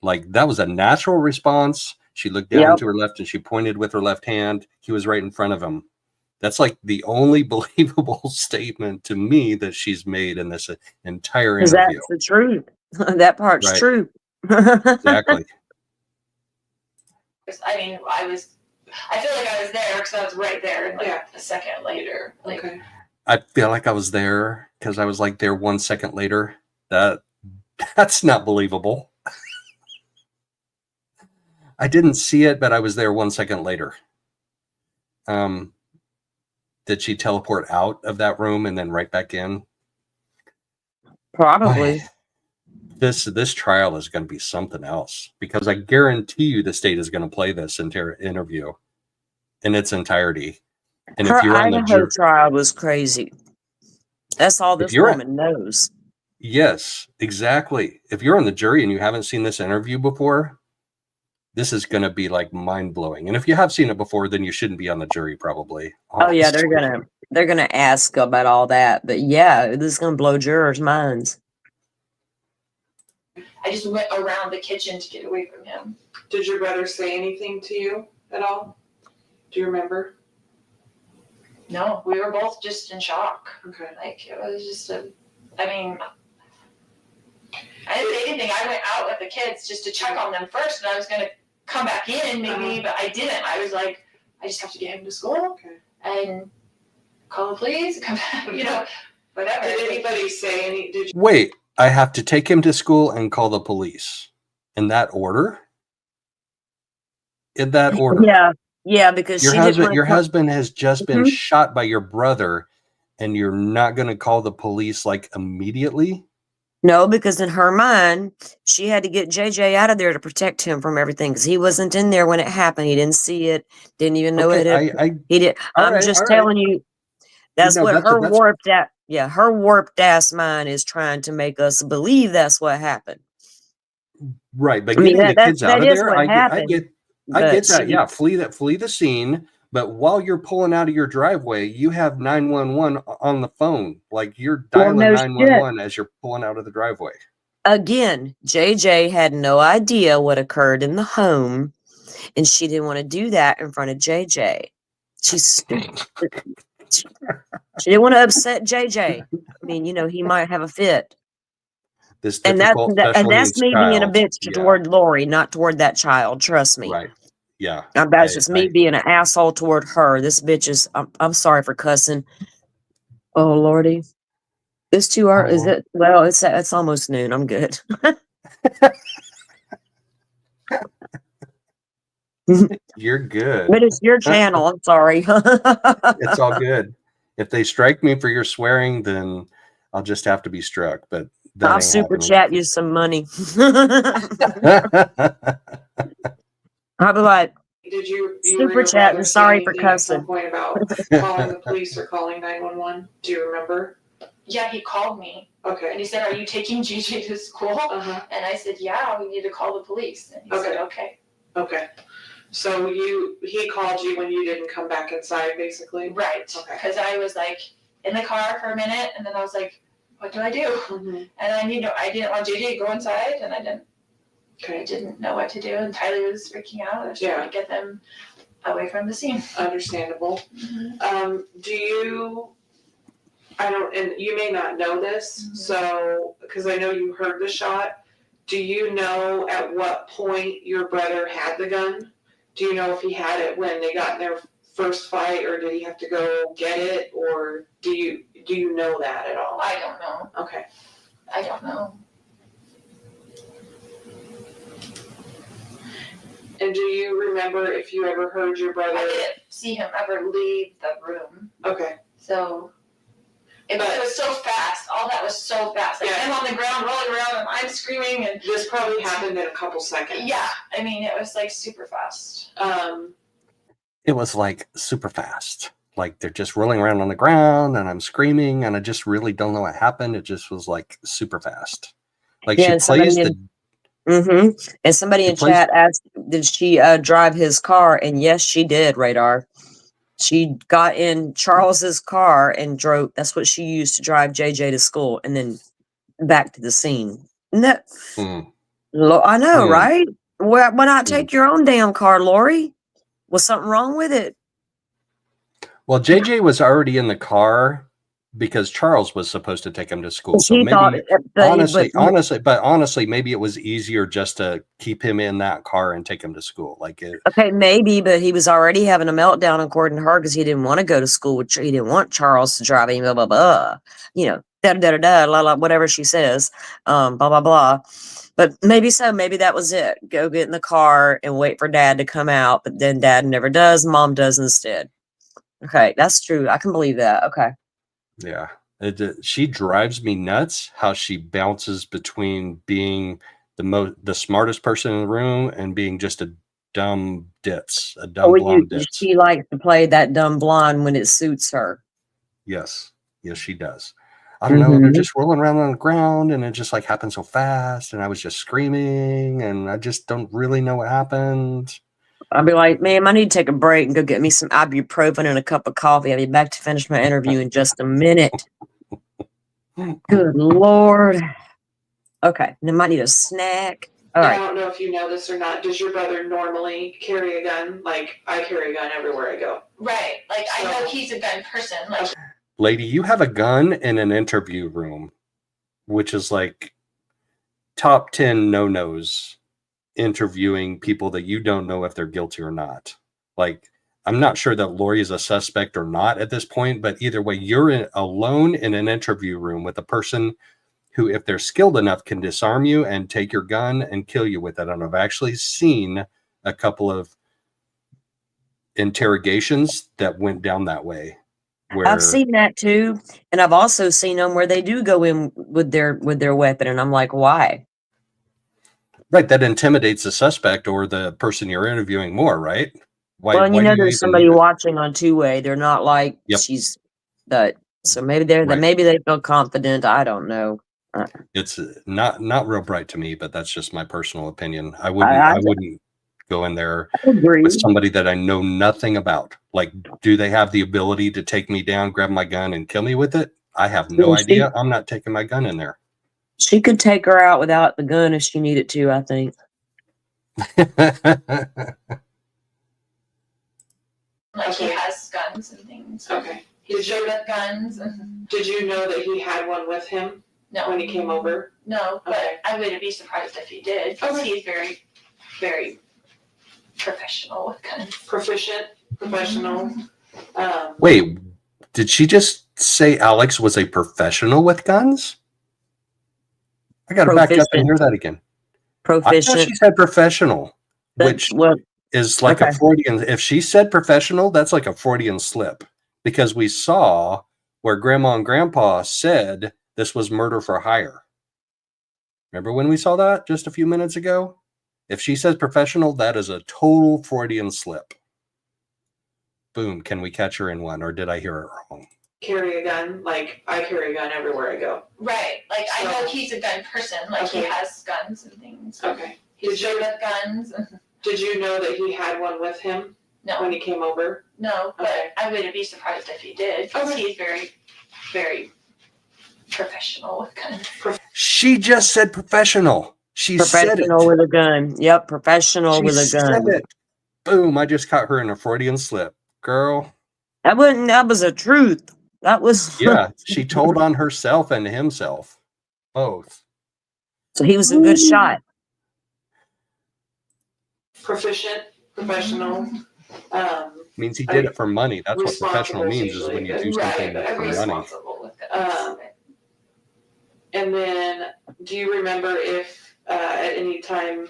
A: Like that was a natural response. She looked down to her left and she pointed with her left hand. He was right in front of him. That's like the only believable statement to me that she's made in this entire interview.
B: That's the truth. That part's true.
A: Exactly.
D: I mean, I feel like I was there because I was right there, and like a second later. Like,
A: I feel like I was there because I was like there 1 second later. That's not believable. I didn't see it, but I was there 1 second later. Did she teleport out of that room and then right back in?
B: Probably.
A: This trial is going to be something else, because I guarantee you the state is going to play this entire interview in its entirety. And
B: Her
A: if you're on the
B: Idaho trial was crazy. That's all this woman knows.
A: Yes, exactly. If you're on the jury and you haven't seen this interview before, this is going to be like mind blowing. And if you have seen it before, then you shouldn't be on the jury, probably.
B: Oh yeah, they're gonna ask about all that. But yeah, this is gonna blow jurors' minds.
D: I just went around the kitchen to get away from him.
W: Did your brother say anything to you at all? Do you remember?
D: No, we were both just in shock.
W: Okay.
D: Like it was just I didn't say anything. I went out with the kids just to check on them first, and I was gonna come back in maybe, but I didn't. I was like, I just have to get him to school and call the police, come back, whatever.
W: Did anybody say any? Did you?
A: Wait, I have to take him to school and call the police in that order? In that order?
B: Yeah, because
A: your husband has just been shot by your brother, and you're not going to call the police like immediately?
B: No, because in her mind, she had to get JJ out of there to protect him from everything, because he wasn't in there when it happened. He didn't see it, didn't even know it. He did. I'm just telling you, that's what her warped ass mind is trying to make us believe that's what happened.
A: Right, but getting the kids out of there, I get that.
B: But
A: Yeah, flee the scene, But while you're pulling out of your driveway, you have 911 on the phone. Like you're
B: Well,
A: dialing
B: no shit.
A: 911 as you're pulling out of the driveway.
B: Again, JJ had no idea what occurred in the home, and she didn't want to do that in front of JJ. She's stupid. She didn't want to upset JJ. I mean, he might have a fit.
A: This
B: And
A: difficult special
B: that's
A: needs
B: me being a
A: child.
B: bitch
A: Yeah,
B: toward Lori, not toward that child. Trust me.
A: right. Yeah.
B: That's just me being an asshole toward her. This bitch is. I'm sorry for cussing. Oh Lordy, it's too early. Is it? Well, it's almost noon. I'm good.
A: You're good.
B: But it's your channel. I'm sorry.
A: It's all good. If they strike me for your swearing, then I'll just have to be struck. But that
B: I'll
A: ain't
B: super
A: happening.
B: chat you some money. I'll be like,
W: Did you
B: super
W: or your
B: chatting.
W: brother say
B: Sorry for
W: anything at some
B: cussing.
W: point about calling the police or calling 911? Do you remember?
D: Yeah, he called me
W: Okay.
D: and he said, "Are you taking JJ to school?"
W: Uh-huh.
D: And I said, "Yeah, we need to call the police." And he said, "Okay."
W: Okay. So he called you when you didn't come back inside, basically?
D: Right.
W: Okay.
D: Because I was like in the car for a minute, and then I was like, "What do I do?"
W: Mm-hmm.
D: And I didn't want JJ to go inside, and I didn't know what to do. And Tyler was freaking out. I was trying to get them away from the scene.
W: Understandable.
D: Mm-hmm.
W: And you may not know this, so, because I know you heard the shot, do you know at what point your brother had the gun? Do you know if he had it when they got in their first fight, or did he have to go get it, or do you know that at all?
D: I don't know.
W: Okay.
D: I don't know.
W: And do you remember if you ever heard your brother?
D: I didn't see him ever leave the room.
W: Okay.
D: So it was so fast. All that was so fast. Like I'm on the ground rolling around and I'm screaming, and
W: this probably happened in a couple seconds.
D: Yeah, I mean it was like super fast.
A: It was like super fast. Like they're just rolling around on the ground and I'm screaming and I just really don't know what happened. It just was like super fast. Like she plays the
B: And somebody in chat asked, did she drive his car? And yes, she did, Radar. She got in Charles's car and drove. That's what she used to drive JJ to school and then back to the scene. No, I know, right? Why not take your own damn car, Lori? Was something wrong with it?
A: Well, JJ was already in the car because Charles was supposed to take him to school. So maybe honestly, maybe it was easier just to keep him in that car and take him to school.
B: Okay, maybe, but he was already having a meltdown according to her because he didn't want to go to school. He didn't want Charles to drive him, blah, blah, blah. Da, da, da, da, la, la, whatever she says, blah, blah, blah. But maybe so. Maybe that was it. Go get in the car and wait for dad to come out. But then dad never does. Mom does instead. Okay, that's true. I can believe that. Okay.
A: Yeah. She drives me nuts how she bounces between being the smartest person in the room and being just a dumb ditz, a dumb blonde ditz.
B: She likes to play that dumb blonde when it suits her.
A: Yes, she does. I don't know. They're just rolling around on the ground and it just like happened so fast. And I was just screaming and I just don't really know what happened.
B: I'll be like, ma'am, I need to take a break and go get me some ibuprofen and a cup of coffee. I'll be back to finish my interview in just a minute. Good Lord. Okay. And I might need a snack. All right.
W: I don't know if you know this or not. Does your brother normally carry a gun? Like, I carry a gun everywhere I go.
D: Right. Like, I know he's a gun person. Like,
A: lady, you have a gun in an interview room, which is like top 10 no-nos. Interviewing people that you don't know if they're guilty or not. Like, I'm not sure that Lori is a suspect or not at this point, but either way, you're alone in an interview room with a person who, if they're skilled enough, can disarm you and take your gun and kill you with it. And I've actually seen a couple of interrogations that went down that way.
B: I've seen that too, and I've also seen them where they do go in with their weapon, and I'm like, why?
A: Right, that intimidates the suspect or the person you're interviewing more, right?
B: Why there's somebody watching on two-way. They're not like she's that. So maybe maybe they feel confident. I don't know.
A: It's not real bright to me, but that's just my personal opinion. I wouldn't go in there
B: Agree.
A: with somebody that I know nothing about. Like, do they have the ability to take me down, grab my gun, and kill me with it? I have no
B: Yeah,
A: idea. I'm not taking my gun in there.
B: She could take her out without the gun if she needed to, I think.
D: Like he has guns and things.
W: Okay.
D: He showed up guns. And...
W: Did you know that he had one with him?
D: No.
W: When he came over?
D: No, but I wouldn't be surprised if he did. Because he's very, very professional with guns.
W: Proficient, professional.
A: Wait, did she just say Alex was a professional with guns? I got to back up and hear that again.
B: Proficient.
A: I thought she said professional, which is like a Freudian. If she said professional, that's like a Freudian slip, because we saw where Grandma and Grandpa said this was murder for hire. Remember when we saw that just a few minutes ago? If she says professional, that is a total Freudian slip. Boom. Can we catch her in one, or did I hear it wrong?
W: Carry a gun, like I carry a gun everywhere I go.
D: Right. Like I know he's a gun person. Like he has guns and things.
W: Okay.
D: He showed up guns.
W: Did you know that he had one with him?
D: No.
W: When he came over?
D: No, but I wouldn't be surprised if he did. Because he's very, very professional with guns.
A: She just said professional. She said it.
B: Professional with a gun. Yep, professional with a gun.
A: Said it. Boom, I just caught her in a Freudian slip. Girl.
B: That was a truth. That was
A: Yeah, she told on herself and himself. Both.
B: So he was a good shot.
W: Proficient, professional.
A: Means he did it for money. That's what professional means, is when you do something for money.
W: And then, do you remember if at any time,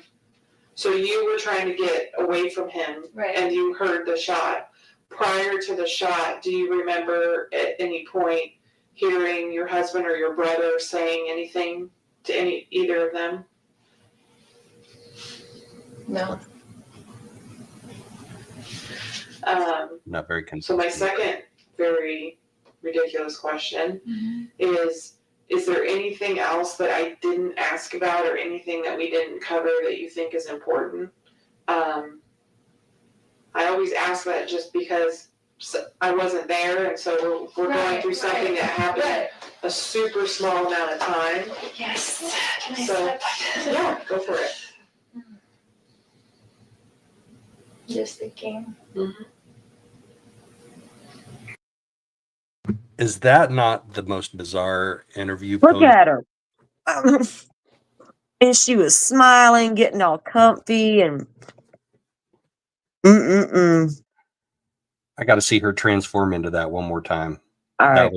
W: so you were trying to get away from him, and you heard the shot. Prior to the shot, do you remember at any point hearing your husband or your brother saying anything to either of them?
D: No.
A: Not very convincing.
W: So my second very ridiculous question is there anything else that I didn't ask about or anything that we didn't cover that you think is important? I always ask that just because I wasn't there, and so we're going through something that happened a super small amount of time.
D: Yes. Can I
W: So,
D: step?
W: yeah, go for it.
D: Just thinking.
A: Is that not the most bizarre interview?
B: Look at her. And she was smiling, getting all comfy, and
A: I got to see her transform into that one more time.
B: All right.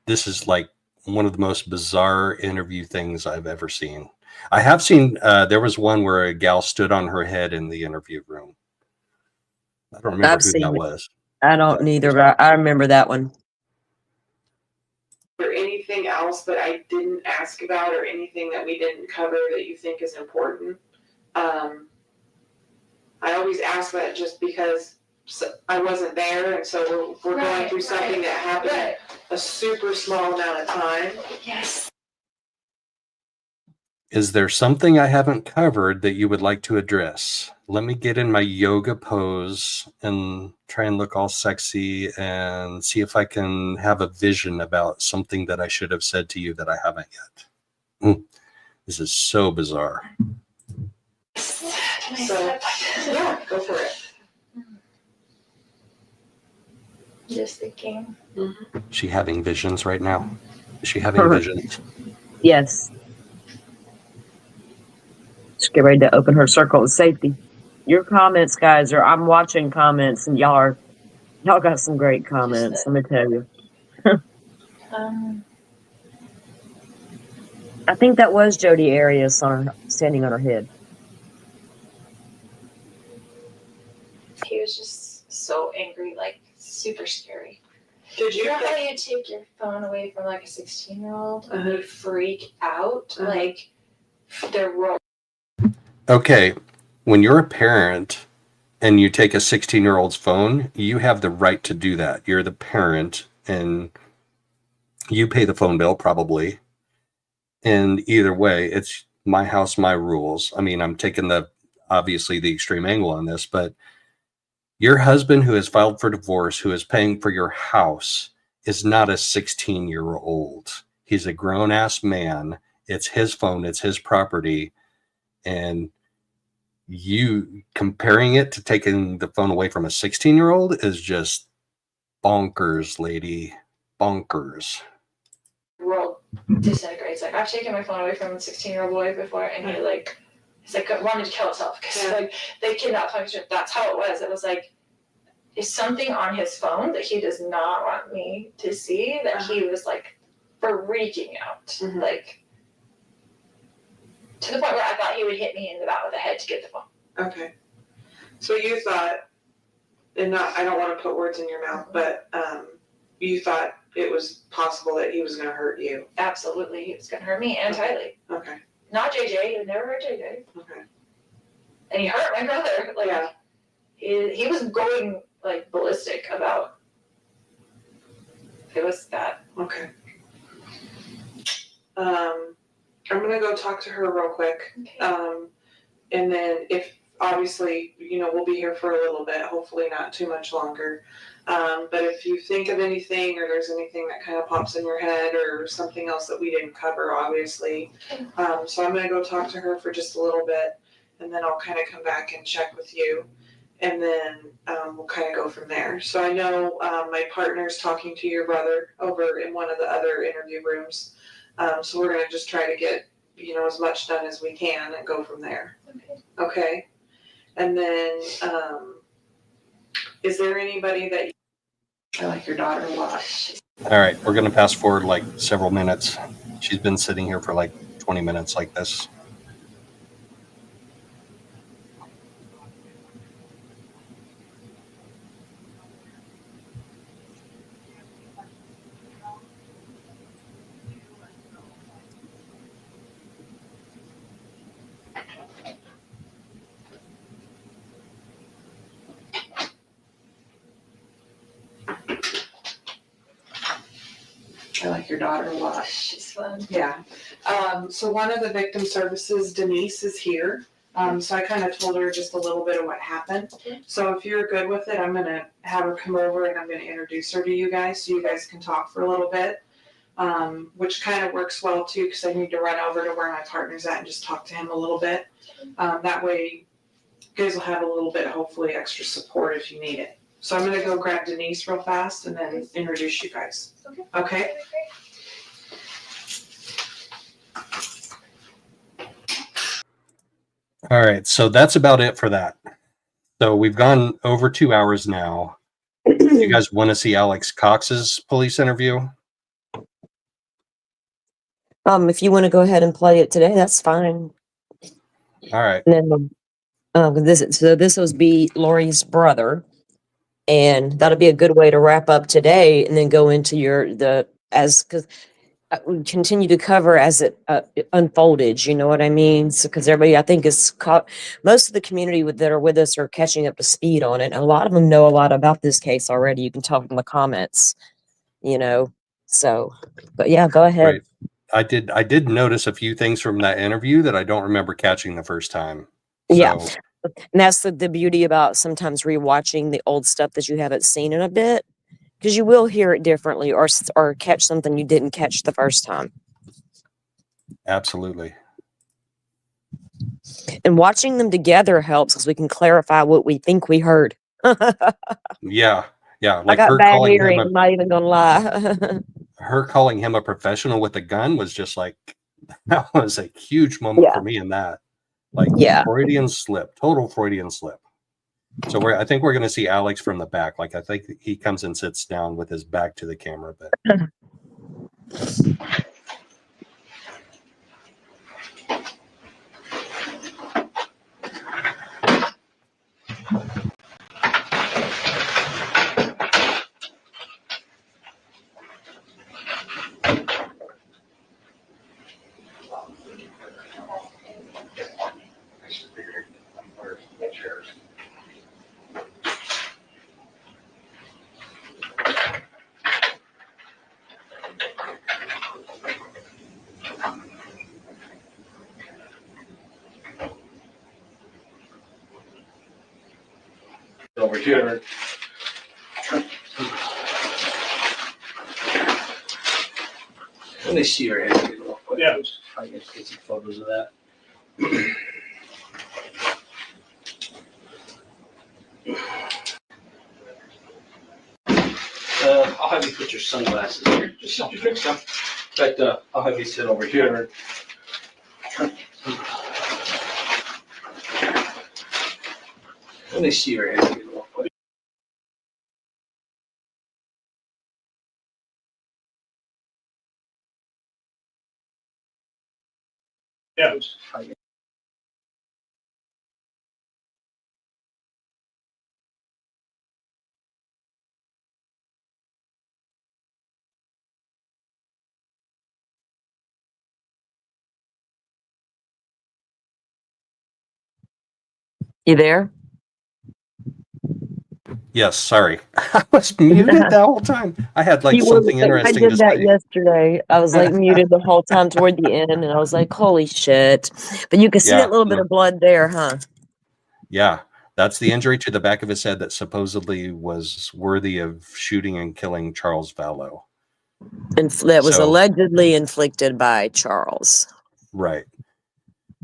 A: This is like one of the most bizarre interview things I've ever seen. I have seen, there was one where a gal stood on her head in the interview room. I don't remember who that was.
B: I don't neither, but I remember that one.
W: Is there anything else that I didn't ask about or anything that we didn't cover that you think is important? I always ask that just because I wasn't there, and so we're going through something that happened a super small amount of time.
D: Yes.
A: Is there something I haven't covered that you would like to address? Let me get in my yoga pose and try and look all sexy and see if I can have a vision about something that I should have said to you that I haven't yet. This is so bizarre.
W: So, yeah, go for it.
D: Just thinking.
A: Is she having visions right now? Is she having visions?
B: Yes. She's getting ready to open her circle of safety. Your comments, guys, I'm watching comments, and y'all got some great comments. Let me tell you. I think that was Jodi Arias standing on her head.
D: He was just so angry, like super scary.
W: Did
D: you know how you take your phone away from like a 16-year-old and they freak out? Like they're wrong.
A: Okay, when you're a parent and you take a 16-year-old's phone, you have the right to do that. You're the parent and you pay the phone bill probably. And either way, it's my house, my rules. I mean, I'm taking the obviously the extreme angle on this, but your husband who has filed for divorce, who is paying for your house, is not a 16-year-old. He's a grown-ass man. It's his phone. It's his property. And you comparing it to taking the phone away from a 16-year-old is just bonkers, lady. Bonkers.
D: World disintegrates. Like, I've taken my phone away from a 16-year-old boy before, and he's like wanted to kill himself because like they kidnapped him. That's how it was. It was like, is something on his phone that he does not want me to see, that he was like freaking out, like to the point where I thought he would hit me in the back of the head to get the phone.
W: Okay. So you thought, and not, I don't want to put words in your mouth, but you thought it was possible that he was going to hurt you.
D: Absolutely, he was going to hurt me and Tylee.
W: Okay.
D: Not JJ. He would never hurt JJ.
W: Okay.
D: And he hurt my brother. Like, he was going like ballistic about. It was bad.
W: Okay. I'm gonna go talk to her real quick. Okay. And then if obviously, we'll be here for a little bit, hopefully not too much longer. But if you think of anything or there's anything that kind of pops in your head or something else that we didn't cover, obviously. So I'm gonna go talk to her for just a little bit, and then I'll kind of come back and check with you. And then we'll kind of go from there. So I know my partner's talking to your brother over in one of the other interview rooms. So we're going to just try to get, as much done as we can and go from there. Okay. And then is there anybody that I like your daughter a lot?
A: All right, we're going to pass forward like several minutes. She's been sitting here for like 20 minutes like this.
W: I like your daughter a lot.
D: She's fun.
W: Yeah. So one of the victim services, Denise, is here. So I kind of told her just a little bit of what happened. So if you're good with it, I'm going to have her come over and I'm going to introduce her to you guys so you guys can talk for a little bit, which kind of works well too because I need to run over to where my partner's at and just talk to him a little bit. That way you guys will have a little bit, hopefully, extra support if you need it. So I'm going to go grab Denise real fast and then introduce you guys. Okay?
A: All right, so that's about it for that. So we've gone over 2 hours now. You guys want to see Alex Cox's police interview?
B: If you want to go ahead and play it today, that's fine.
A: All right.
B: And then, this will be Lori's brother, and that'll be a good way to wrap up today, and then go into because we continue to cover as it unfolded. You know what I mean? So because everybody, I think, is caught. Most of the community that are with us are catching up to speed on it. And a lot of them know a lot about this case already. You can tell from the comments. So, but yeah, go ahead.
A: Right. I did notice a few things from that interview that I don't remember catching the first time. So.
B: Yeah. And that's the beauty about sometimes rewatching the old stuff that you haven't seen in a bit, because you will hear it differently or catch something you didn't catch the first time.
A: Absolutely.
B: And watching them together helps because we can clarify what we think we heard.
A: Yeah.
B: I
A: Like
B: got
A: her
B: bad
A: calling
B: hearing.
A: him
B: I'm not even gonna lie.
A: her calling him a professional with a gun was just like, that was a huge moment for me in that. Like, Freudian slip, total Freudian slip. So I think we're going to see Alex from the back. Like, I think he comes and sits down with his back to the camera a bit.
E: over here. Let me see your head real quick. Yeah. I guess get some photos of that. I'll have you put your sunglasses here. Just sit your next time. In fact, I'll have you sit over here. Let me see your head real quick. Yeah.
B: You there?
A: Yes, sorry. I was muted the whole time. I had like
B: You were,
A: something
B: I
A: interesting to
B: did that
A: say.
B: yesterday. I was like muted the whole time toward the end, and I was like, "Holy shit!" But you could see
A: Yeah,
B: that little bit of blood there, huh?
A: yeah. That's the injury to the back of his head that supposedly was worthy of shooting and killing Charles Vallow.
B: And that was
A: So,
B: allegedly inflicted by Charles.
A: right.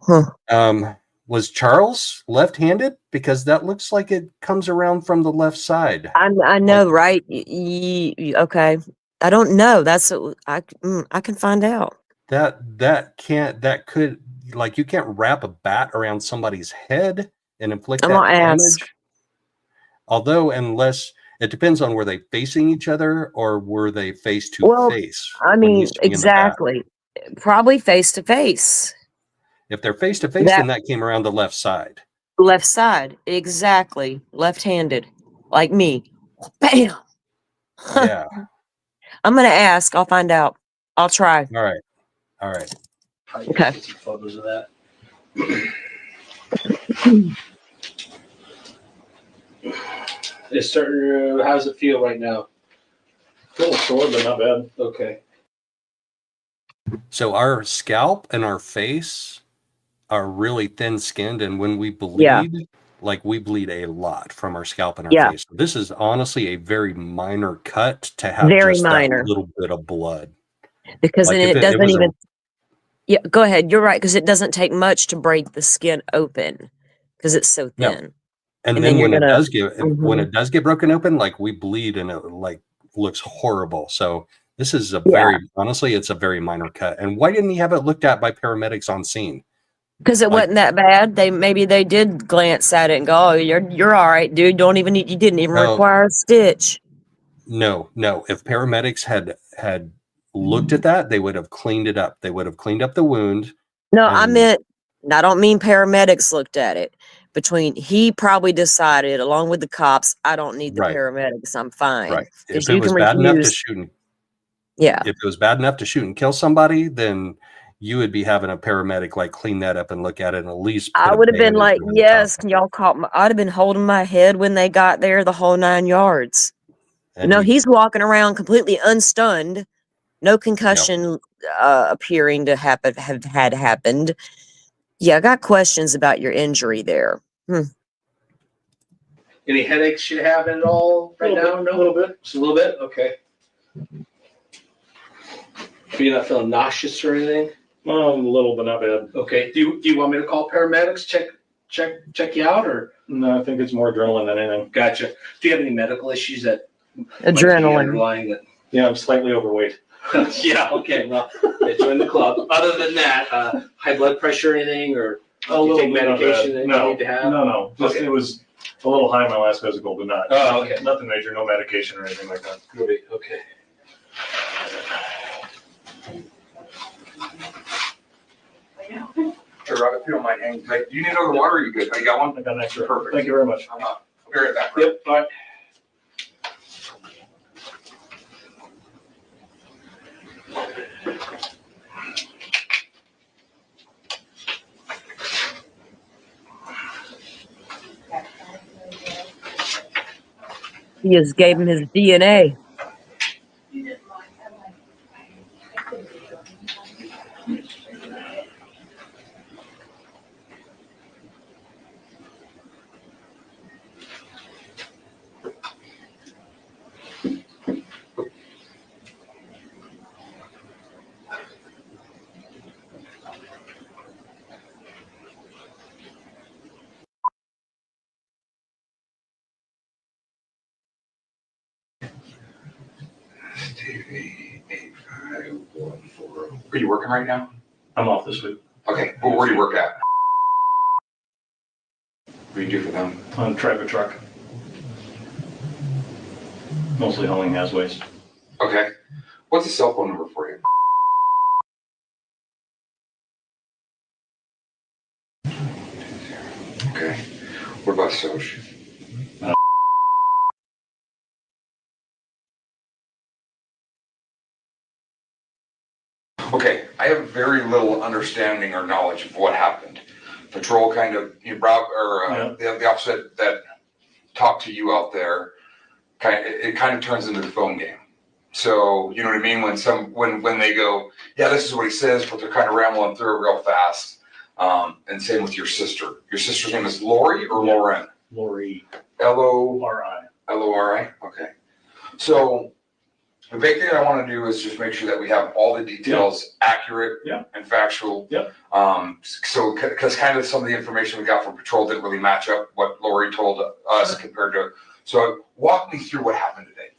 B: Huh.
A: Was Charles left-handed? Because that looks like it comes around from the left side.
B: I know, right? Okay. I don't know. That's I can find out.
A: That could, like, you can't wrap a bat around somebody's head and inflict
B: I'm
A: that
B: gonna ask.
A: damage. Although, unless it depends on were they facing each other or were they face to
B: Well,
A: face
B: I
A: when
B: mean,
A: he's swinging the bat.
B: exactly. Probably face to face.
A: If they're face to face, then that came around the left side.
B: Left side, exactly. Left-handed, like me. Bam.
A: Yeah.
B: I'm gonna ask. I'll find out. I'll try.
A: All right. All right.
B: Okay.
E: Get some photos of that. It's starting to, how's it feel right now?
N: A little sore, but not bad.
E: Okay.
A: So our scalp and our face are really thin-skinned, and when we
B: Yeah.
A: bleed, like we bleed a lot from our scalp and our
B: Yeah.
A: face. This is honestly a very minor cut to have
B: Very
A: just
B: minor.
A: that little bit of blood.
B: Because
A: Like
B: then
A: if
B: it
A: it
B: doesn't
A: was
B: even. Yeah, go ahead. You're right, because it doesn't take much to break the skin open, because it's so
A: no.
B: thin.
A: And
B: then
A: then
B: you're
A: when it
B: gonna.
A: does get
B: Mhm.
A: broken open, like we bleed and it like looks horrible. So this is a
B: Yeah.
A: honestly, it's a very minor cut. And why didn't he have it looked at by paramedics on scene?
B: Because it
A: Like,
B: wasn't that bad. Maybe they did glance at it and go, "Oh, you're all right, dude. Don't even need. You didn't even
A: no,
B: require a stitch."
A: no. If paramedics had looked at that, they would have cleaned it up. They would have cleaned up the wound.
B: No,
A: And
B: I don't mean paramedics looked at it. He probably decided, along with the cops, I don't need the
A: right,
B: paramedics. I'm fine.
A: right.
B: Because
A: If it
B: you
A: was
B: can
A: bad enough to
B: refuse.
A: shoot and
B: Yeah.
A: if it was bad enough to shoot and kill somebody, then you would be having a paramedic like clean that up and look at it and at least put
B: I
A: a
B: would have been
A: bandage
B: like,
A: around the top.
B: yes, can y'all call my, I'd have been holding my head when they got there the whole 9 yards.
A: And
B: He's walking around completely unstunned. No concussion appearing to have had happened. Yeah, I got questions about your injury there.
E: Any headaches you have at all right now? No? A little bit. Just a little bit? Okay. Are you not feeling nauseous or anything?
N: A little, but not bad.
E: Okay. Do you want me to call paramedics? Check you out, or?
N: No, I think it's more adrenaline than anything.
E: Gotcha. Do you have any medical issues that
B: Adrenaline.
E: might be underlying that?
N: Yeah, I'm slightly overweight.
E: Yeah. Okay. Well, join the club. Other than that, high blood pressure or anything, or do you take medication that you need to have?
N: No. Just,
E: Okay.
N: It was a little high in my last physical, but not.
E: Oh, okay.
N: Nothing major, no medication or anything like that.
E: Great. Okay.
F: Hey, Rob, if you don't mind hanging tight, do you need another water or are you good? I got one?
N: I got an extra.
F: Perfect.
N: Thank you very much.
F: I'll be right back. Rob.
E: Yep. All right.
B: He just gave him his DNA.
F: 8585140. Are you working right now?
N: I'm off this week.
F: Okay, well, where do you work at? What do you do for them?
N: On tractor truck. Mostly hauling haz waste.
F: Okay. What's the cell phone number for you? Okay. What about Soch? Okay, I have very little understanding or knowledge of what happened. Patrol kind of, the officer that talked to you out there, it kind of turns into the phone game. So, you know what I mean? When they go, yeah, this is what he says, but they're kind of rambling through it real fast. And same with your sister. Your sister's name is Lori or Lauren?
N: Lori.
F: Lori. Lori? Okay. So, the big thing I want to do is just make sure that we have all the details accurate and factual. So, because kind of some of the information we got from patrol didn't really match up what Lori told us compared to. So, walk me through what happened today.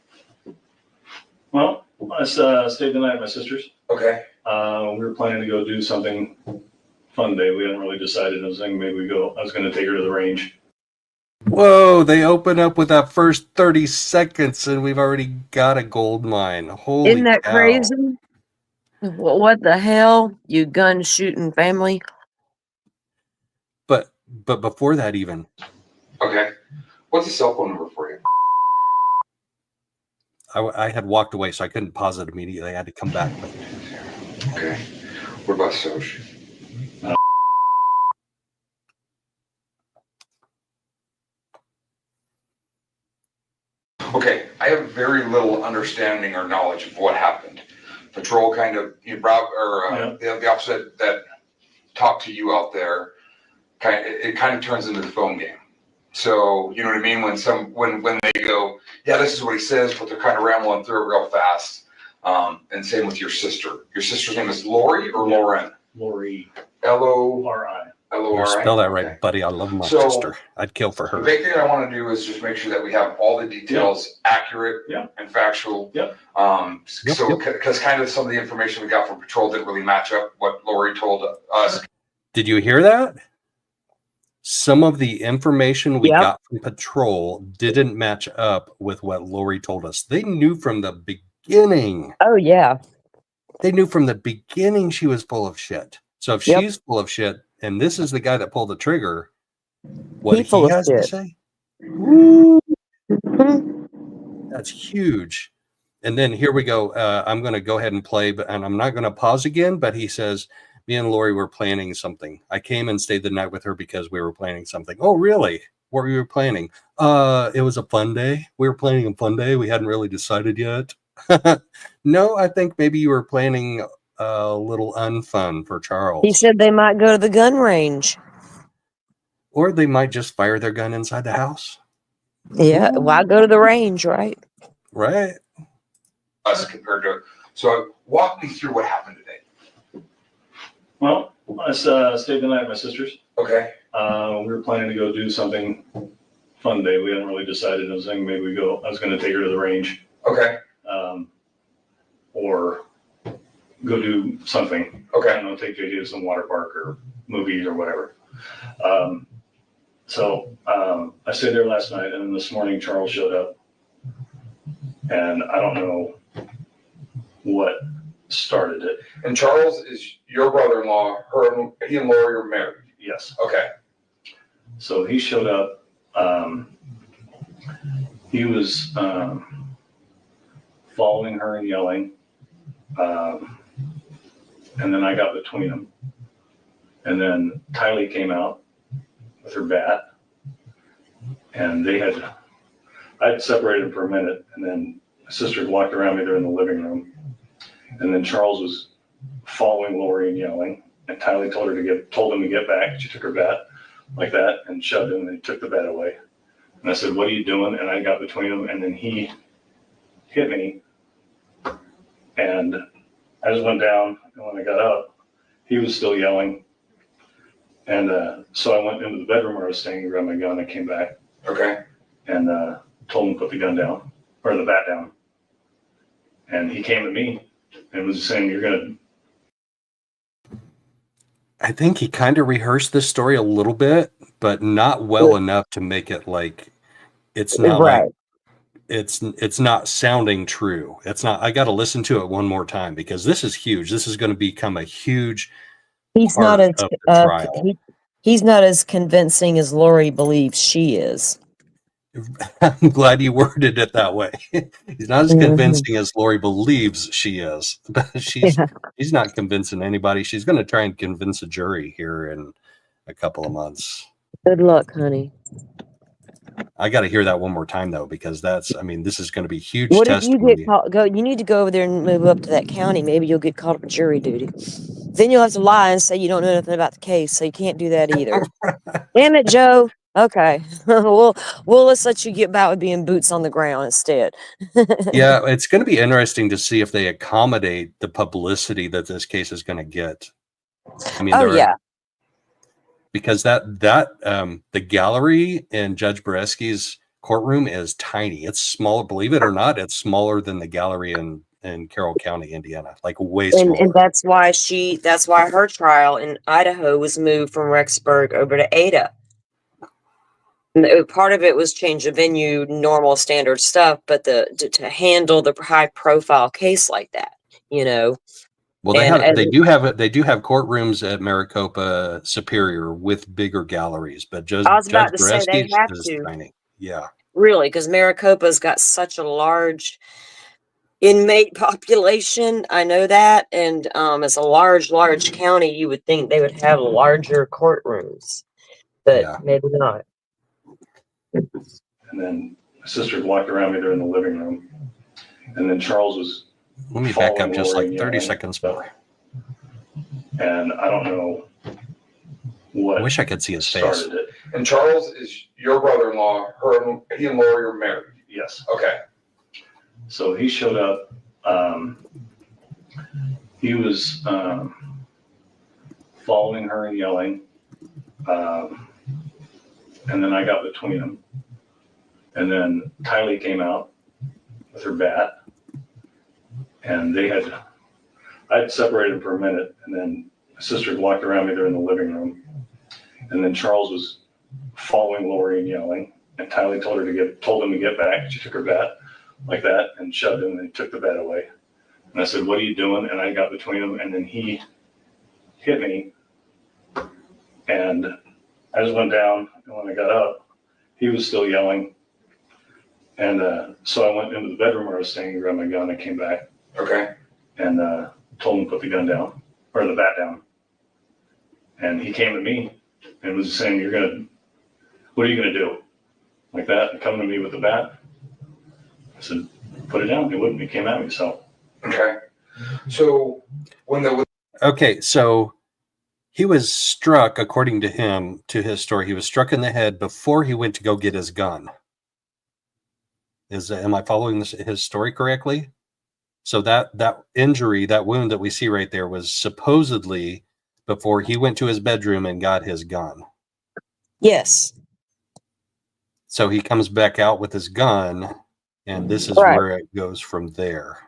N: Well, I stayed the night at my sister's.
F: Okay.
N: We were planning to go do something fun day. We hadn't really decided. I was thinking maybe I was going to take her to the range.
A: Whoa, they open up with that first 30 seconds and we've already got a gold mine. Holy
B: Isn't that
A: cow.
B: crazy? What the hell, you gun shooting family?
A: But before that even.
F: Okay. What's the cell phone number for you?
A: I had walked away, so I couldn't pause it immediately. I had to come back. But...
F: Okay. What about Soch? Okay, I have very little understanding or knowledge of what happened. Patrol kind of, the officer that talked to you out there, it kind of turns into the phone game. So, you know what I mean? When they go, yeah, this is what he says, but they're kind of rambling through it real fast. And same with your sister. Your sister's name is Lori or Lauren?
N: Lori.
F: Lori.
A: You spell that right, buddy. I love my sister. I'd kill for
F: The
A: her.
F: big thing I want to do is just make sure that we have all the details accurate and factual. So, because kind of some of the information we got from patrol didn't really match up what Lori told us.
A: Did you hear that? Some of the information we got from patrol didn't match up with what Lori told us. They knew from the beginning.
B: Oh, yeah.
A: They knew from the beginning she was full of shit. So if she's full of shit, and this is the guy that pulled the trigger, what he has to say? Woo. That's huge. And then here we go. I'm going to go ahead and play, and I'm not going to pause again, but he says, me and Lori were planning something. I came and stayed the night with her because we were planning something. Oh, really? What were you planning? It was a fun day. We were planning a fun day. We hadn't really decided yet. No, I think maybe you were planning a little unfun for Charles.
B: He said they might go to the gun range.
A: Or they might just fire their gun inside the house.
B: Yeah, why go to the range, right?
A: Right.
F: Us compared to. So walk me through what happened today.
N: Well, I stayed the night at my sister's.
F: Okay.
N: We were planning to go do something fun day. We hadn't really decided. I was thinking maybe I was going to take her to the range.
F: Okay.
N: Or go do something.
F: Okay.
N: I don't know, take JJ to some water park or movies or whatever. So I stayed there last night, and then this morning Charles showed up, and I don't know what started it.
F: And Charles is your brother-in-law. He and Lori are married.
N: Yes.
F: Okay.
N: So he showed up. He was following her and yelling. And then I got between them. And then Tylee came out with her bat. And I'd separated them for a minute. And then my sister walked around me there in the living room. And then Charles was following Lori and yelling. And Tylee told him to get back. She took her bat like that and shoved him, and he took the bat away. And I said, "What are you doing?" And I got between them, and then he hit me. And I just went down, and when I got up, he was still yelling. And so I went into the bedroom where I was staying, grabbed my gun, and came back.
F: Okay.
N: And told him to put the gun down, or the bat down. And he came at me and was saying, "You're gonna."
A: I think he kind of rehearsed this story a little bit, but not well enough to make it like it's not
B: Right.
A: like it's not sounding true. It's not. I got to listen to it one more time because this is huge. This is going to become a huge
B: He's
A: part
B: not as
A: of the trial.
B: he's not as convincing as Lori believes she is.
A: I'm glad you worded it that way. He's not as
B: Mhm.
A: convincing as Lori believes she is, but she's not convincing anybody. She's going to try and convince a jury here in a couple of months.
B: Good luck, honey.
A: I got to hear that one more time though, because this is going to be huge
B: What if you
A: testimony.
B: get caught? You need to go over there and move up to that county. Maybe you'll get caught up in jury duty. Then you'll have to lie and say you don't know nothing about the case, so you can't do that either. Damn it, Joe. Okay, well, let's let you get by with being boots on the ground instead.
A: Yeah, it's going to be interesting to see if they accommodate the publicity that this case is going to get. I mean, because the gallery in Judge Beresky's courtroom is tiny. It's small. Believe it or not, it's smaller than the gallery in Carroll County, Indiana. Like way smaller.
B: And that's why her trial in Idaho was moved from Rexburg over to Ada. And part of it was change of venue, normal standard stuff, but to handle the high profile case like that,
A: Well, they do have courtrooms at Maricopa Superior with bigger galleries, but Judge
B: I was about to say they
A: Beresky
B: have
A: is
B: to.
A: tiny. Yeah.
B: Really, because Maricopa's got such a large inmate population. I know that. And as a large county, you would think they would have larger courtrooms, but maybe not.
N: And then my sister walked around me there in the living room, and then Charles was.
A: Let me back up just like 30 seconds more.
N: And I don't know what.
A: I wish I could see his face.
N: It.
F: And Charles is your brother-in-law. He and Lori are married.
N: Yes.
F: Okay.
N: So he showed up. He was following her and yelling. And then I got between them. And then Tylee came out with her bat. And I'd separated them for a minute. And then my sister had walked around me there in the living room. And then Charles was following Lori and yelling. And Tylee told him to get back. She took her bat like that and shoved him and took the bat away. And I said, "What are you doing?" And I got between them, and then he hit me. And I just went down, and when I got up, he was still yelling. And so I went into the bedroom where I was staying, grabbed my gun, and came back.
F: Okay.
N: And told him to put the gun down, or the bat down. And he came at me and was saying, "What are you gonna do?" Like that, and coming to me with the bat. I said, "Put it down." He wouldn't. He came at me, so.
F: Okay. So
A: so he was struck, according to him, to his story, he was struck in the head before he went to go get his gun. Am I following his story correctly? So that injury, that wound that we see right there was supposedly before he went to his bedroom and got his gun.
B: Yes.
A: So he comes back out with his gun, and this is where it goes from there.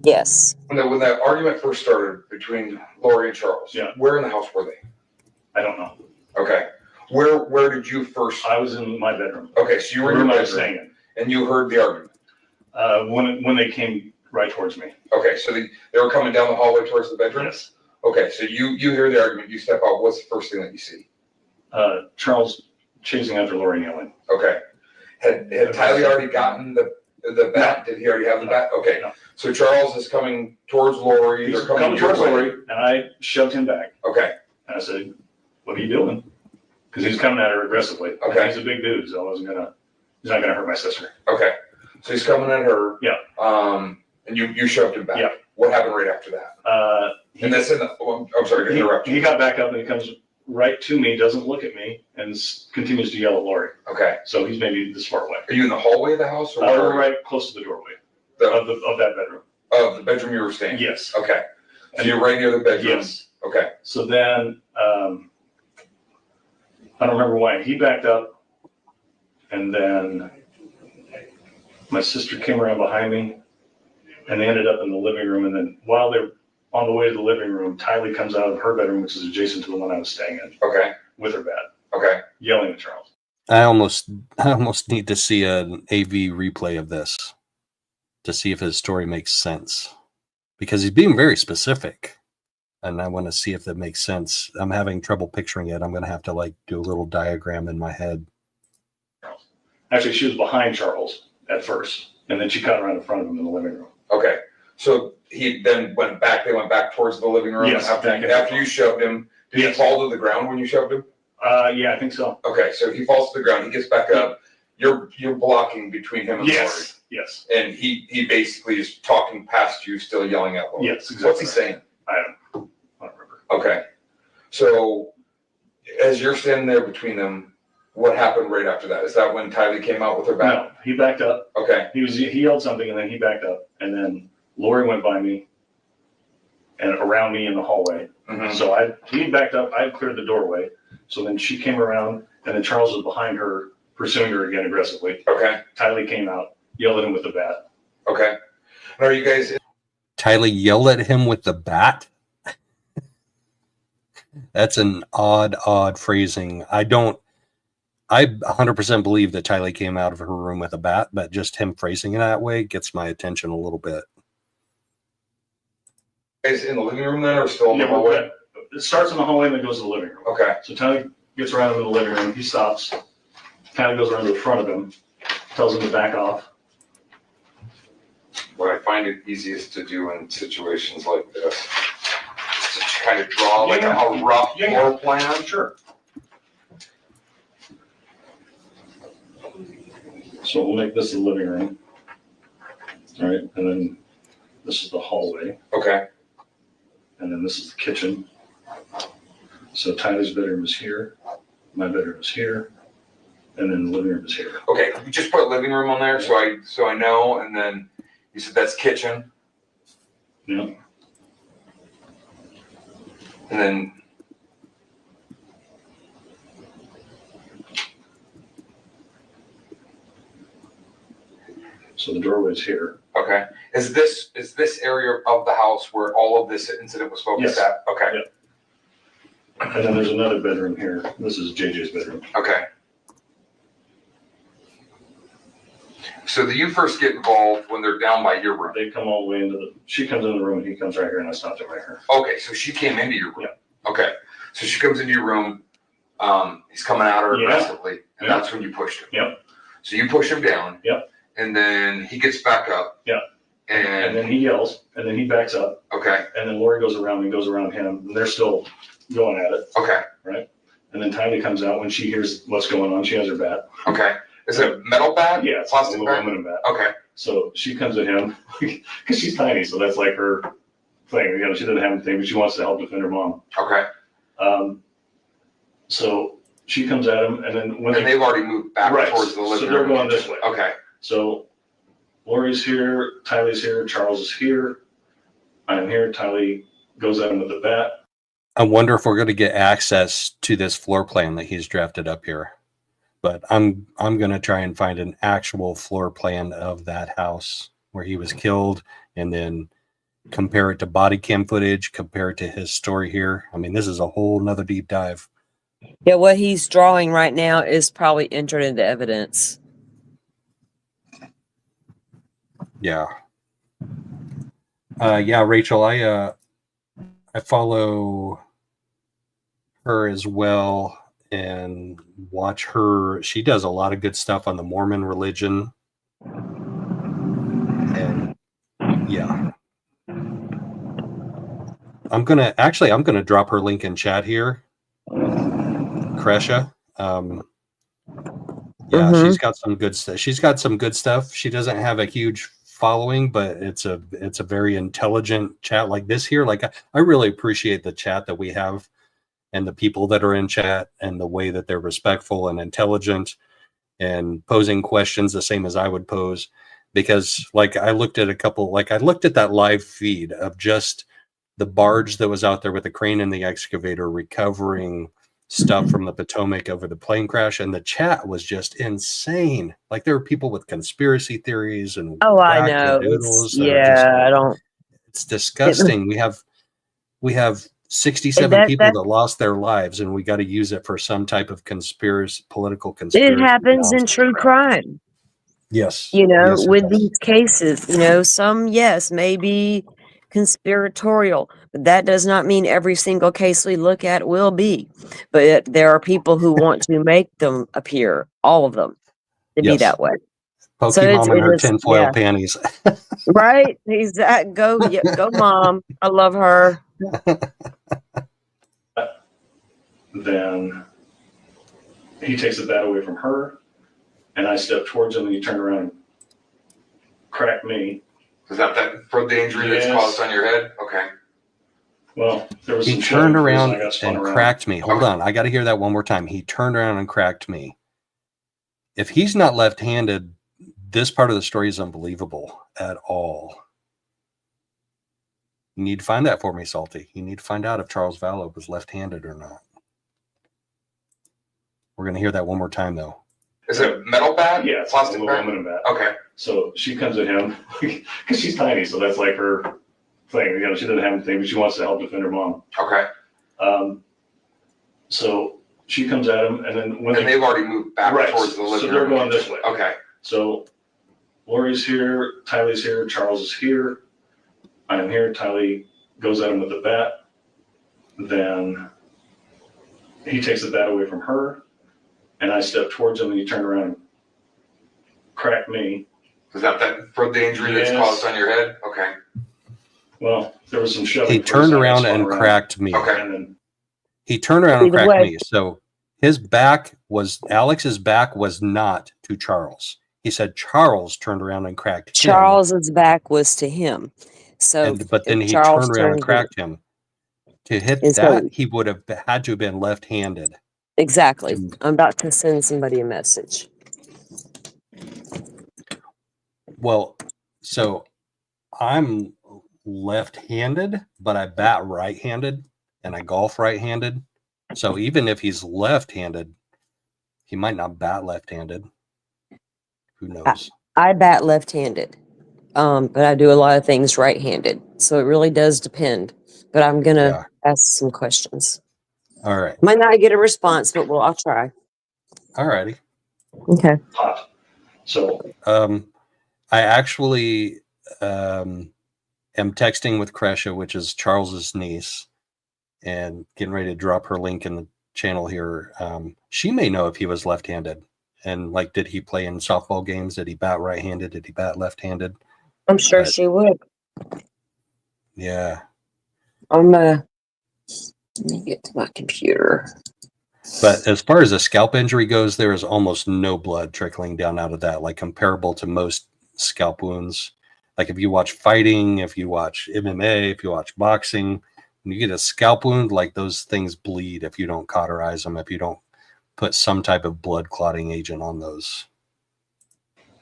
B: Yes.
F: When that argument first started between Lori and Charles, where in the house were they?
N: I don't know.
F: Okay. Where did you first?
N: I was in my bedroom.
F: Okay, so you were in your bedroom, and you heard the argument.
N: When they came right towards me.
F: Okay, so they were coming down the hallway towards the bedroom?
N: Yes.
F: Okay, so you hear the argument, you step out, what's the first thing that you see?
N: Charles chasing after Lori and yelling.
F: Okay. Had Tylee already gotten the bat? Did he already have the bat? Okay.
N: No.
F: So Charles is coming towards Lori.
N: He's coming towards Lori, and I shoved him back.
F: Okay.
N: And I said, "What are you doing?" Because he's coming at her aggressively.
F: Okay.
N: He's a big dude, so he's not gonna hurt my sister.
F: Okay. So he's coming at her.
N: Yeah.
F: And you shoved him back.
N: Yeah.
F: What happened right after that? And that's in the. I'm sorry to interrupt you.
N: He got back up and he comes right to me, doesn't look at me, and continues to yell at Lori.
F: Okay.
N: So he's maybe this far away.
F: Are you in the hallway of the house, or
N: we're right close to the doorway of that bedroom?
F: Of the bedroom you were staying?
N: Yes.
F: Okay. So you're right near the bedroom?
N: Yes.
F: Okay.
N: So then, I don't remember why, he backed up, and then my sister came around behind me, and they ended up in the living room. And then while they're on the way to the living room, Tylee comes out of her bedroom, which is adjacent to the one I was staying in.
F: Okay.
N: With her bat.
F: Okay.
N: Yelling at Charles.
A: I almost need to see an AV replay of this to see if his story makes sense, because he's being very specific, and I want to see if that makes sense. I'm having trouble picturing it. I'm going to have to like do a little diagram in my head.
N: Actually, she was behind Charles at first, and then she cut around in front of him in the living room.
F: Okay. So he then went back. They went back towards the living room.
N: Yes,
F: After you shoved him, did he fall to the ground when you shoved him?
N: Yeah, I think so.
F: Okay, so he falls to the ground. He gets back up. You're blocking between him and Lori.
N: Yes.
F: And he basically is talking past you, still yelling at Lori.
N: Yes, exactly.
F: What's he saying?
N: I don't remember.
F: Okay. So as you're standing there between them, what happened right after that? Is that when Tylee came out with her bat?
N: No, he backed up.
F: Okay.
N: He yelled something, and then he backed up, and then Lori went by me and around me in the hallway.
F: Mm-hmm.
N: So he backed up. I cleared the doorway. So then she came around, and then Charles was behind her, pursuing her again aggressively.
F: Okay.
N: Tylee came out, yelled at him with the bat.
F: Okay. And are you guys?
A: Tylee yelled at him with the bat. That's an odd phrasing. I 100% believe that Tylee came out of her room with a bat, but just him phrasing it that way gets my attention a little bit.
F: Guys in the living room then, or still in the hallway?
N: It starts in the hallway and then goes to the living room.
F: Okay.
N: So Tylee gets around him in the living room. He stops. Kind of goes around to the front of him, tells him to back off.
F: What I find it easiest to do in situations like this is to kind of draw like a rough floor plan.
N: Sure. So we'll make this the living room. All right, and then this is the hallway.
F: Okay.
N: And then this is the kitchen. So Tylee's bedroom is here, my bedroom is here, and then the living room is here.
F: Okay, we just put living room on there so I know, and then you said that's kitchen.
N: Yeah.
F: And then
N: so the doorway is here.
F: Okay. Is this area of the house where all of this incident was focused
N: Yes.
F: at? Okay.
N: Yep. And then there's another bedroom here. This is JJ's bedroom.
F: Okay. So do you first get involved when they're down by your room?
N: They come all the way into she comes in the room and he comes right here and I stopped it right here.
F: Okay, so she came into your room. Okay. So she comes into your room, he's coming at her aggressively, and that's when you pushed him.
N: Yep.
F: So you push him down.
N: Yep.
F: And then he gets back up.
N: Yep. And then he yells, and then he backs up.
F: Okay.
N: And then Lori goes around and goes around him, and they're still going at it.
F: Okay.
N: Right? And then Tylee comes out when she hears what's going on. She has her bat.
F: Okay. Is it a metal bat?
N: Yeah, it's
F: plastic
N: a
F: bat?
N: aluminum bat.
F: Okay.
N: So she comes at him, because she's tiny, so that's like her thing. You know, she doesn't have anything, but she wants to help defend her mom.
F: Okay.
N: So she comes at him, and then when
F: they've already moved back towards the living room.
N: So they're going this way.
F: Okay.
N: So Lori's here, Tylee's here, Charles is here, I'm here, Tylee goes at him with the bat.
A: I wonder if we're going to get access to this floor plan that he's drafted up here. But I'm going to try and find an actual floor plan of that house where he was killed, and then compare it to body cam footage, compare it to his story here. I mean, this is a whole nother deep dive.
B: Yeah, what he's drawing right now is probably entered into evidence.
A: Yeah. Yeah, Rachel, I follow her as well and watch her. She does a lot of good stuff on the Mormon religion. And yeah. I'm gonna drop her link in chat here. Kresha. Yeah, she's got some good stuff. She's got some good stuff. She doesn't have a huge following, but it's a very intelligent chat like this here. Like I really appreciate the chat that we have and the people that are in chat and the way that they're respectful and intelligent and posing questions the same as I would pose. Because like I looked at that live feed of just the barge that was out there with the crane and the excavator recovering stuff from the Potomac over the plane crash, and the chat was just insane. Like there were people with conspiracy theories and
B: Oh, I know.
A: wackadoodles that are just,
B: I don't.
A: it's disgusting. We have 67
B: That
A: people that lost their lives, and we got to use it for some type of political conspiracy.
B: it happens in true crime.
A: Yes.
B: You know,
A: Yes, it
B: with
A: does.
B: these cases, you know, some yes, maybe conspiratorial, but that does not mean every single case we look at will be. But there are people who want to make them appear, all of them, to be
A: Yes.
B: that way. So
A: Pokemon and her
B: is,
A: tinfoil panties.
B: right. Exactly. Go, mom. I love her.
N: Then he takes the bat away from her, and I step towards him, and he turned around and cracked me.
F: Is that for the injury that's caused on your head? Okay.
N: Well, there was
A: He
N: some
A: turned
N: shoving
A: around
N: and I got spun
A: and
N: around.
A: cracked me. Hold on. I got to hear that one more time. He turned around and cracked me. If he's not left-handed, this part of the story is unbelievable at all. You need to find that for me, Salty. You need to find out if Charles Vallow was left-handed or not. We're going to hear that one more time, though.
F: Is it a metal bat?
N: Yeah, it's
F: Plastic
N: a
F: bat?
N: aluminum bat.
F: Okay.
N: So she comes at him because she's tiny, so that's like her thing. You know, she doesn't have anything, but she wants to help defend her mom.
F: Okay.
N: So she comes at him, and then when
F: they've already moved back towards the living room.
N: So they're going this way.
F: Okay.
N: So Lori's here, Tylee's here, Charles is here. I am here. Tylee goes at him with the bat. Then he takes the bat away from her, and I step towards him, and he turned around and cracked me.
F: Is that for the injury that's caused on your head? Okay.
N: Well, there was some shoving.
A: He turned around and cracked me.
F: Okay.
N: And then
A: He turned around and
B: Either
A: cracked
B: way.
A: me. So Alex's back was not to Charles. He said Charles turned around and cracked him.
B: Charles's back was to him. So,
A: But then
B: if
A: he
B: Charles
A: turned around and
B: turned
A: cracked him. To hit
B: And so-
A: that, he would have had to have been left-handed.
B: exactly. I'm about to send somebody a message.
A: Well, so I'm left-handed, but I bat right-handed and I golf right-handed. So even if he's left-handed, he might not bat left-handed. Who knows?
B: I bat left-handed, but I do a lot of things right-handed. So it really does depend. But I'm gonna ask some questions.
A: All right.
B: Might not get a response, but I'll try.
A: All righty.
B: Okay.
N: hot. So
A: I actually am texting with Kresha, which is Charles's niece, and getting ready to drop her link in the channel here. She may know if he was left-handed, and like, did he play in softball games? Did he bat right-handed? Did he bat left-handed?
B: I'm sure
A: But-
B: she would.
A: Yeah.
B: Let me get to my computer.
A: But as far as a scalp injury goes, there is almost no blood trickling down out of that, like comparable to most scalp wounds. Like if you watch fighting, if you watch MMA, if you watch boxing, when you get a scalp wound, like those things bleed if you don't cauterize them, if you don't put some type of blood clotting agent on those.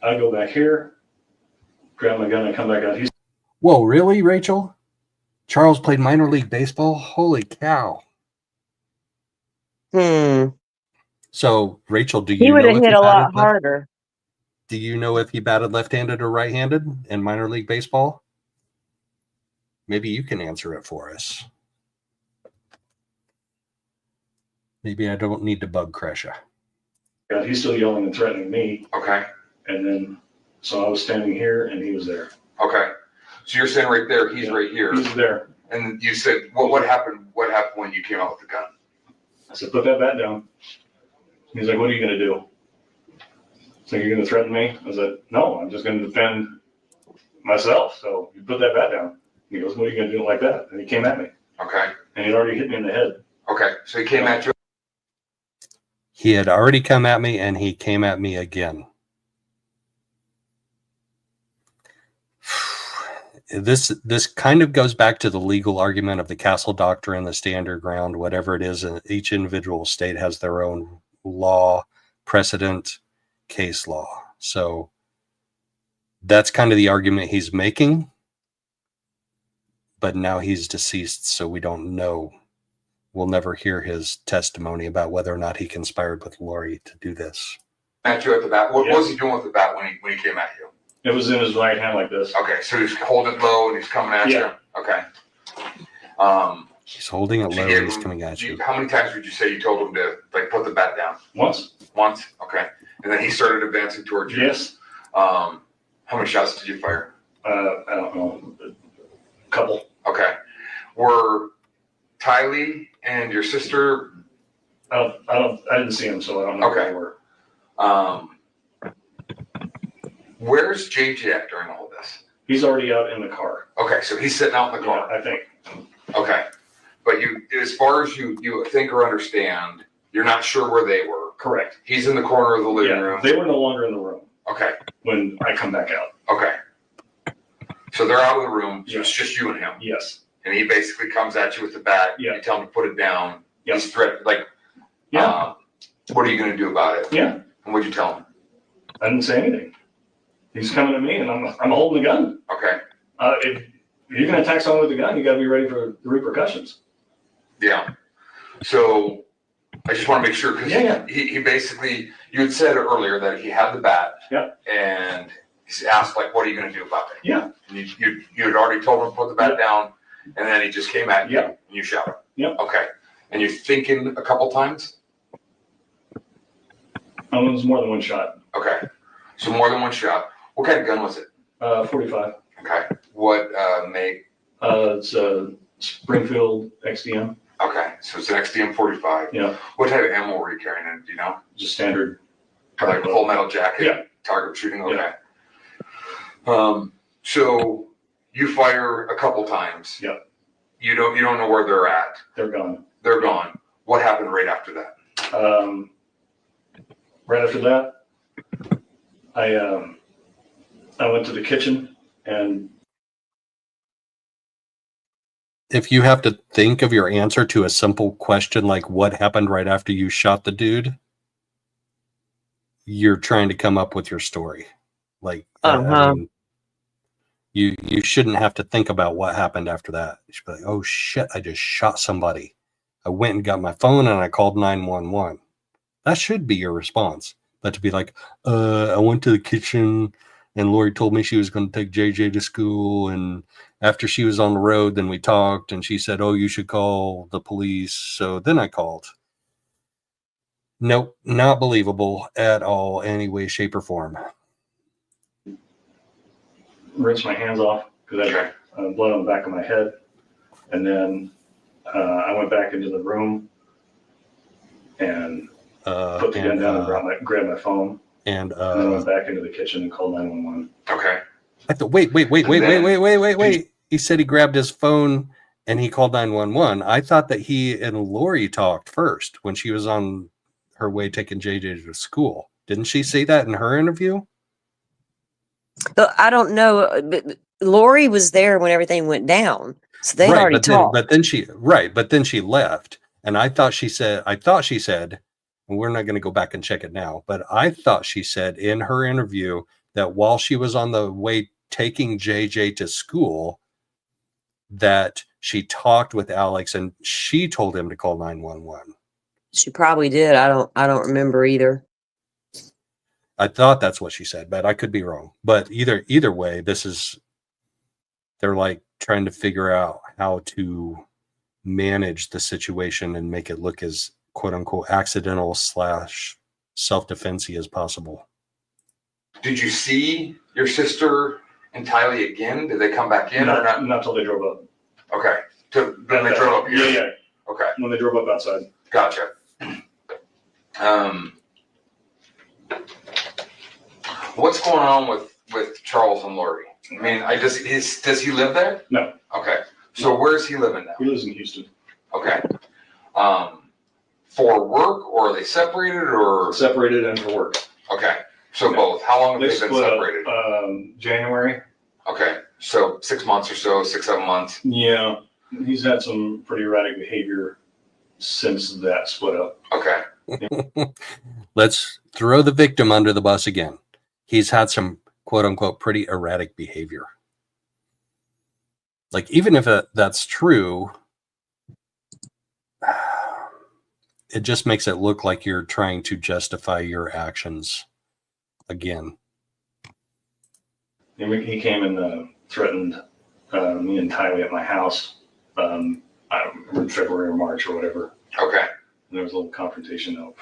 N: I go back here, grab my gun, and come back out. He's
A: Whoa, really, Rachel? Charles played minor league baseball? Holy cow. So, Rachel, do
B: He
A: you
B: would
A: know
B: have
A: if
B: hit
A: he
B: a lot
A: batted
B: harder.
A: Do you know if he batted left-handed or right-handed in minor league baseball? Maybe you can answer it for us. Maybe I don't need to bug Kresha.
N: he's still yelling and threatening me.
F: Okay.
N: And then, so I was standing here, and he was there.
F: Okay. So you're saying right there, he's right here.
N: He's there.
F: And you said, what happened? What happened when you came out with the gun?
N: I said, put that bat down. He's like, what are you going to do? So you're going to threaten me? I said, no, I'm just going to defend myself. So you put that bat down. He goes, what are you going to do like that? And he came at me.
F: Okay.
N: And he'd already hit me in the head.
F: Okay. So he came at you.
A: He had already come at me, and he came at me again. This kind of goes back to the legal argument of the castle doctrine, the standard ground, whatever it is. Each individual state has their own law, precedent, case law. So that's kind of the argument he's making. But now he's deceased, so we don't know we'll never hear his testimony about whether or not he conspired with Lori to do this.
F: At you at the bat. What was he doing with the bat when he came at you?
N: It was in his right hand like this.
F: Okay, so he's holding it low and he's coming at you. Okay.
A: He's holding it low and he's coming at you.
F: How many times would you say you told him to like put the bat down?
N: Once.
F: Once. Okay. And then he started advancing towards you.
N: Yes.
F: How many shots did you fire?
N: I don't know. A couple.
F: Okay. Were Tylee and your sister?
N: I didn't see him, so I don't know where they were.
F: Where's JJ at during all this?
N: He's already out in the car.
F: Okay, so he's sitting out in the car.
N: Yeah, I think.
F: Okay. But you, as far as you think or understand, you're not sure where they were.
N: Correct.
F: He's in the corner of the living room.
N: They were no longer in the room.
F: Okay.
N: When I come back out.
F: Okay. So they're out of the room. So it's just you and him.
N: Yes.
F: And he basically comes at you with the bat.
N: Yeah.
F: You tell him to put it down.
N: Yeah.
F: He's what are you going to do about it?
N: Yeah.
F: And what'd you tell him?
N: I didn't say anything. He's coming at me, and I'm holding the gun.
F: Okay.
N: If you're going to attack someone with a gun, you got to be ready for the repercussions.
F: Yeah. So I just want to make sure because he basically, you had said earlier that he had the bat.
N: Yeah.
F: And he's asked like, "What are you going to do about it?"
N: Yeah.
F: And you had already told him to put the bat down, and then he just came at you and you shot him.
N: Yeah.
F: Okay. And you're thinking a couple times.
N: It was more than one shot.
F: Okay. So more than one shot. What kind of gun was it?
N: 45.
F: Okay. What make?
N: It's a Springfield XDM.
F: Okay. So it's an XDM 45.
N: Yeah.
F: What type of ammo were you carrying in? Do you know?
N: Just standard.
F: Like a full metal jacket.
N: Yeah.
F: Target shooting. Okay. Yeah. So you fire a couple times.
N: Yeah.
F: You don't know where they're at.
N: They're gone.
F: They're gone. What happened right after that?
N: Right after that, I went to the kitchen and.
A: If you have to think of your answer to a simple question like what happened right after you shot the dude, you're trying to come up with your story. Like, I mean, you shouldn't have to think about what happened after that. You should be like, oh shit, I just shot somebody. I went and got my phone and I called 911. That should be your response. But to be like, I went to the kitchen and Lori told me she was going to take JJ to school. And after she was on the road, then we talked and she said, oh, you should call the police. So then I called. Nope, not believable at all, any way, shape, or form.
N: Rinse my hands off because I got blood on the back of my head. And then I went back into the room and put the gun down and grabbed my phone. And then I went back into the kitchen and called 911.
F: Okay.
A: I thought, wait. He said he grabbed his phone and he called 911. I thought that he and Lori talked first when she was on her way taking JJ to school. Didn't she say that in her interview?
B: I don't know. But Lori was there when everything went down. So they already talked.
A: But then she left. And I thought she said, and we're not going to go back and check it now, but I thought she said in her interview that while she was on the way taking JJ to school, that she talked with Alex and she told him to call 911.
B: She probably did. I don't remember either.
A: I thought that's what she said, but I could be wrong. But either way, they're like trying to figure out how to manage the situation and make it look as quote unquote accidental / self-defense-y as possible.
F: Did you see your sister and Tylee again? Did they come back in or not?
N: Not until they drove up.
F: Okay. Then they drove up here?
N: Yeah.
F: Okay.
N: When they drove up outside.
F: Gotcha. What's going on with Charles and Lori? I mean, does he live there?
N: No.
F: Okay. So where's he living now?
N: He lives in Houston.
F: Okay. For work, or are they separated, or?
N: Separated and for work.
F: Okay. So both. How long have they been separated?
N: January.
F: Okay. So 6 months or so, 6-7 months.
N: Yeah. He's had some pretty erratic behavior since that split up.
F: Okay.
A: Let's throw the victim under the bus again. He's had some quote unquote pretty erratic behavior. Like, even if that's true, it just makes it look like you're trying to justify your actions again.
N: He came and threatened me and Tylee at my house. I don't remember in February or March or whatever.
F: Okay.
N: And there was a little confrontation though,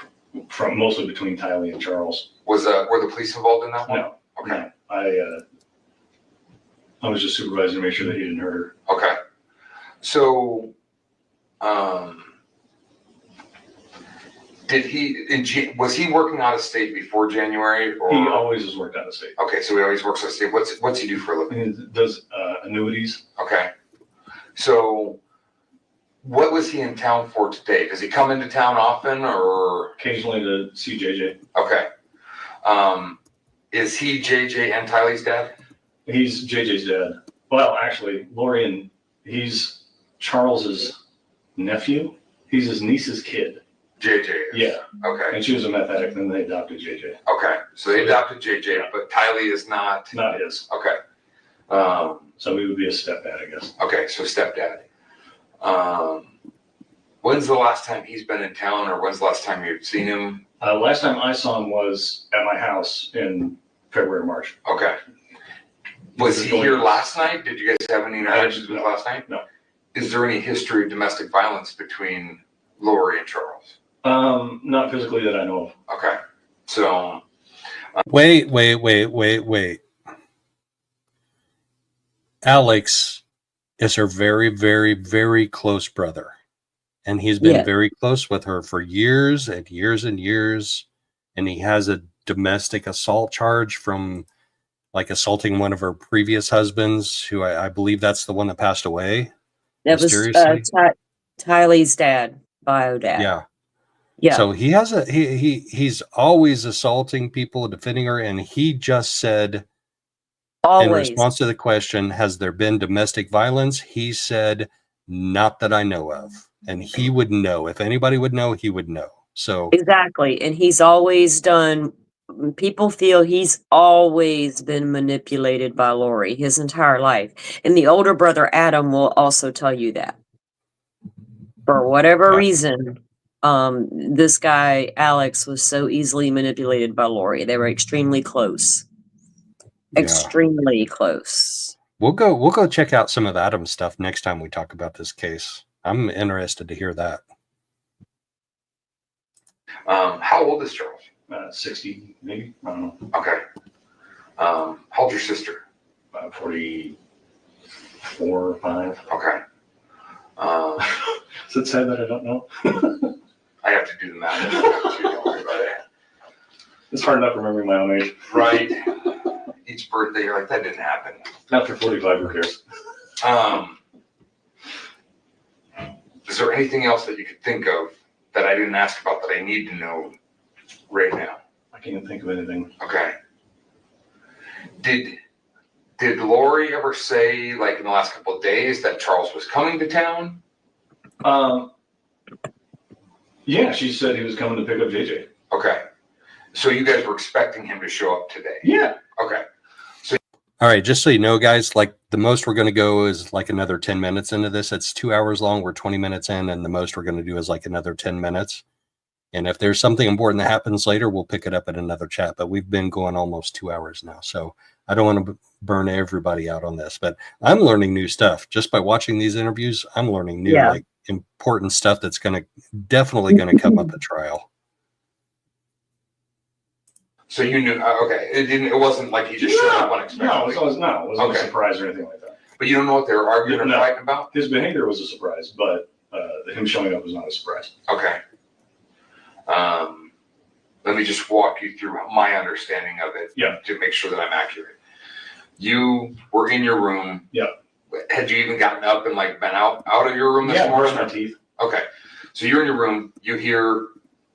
N: from mostly between Tylee and Charles.
F: Were the police involved in that one?
N: No.
F: Okay.
N: No. I was just supervising to make sure that he didn't hurt her.
F: Okay. So, was he working out of state before January? Or?
N: He always has worked out of state.
F: Okay, so he always works out of state. What's he do for a living?
N: He does annuities.
F: Okay. So, what was he in town for today? Does he come into town often, or
N: occasionally to see JJ?
F: Okay. Is he JJ and Tylee's dad?
N: He's JJ's dad. Well, actually, Lori and he's Charles's nephew. He's his niece's kid.
F: JJ is.
N: Yeah.
F: Okay.
N: And she was a meth addict, and then they adopted JJ.
F: Okay. So they adopted JJ, but Tylee is not.
N: Not his.
F: Okay.
N: So we would be a stepdad, I guess.
F: Okay, so stepdad. When's the last time he's been in town, or when's the last time you've seen him?
N: Last time I saw him was at my house in February or March.
F: Okay. Was he here last night? Did you guys have any interactions with last night?
N: No.
F: Is there any history of domestic violence between Lori and Charles?
N: Not physically that I know of.
F: Okay. So.
A: Wait. Alex is her very, very, very close brother. And he's been very close with her for years and years and years. And he has a domestic assault charge from like assaulting one of her previous husbands, who I believe that's the one that passed away.
B: That was Tylee's dad, bio dad.
A: Yeah.
B: Yeah.
A: So he has he's always assaulting people, defending her, and he just said in response to the question, has there been domestic violence? He said, not that I know of. And he would know. If anybody would know, he would know. So
B: exactly. And he's always done, people feel he's always been manipulated by Lori his entire life. And the older brother, Adam, will also tell you that. For whatever reason, this guy, Alex, was so easily manipulated by Lori. They were extremely close. Extremely close.
A: We'll go check out some of Adam's stuff next time we talk about this case. I'm interested to hear that.
F: How old is Charles?
N: 60, maybe. I don't know.
F: Okay. How old's your sister?
N: 44 or 5.
F: Okay.
N: Is it sad that I don't know?
F: I have to do the math. Don't worry about it.
N: It's hard enough remembering my own age.
F: Right. Each birthday, you're like, that didn't happen.
N: After 45, who cares?
F: Is there anything else that you could think of that I didn't ask about that I need to know right now?
N: I can't think of anything.
F: Okay. Did Lori ever say, like in the last couple of days, that Charles was coming to town?
N: Yeah, she said he was coming to pick up JJ.
F: Okay. So you guys were expecting him to show up today?
N: Yeah.
F: Okay.
A: All right, just so you know, guys, like the most we're going to go is like another 10 minutes into this. It's 2 hours long. We're 20 minutes in, and the most we're going to do is like another 10 minutes. And if there's something important that happens later, we'll pick it up in another chat. But we've been going almost 2 hours now. So I don't want to burn everybody out on this. But I'm learning new stuff. Just by watching these interviews, I'm learning new, like important stuff that's definitely going to come up at trial.
F: So you knew, okay. It wasn't like he just showed up unexpectedly.
N: No, it wasn't a surprise or anything like that.
F: But you don't know what they were arguing or fighting about?
N: His behavior was a surprise, but him showing up was not a surprise.
F: Okay. Let me just walk you through my understanding of it to make sure that I'm accurate. You were in your room.
N: Yeah.
F: Had you even gotten up and like been out of your room this morning?
N: Yeah, brushing my teeth.
F: Okay. So you're in your room. You hear...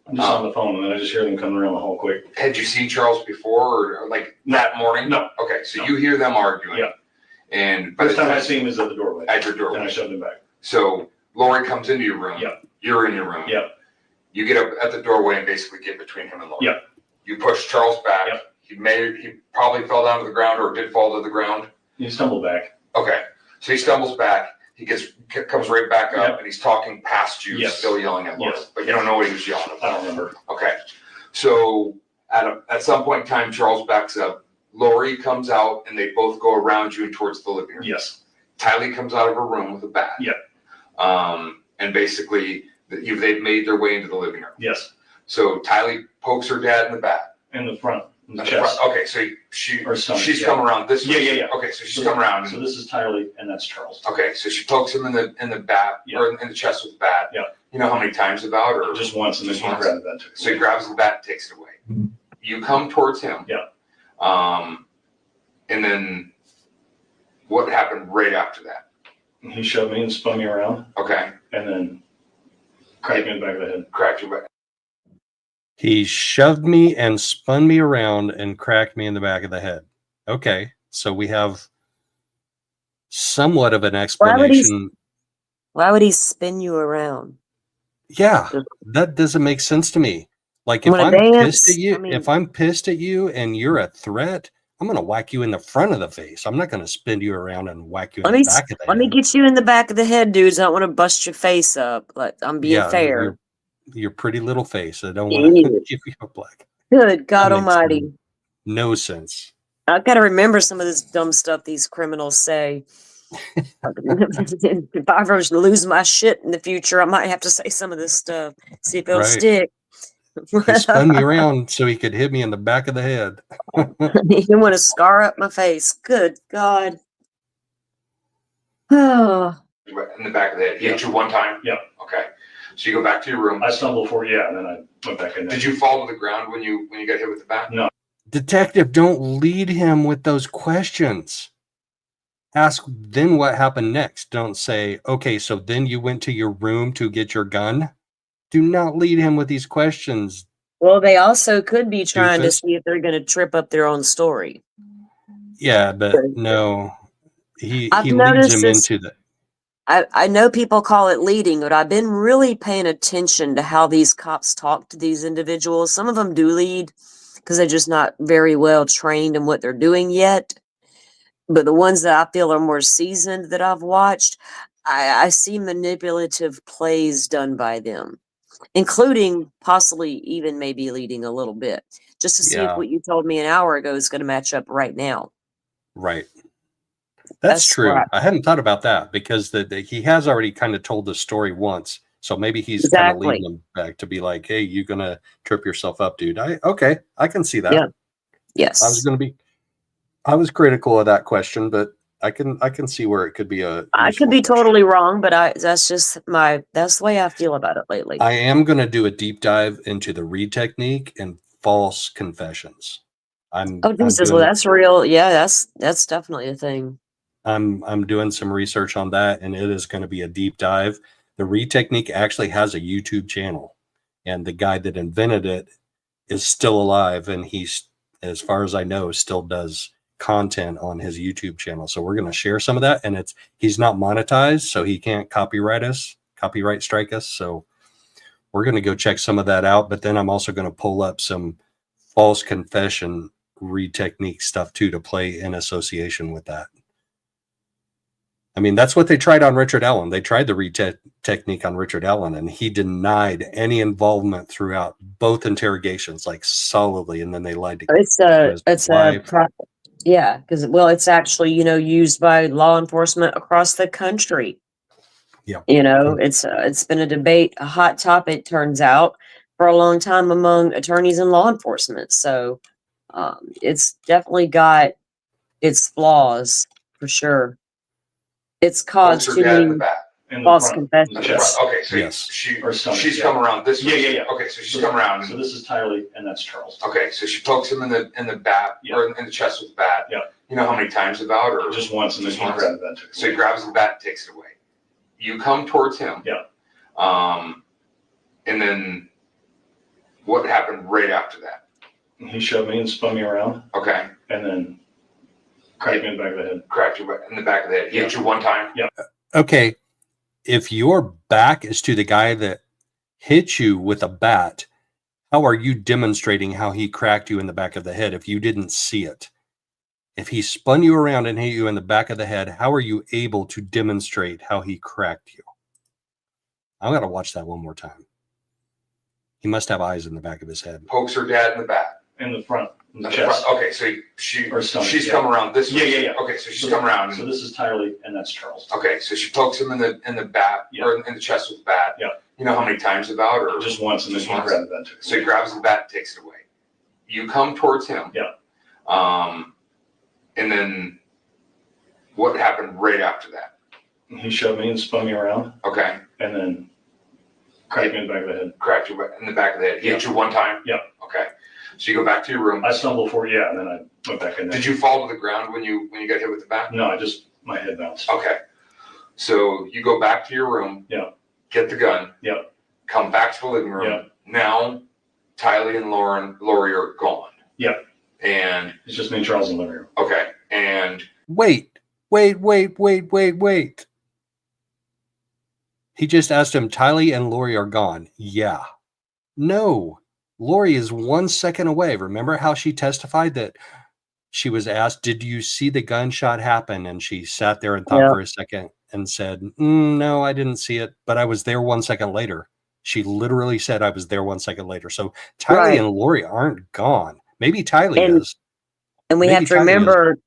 N: I'm just on the phone, and then I just hear them coming around the hall quick.
F: Had you seen Charles before, or like that morning?
N: No.
F: Okay, so you hear them arguing.
N: Yeah.
F: And by
N: First time I see him is at the doorway.
F: At your doorway.
N: And I shoved him back.
F: So Lori comes into your room.
N: Yeah.
F: You're in your room.
N: Yeah.
F: You get up at the doorway and basically get between him and Lori.
N: Yeah.
F: You push Charles back.
N: Yeah.
F: He probably fell down to the ground or did fall to the ground.
N: He stumbled back.
F: Okay. So he stumbles back. he comes right back up and he's talking past you, still yelling at Lori. But you don't know what he was yelling about.
N: I don't remember.
F: Okay. So at some point in time, Charles backs up. Lori comes out and they both go around you and towards the living room.
N: Yes.
F: Tylee comes out of her room with a bat. And basically they've made their way into the living room.
N: Yes.
F: So Tylee pokes her dad in the back.
N: In the front. In the
F: At the
N: chest.
F: front. Okay, so she's
N: Yeah.
F: come around this way.
N: Yeah.
F: Okay, so she's come around.
N: So this is Tylee and that's Charles.
F: Okay, so she pokes him in the bat or in the chest with the bat.
N: Yeah.
F: You know how many times about or
N: Just once, and then
F: just
N: he
F: once?
N: grabbed the bat.
F: So he grabs the bat and takes it away. You come towards him. And then what happened right after that?
N: He shoved me and spun me around.
F: Okay.
N: And then cracked me in the back of the head.
F: Cracked your back.
A: He shoved me and spun me around and cracked me in the back of the head. Okay, so we have somewhat of an explanation.
B: Why would he spin you around?
A: Yeah, that doesn't make sense to me. Like if I'm pissed at you, if I'm pissed at you and you're a threat, I'm gonna whack you in the front of the face. I'm not gonna spin you around and whack you in the back of the head.
B: Let me get you in the back of the head, dudes. I don't want to bust your face up. Like I'm being fair.
A: Your pretty little face. I don't want to give you a black.
B: Good God Almighty.
A: No sense.
B: I've got to remember some of this dumb stuff these criminals say. If I ever lose my shit in the future, I might have to say some of this stuff. See if it'll stick.
A: He spun me around so he could hit me in the back of the head.
B: You didn't want to scar up my face. Good God. Oh.
F: In the back of the head. He hit you one time?
N: Yeah.
F: Okay. So you go back to your room.
N: I stumbled forward, and then I went back in there.
F: Did you fall to the ground when you got hit with the bat?
N: No.
A: Detective, don't lead him with those questions. Ask then what happened next. Don't say, okay, so then you went to your room to get your gun. Do not lead him with these questions.
B: Well, they also could be trying to see if they're going to trip up their own story.
A: Yeah, but no. He
B: I've
A: leads
B: noticed
A: him
B: this-
A: into the
B: I know people call it leading, but I've been really paying attention to how these cops talk to these individuals. Some of them do lead because they're just not very well trained in what they're doing yet. But the ones that I feel are more seasoned that I've watched, I see manipulative plays done by them, including possibly even maybe leading a little bit, just to see if what you told me an hour ago is going to match up right now.
A: right. That's true.
B: right.
A: I hadn't thought about that because he has already kind of told the story once. So maybe he's kind of leading them back to be like, hey, you're going to trip yourself up, dude. Okay, I can see that.
B: Yeah. Yes.
A: I was critical of that question, but I can see where it could be
B: I could be totally wrong, but that's the way I feel about it lately.
A: I am going to do a deep dive into the read technique and false confessions.
B: Jesus, well, that's real. Yeah, that's definitely a thing.
A: I'm doing some research on that, and it is going to be a deep dive. The read technique actually has a YouTube channel, and the guy that invented it is still alive, and he's, as far as I know, still does content on his YouTube channel. So we're going to share some of that, and he's not monetized, so he can't copyright strike us. So we're going to go check some of that out. But then I'm also going to pull up some false confession read technique stuff too to play in association with that. I mean, that's what they tried on Richard Allen. They tried the read technique on Richard Allen, and he denied any involvement throughout both interrogations, like solidly. And then they lied to his wife.
B: Yeah, because it's actually used by law enforcement across the country.
A: Yeah,
B: it's been a debate, a hot topic, turns out, for a long time among attorneys and law enforcement. So it's definitely got its flaws for sure. It's caused too many false confessions.
F: Okay, so she's come around this way.
N: Yeah.
F: Okay, so she's come around.
N: So this is Tylee, and that's Charles.
F: Okay, so she pokes him in the bat or in the chest with the bat.
N: Yeah.
F: You know how many times about or
N: just once, and then he grabbed the bat.
F: So he grabs the bat and takes it away. You come towards him.
N: Yeah.
F: And then what happened right after that?
N: He shoved me and spun me around.
F: Okay.
N: And then cracked me in the back of the head.
F: Cracked you in the back of the head. He hit you one time?
N: Yeah.
A: Okay. If your back is to the guy that hit you with a bat, how are you demonstrating how he cracked you in the back of the head if you didn't see it? If he spun you around and hit you in the back of the head, how are you able to demonstrate how he cracked you? I'm going to watch that one more time. He must have eyes in the back of his head.
F: Pokes her dad in the back.
N: In the front. In the
F: In the
N: chest.
F: front. Okay, so she's
N: yeah.
F: come around this way.
N: Yeah.
F: Okay, so she's come around.
N: So this is Tylee, and that's Charles.
F: Okay, so she pokes him in the back or in the chest with the bat.
N: Yeah.
F: You know how many times about, or
N: just once, and then he grabs the bat.
F: So he grabs the bat and takes it away. You come towards him.
N: Yeah.
F: And then what happened right after that?
N: He shoved me and spun me around.
F: Okay.
N: And then cracked me in the back of the head.
F: Cracked you in the back of the head. He hit you one time?
N: Yeah.
F: Okay. So you go back to your room.
N: I stumbled forward, yeah, and then I went back in there.
F: Did you fall to the ground when you got hit with the bat?
N: No, my head bounced.
F: Okay. So you go back to your room.
N: Yeah.
F: Get the gun.
N: Yeah.
F: Come back to the living room.
N: Yeah.
F: Now, Tylee and Lori are gone.
N: Yeah.
F: And
N: it's just me and Charles in the living room.
F: Okay. And
A: Wait. He just asked him, Tylee and Lori are gone. Yeah. No. Lori is 1 second away. Remember how she testified that she was asked, did you see the gunshot happen? And she sat there and thought for a second and said, no, I didn't see it, but I was there 1 second later. She literally said I was there 1 second later. So Tylee and Lori aren't gone. Maybe Tylee is.
B: And we
A: Maybe
B: have to
A: Tylee
B: remember,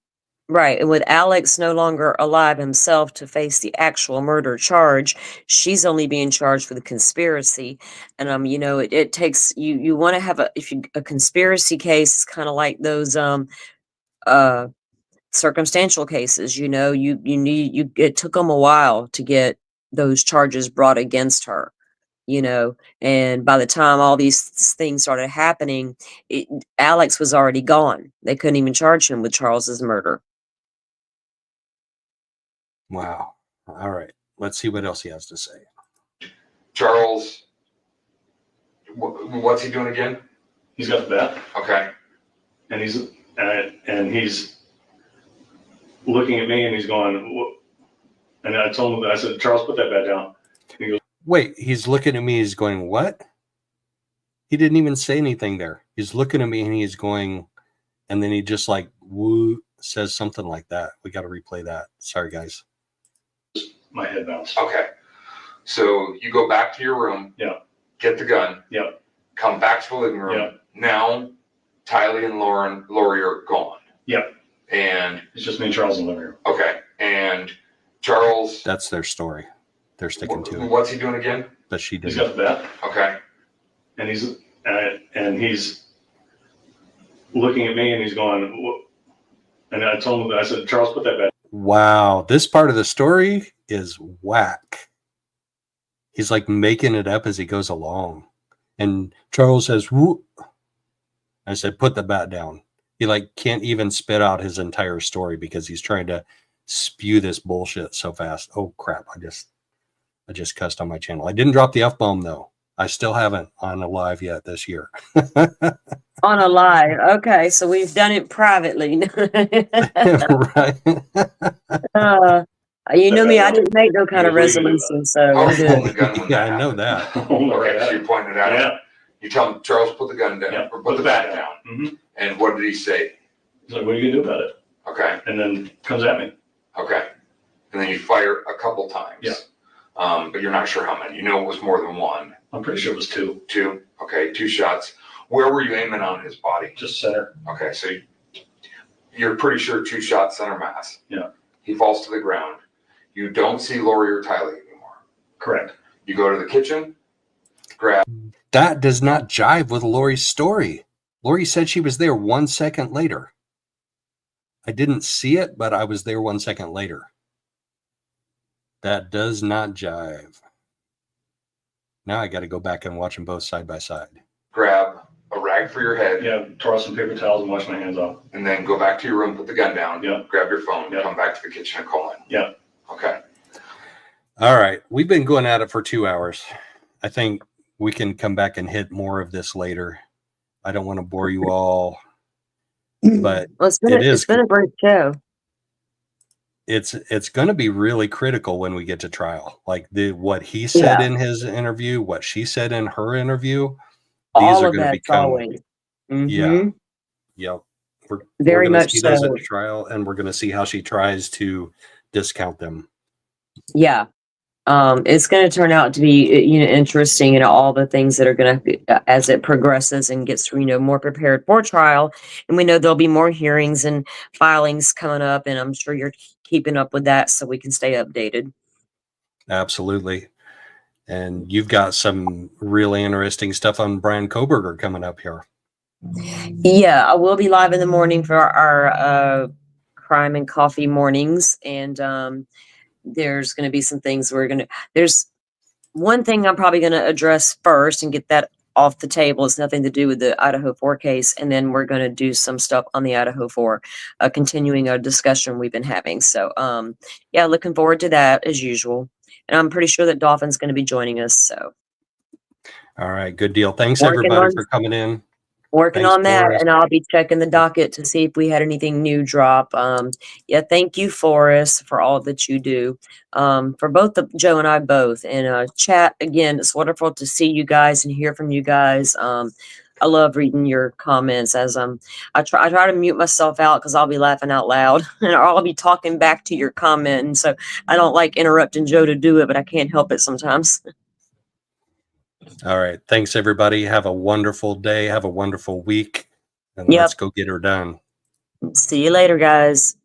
B: right, and with Alex no longer alive himself to face the actual murder charge, she's only being charged for the conspiracy. And you know, it takes you want to have a conspiracy case is kind of like those circumstantial cases. You know, it took them a while to get those charges brought against her. You know, and by the time all these things started happening, Alex was already gone. They couldn't even charge him with Charles's murder.
A: Wow. All right. Let's see what else he has to say.
F: Charles, what's he doing again?
N: He's got the bat.
F: Okay.
N: And he's looking at me and he's going, what? And I told him, I said, Charles, put that bat down. And he goes,
A: wait, he's looking at me. He's going, what? He didn't even say anything there. He's looking at me and he's going, and then he just like, woo, says something like that. We got to replay that. Sorry, guys.
N: My head bounced.
F: Okay. So you go back to your room.
N: Yeah.
F: Get the gun.
N: Yeah.
F: Come back to the living room.
N: Yeah.
F: Now, Tylee and Lori are gone.
N: Yeah.
F: And
N: it's just me and Charles in the living room.
F: Okay. And Charles.
A: That's their story. They're sticking to it.
F: What's he doing again?
A: But she did.
N: He's got the bat.
F: Okay.
N: And he's looking at me and he's going, what? And I told him, I said, Charles, put that bat.
A: Wow. This part of the story is whack. He's like making it up as he goes along. And Charles says, whoop. I said, put the bat down. He like can't even spit out his entire story because he's trying to spew this bullshit so fast. Oh crap. I just cussed on my channel. I didn't drop the F-bomb though. I still haven't on a live yet this year.
B: On a live. Okay. So we've done it privately.
A: Right.
B: You know me, I didn't make no kind of resolution. So
A: yeah, I know that.
F: Okay, so you pointed it out.
N: Yeah.
F: You tell him, Charles, put the gun down, or put the bat down.
N: Mm-hmm.
F: And what did he say?
N: He's like, what are you going to do about it?
F: Okay.
N: And then comes at me.
F: Okay. And then you fire a couple times.
N: Yeah.
F: But you're not sure how many. You know it was more than one.
N: I'm pretty sure it was two.
F: Two? Okay, 2 shots. Where were you aiming on his body?
N: Just center.
F: Okay, so you're pretty sure 2 shots center mass.
N: Yeah.
F: He falls to the ground. You don't see Lori or Tylee anymore.
N: Correct.
F: You go to the kitchen, grab.
A: That does not jive with Lori's story. Lori said she was there 1 second later. I didn't see it, but I was there 1 second later. That does not jive. Now I got to go back and watch them both side by side.
F: Grab a rag for your head.
N: Yeah, toss some paper towels and wash my hands off.
F: And then go back to your room, put the gun down.
N: Yeah.
F: Grab your phone. Yeah. Come back to the kitchen and call in.
N: Yeah.
F: Okay.
A: All right. We've been going at it for 2 hours. I think we can come back and hit more of this later. I don't want to bore you all, but
B: it's been a great show.
A: It's going to be really critical when we get to trial. Like what he said in his interview, what she said in her interview. These
B: All
A: are
B: of
A: going to
B: that's
A: become.
B: always. Mm-hmm.
A: Yeah. Yep.
B: Very
A: gonna
B: much
A: see those at
B: so.
A: the trial, and we're going to see how she tries to discount them.
B: Yeah. It's going to turn out to be, interesting, and all the things that are going to, as it progresses and gets, more prepared for trial. And we know there'll be more hearings and filings coming up, and I'm sure you're keeping up with that so we can stay updated.
A: Absolutely. And you've got some really interesting stuff on Brian Koberger coming up here.
B: Yeah, I will be live in the morning for our crime and coffee mornings, and there's going to be some things there's one thing I'm probably going to address first and get that off the table. It's nothing to do with the Idaho 4 case, and then we're going to do some stuff on the Idaho 4, continuing our discussion we've been having. So yeah, looking forward to that as usual, and I'm pretty sure that Dolphin's going to be joining us. So
A: all right, good deal. Thanks
B: Working
A: everybody
B: on-
A: for coming in.
B: working
A: Thanks,
B: on that,
A: Forrest.
B: and I'll be checking the docket to see if we had anything new drop. Yeah, thank you, Forrest, for all that you do. For both Joe and I both. And chat again, it's wonderful to see you guys and hear from you guys. I love reading your comments as I try to mute myself out because I'll be laughing out loud and I'll be talking back to your comment. And so I don't like interrupting Joe to do it, but I can't help it sometimes.
A: All right. Thanks, everybody. Have a wonderful day. Have a wonderful week. And
B: Yep.
A: let's go get her done.
B: See you later, guys.